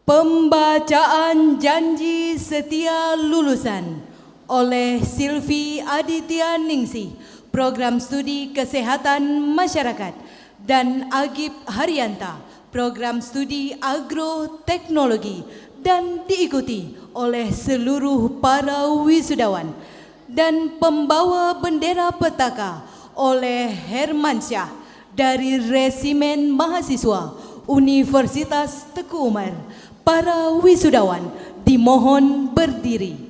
Pembacaan janji setia lulusan oleh Silvi Aditya Ningsih, Program Studi Kesehatan Masyarakat, dan Agip Haryanta, Program Studi Agroteknologi, dan diikuti oleh seluruh para wisudawan dan pembawa bendera petaka oleh Hermansyah dari Resimen Mahasiswa Universitas Teguh Umar. Para wisudawan dimohon berdiri.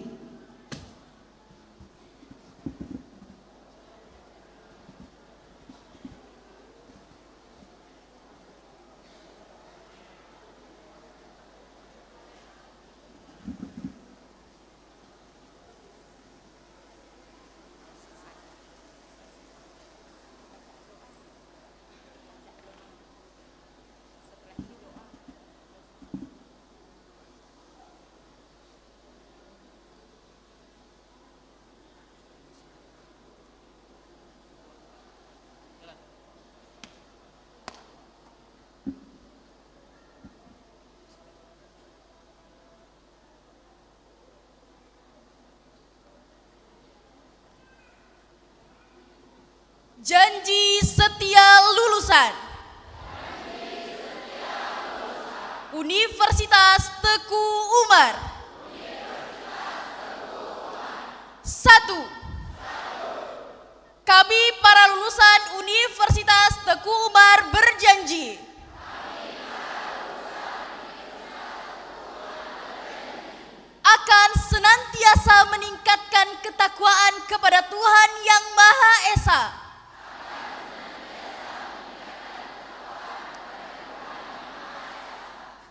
Janji setia lulusan Universitas Teguh Umar. 1. Kami para lulusan Universitas Teguh Umar berjanji akan senantiasa meningkatkan ketakwaan kepada Tuhan Yang Maha Esa,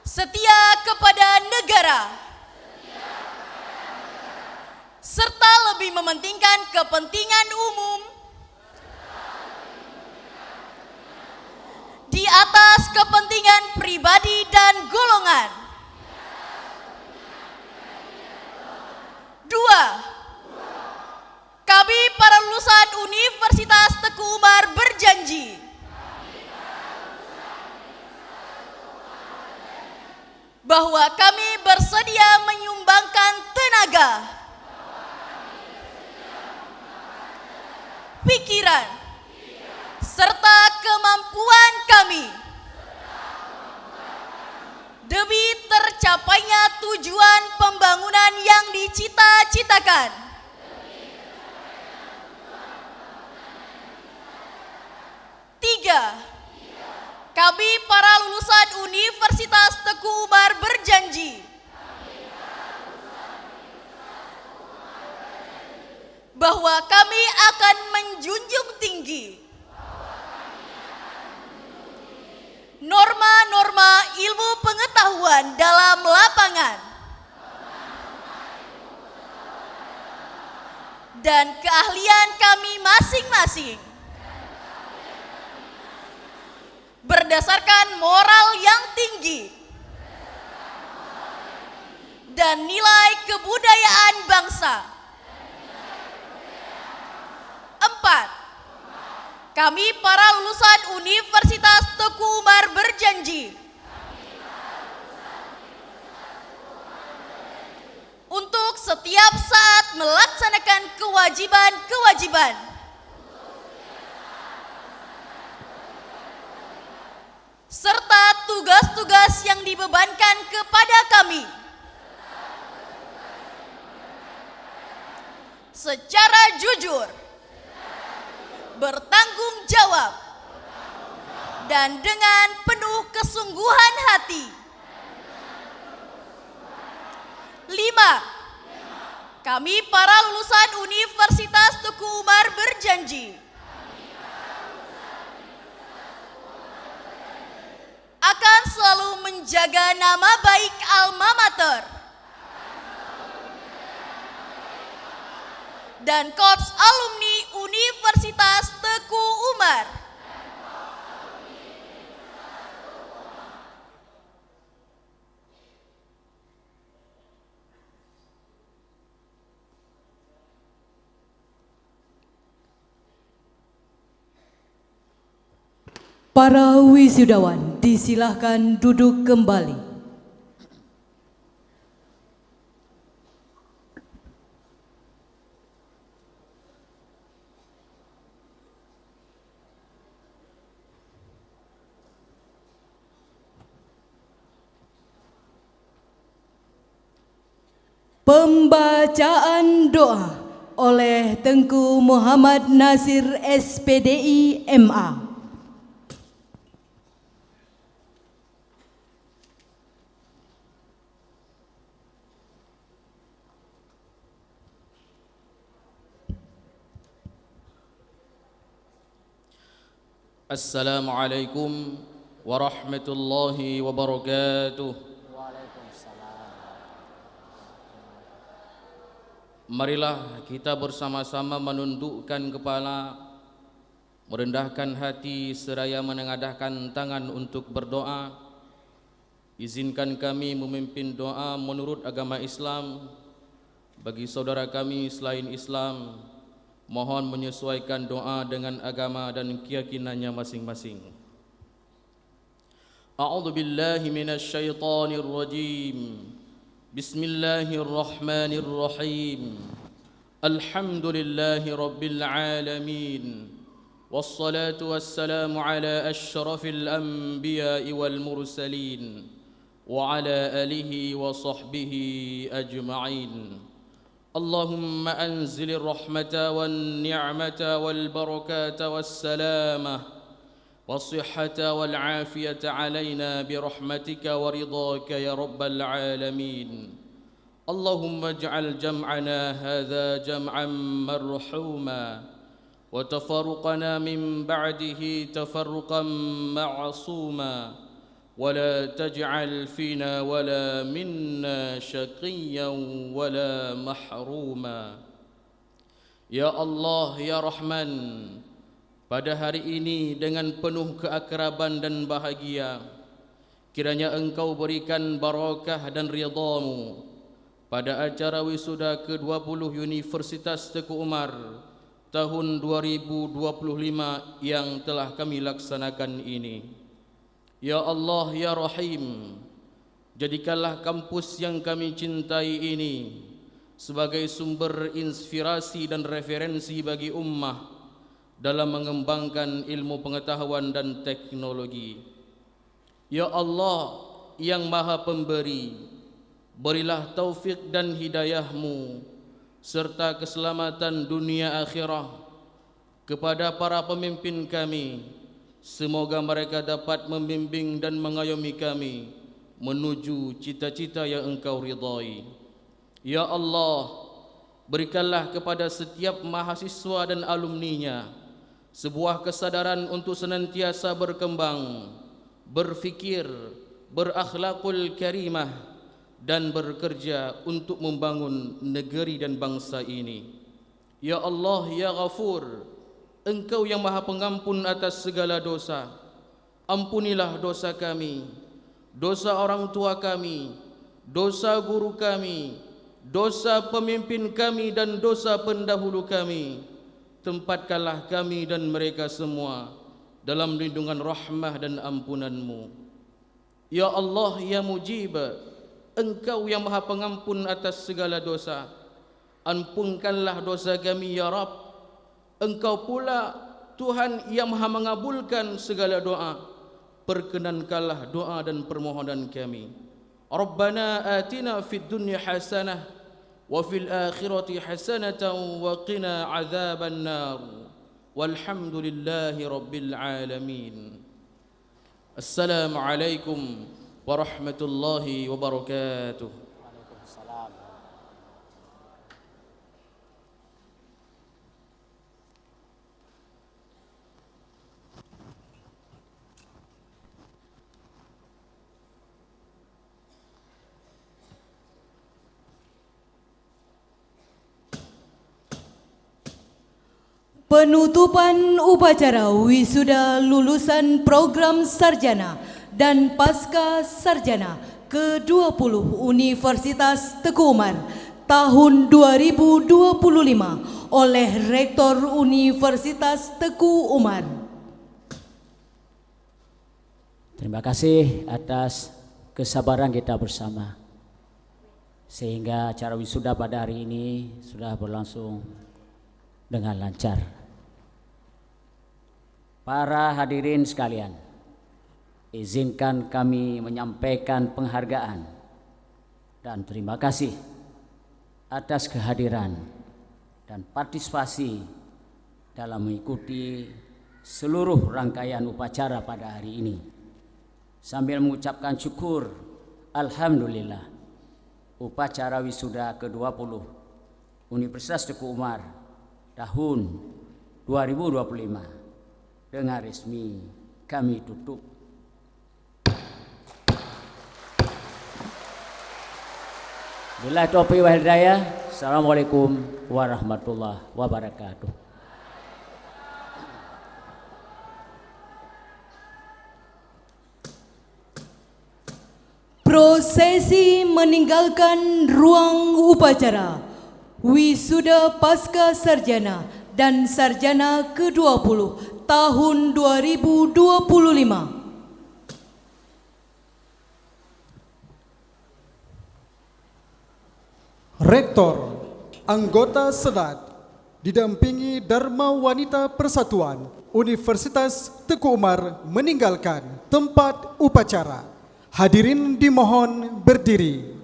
setia kepada negara, serta lebih mementingkan kepentingan umum di atas kepentingan pribadi dan golongan. 2. Kami para lulusan Universitas Teguh Umar berjanji bahwa kami bersedia menyumbangkan tenaga, pikiran, serta kemampuan kami demi tercapainya tujuan pembangunan yang dicita-citakan. 3. Kami para lulusan Universitas Teguh Umar berjanji bahwa kami akan menjunjung tinggi norma-norma ilmu pengetahuan dalam lapangan dan keahlian kami masing-masing berdasarkan moral yang tinggi dan nilai kebudayaan bangsa. 4. Kami para lulusan Universitas Teguh Umar berjanji untuk setiap saat melaksanakan kewajiban-kewajiban serta tugas-tugas yang dibebankan kepada kami secara jujur, bertanggung jawab, dan dengan penuh kesungguhan hati. 5. Kami para lulusan Universitas Teku Umar berjanji akan selalu menjaga nama baik alma mater dan Korps Alumni Universitas Teku Umar. Para wisudawan disilahkan duduk kembali. Pembacaan doa oleh Tengku Muhammad Nasir SPDI MA. Assalamualaikum warahmatullahi wabarakatuh. Marilah kita bersama-sama menundukkan kepala, merendahkan hati seraya menengadahkan tangan untuk berdoa. Izinkan kami memimpin doa menurut agama Islam bagi saudara kami selain Islam. Mohon menyesuaikan doa dengan agama dan keyakinannya masing-masing. A'udzu billahi minasy syaithanir rajim. Bismillahirrahmanirrahim. Alhamdulillahi rabbil alamin. Wassalatu wassalamu ala asyrafil anbiya'i wal mursalin wa ala alihi wa sahbihi ajma'in. اللهم أنزل الرحمة والنعمة والبركات والسلامة والصحة والعافية علينا برحمتك ورضاك يا رب العالمين. اللهم اجعل جمعنا هذا جمعا مرحوما وتفرقنا من بعده تفرقا معصوما ولا تجعل فينا ولا منا شقيا ولا محروما. Ya Allah, Ya Rahman, pada hari ini dengan penuh keakraban dan bahagia, kiranya Engkau berikan barakah dan ridha-Mu pada acara wisuda ke-20 Universitas Teku Umar tahun 2025 yang telah kami laksanakan ini. Ya Allah, Ya Rahim, jadikanlah kampus yang kami cintai ini sebagai sumber inspirasi dan referensi bagi ummah dalam mengembangkan ilmu pengetahuan dan teknologi. Ya Allah yang Maha Pemberi, berilah taufik dan hidayah-Mu serta keselamatan dunia akhirah kepada para pemimpin kami. Semoga mereka dapat membimbing dan mengayomi kami menuju cita-cita yang Engkau ridhai. Ya Allah, berikanlah kepada setiap mahasiswa dan alumninya sebuah kesadaran untuk senantiasa berkembang, berfikir, berakhlakul karimah dan bekerja untuk membangun negeri dan bangsa ini. Ya Allah, Ya Ghafur, Engkau yang Maha Pengampun atas segala dosa. Ampunilah dosa kami, dosa orang tua kami, dosa guru kami, dosa pemimpin kami dan dosa pendahulu kami. Tempatkanlah kami dan mereka semua dalam lindungan rahmah dan ampunan-Mu. Ya Allah, Ya Mujib, Engkau yang Maha Pengampun atas segala dosa. Ampunkanlah dosa kami ya Rabb. Engkau pula Tuhan yang Maha mengabulkan segala doa. Perkenankanlah doa dan permohonan kami. Rabbana atina fid dunya hasanah wa fil akhirati hasanatan wa qina azaban nar. walhamdulillahi rabbil alamin. Assalamualaikum warahmatullahi wabarakatuh. Penutupan upacara wisuda lulusan program sarjana dan pasca sarjana ke-20 Universitas Teguh Umar tahun 2025 oleh Rektor Universitas Teguh Umar. Terima kasih atas kesabaran kita bersama sehingga acara wisuda pada hari ini sudah berlangsung dengan lancar. Para hadirin sekalian, izinkan kami menyampaikan penghargaan dan terima kasih atas kehadiran dan partisipasi dalam mengikuti seluruh rangkaian upacara pada hari ini. Sambil mengucapkan syukur, alhamdulillah, upacara wisuda ke-20 Universitas Teguh Umar tahun 2025 dengan resmi kami tutup. Billahi taufiq wal hidayah. Assalamualaikum warahmatullahi wabarakatuh. Prosesi meninggalkan ruang upacara wisuda pasca sarjana dan sarjana ke-20 tahun 2025. Rektor, anggota Senat, didampingi Dharma Wanita Persatuan Universitas Teguh Umar meninggalkan tempat upacara. Hadirin dimohon berdiri.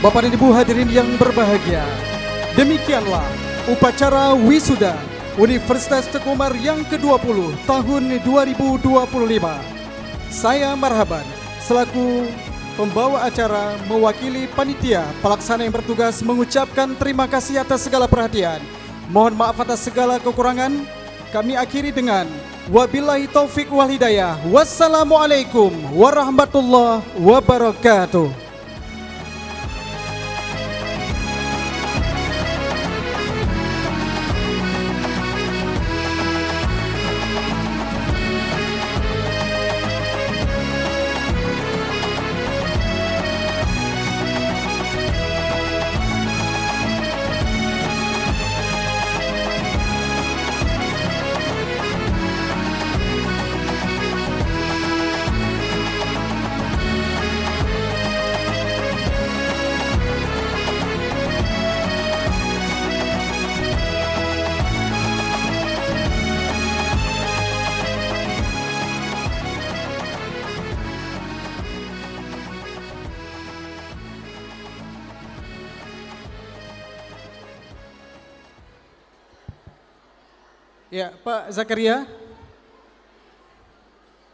Bapak dan Ibu hadirin yang berbahagia, demikianlah upacara wisuda Universitas Teguh Umar yang ke-20 tahun 2025. Saya Marhaban selaku pembawa acara mewakili panitia pelaksana yang bertugas mengucapkan terima kasih atas segala perhatian. Mohon maaf atas segala kekurangan. Kami akhiri dengan wabillahi taufik wal hidayah. Wassalamualaikum warahmatullahi wabarakatuh. Ya, Pak Zakaria.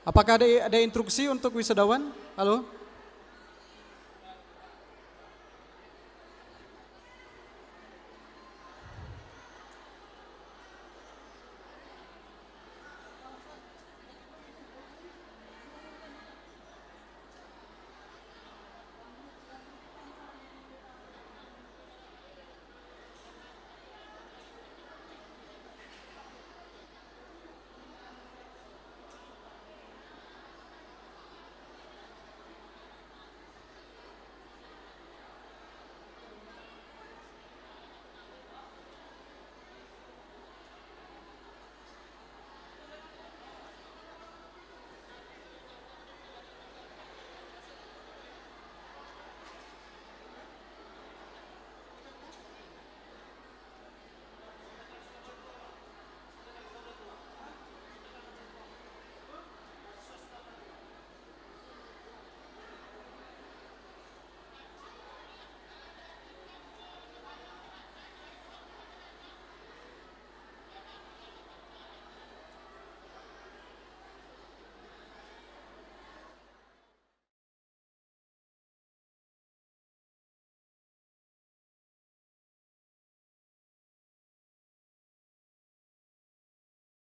Apakah ada instruksi untuk wisudawan? Halo?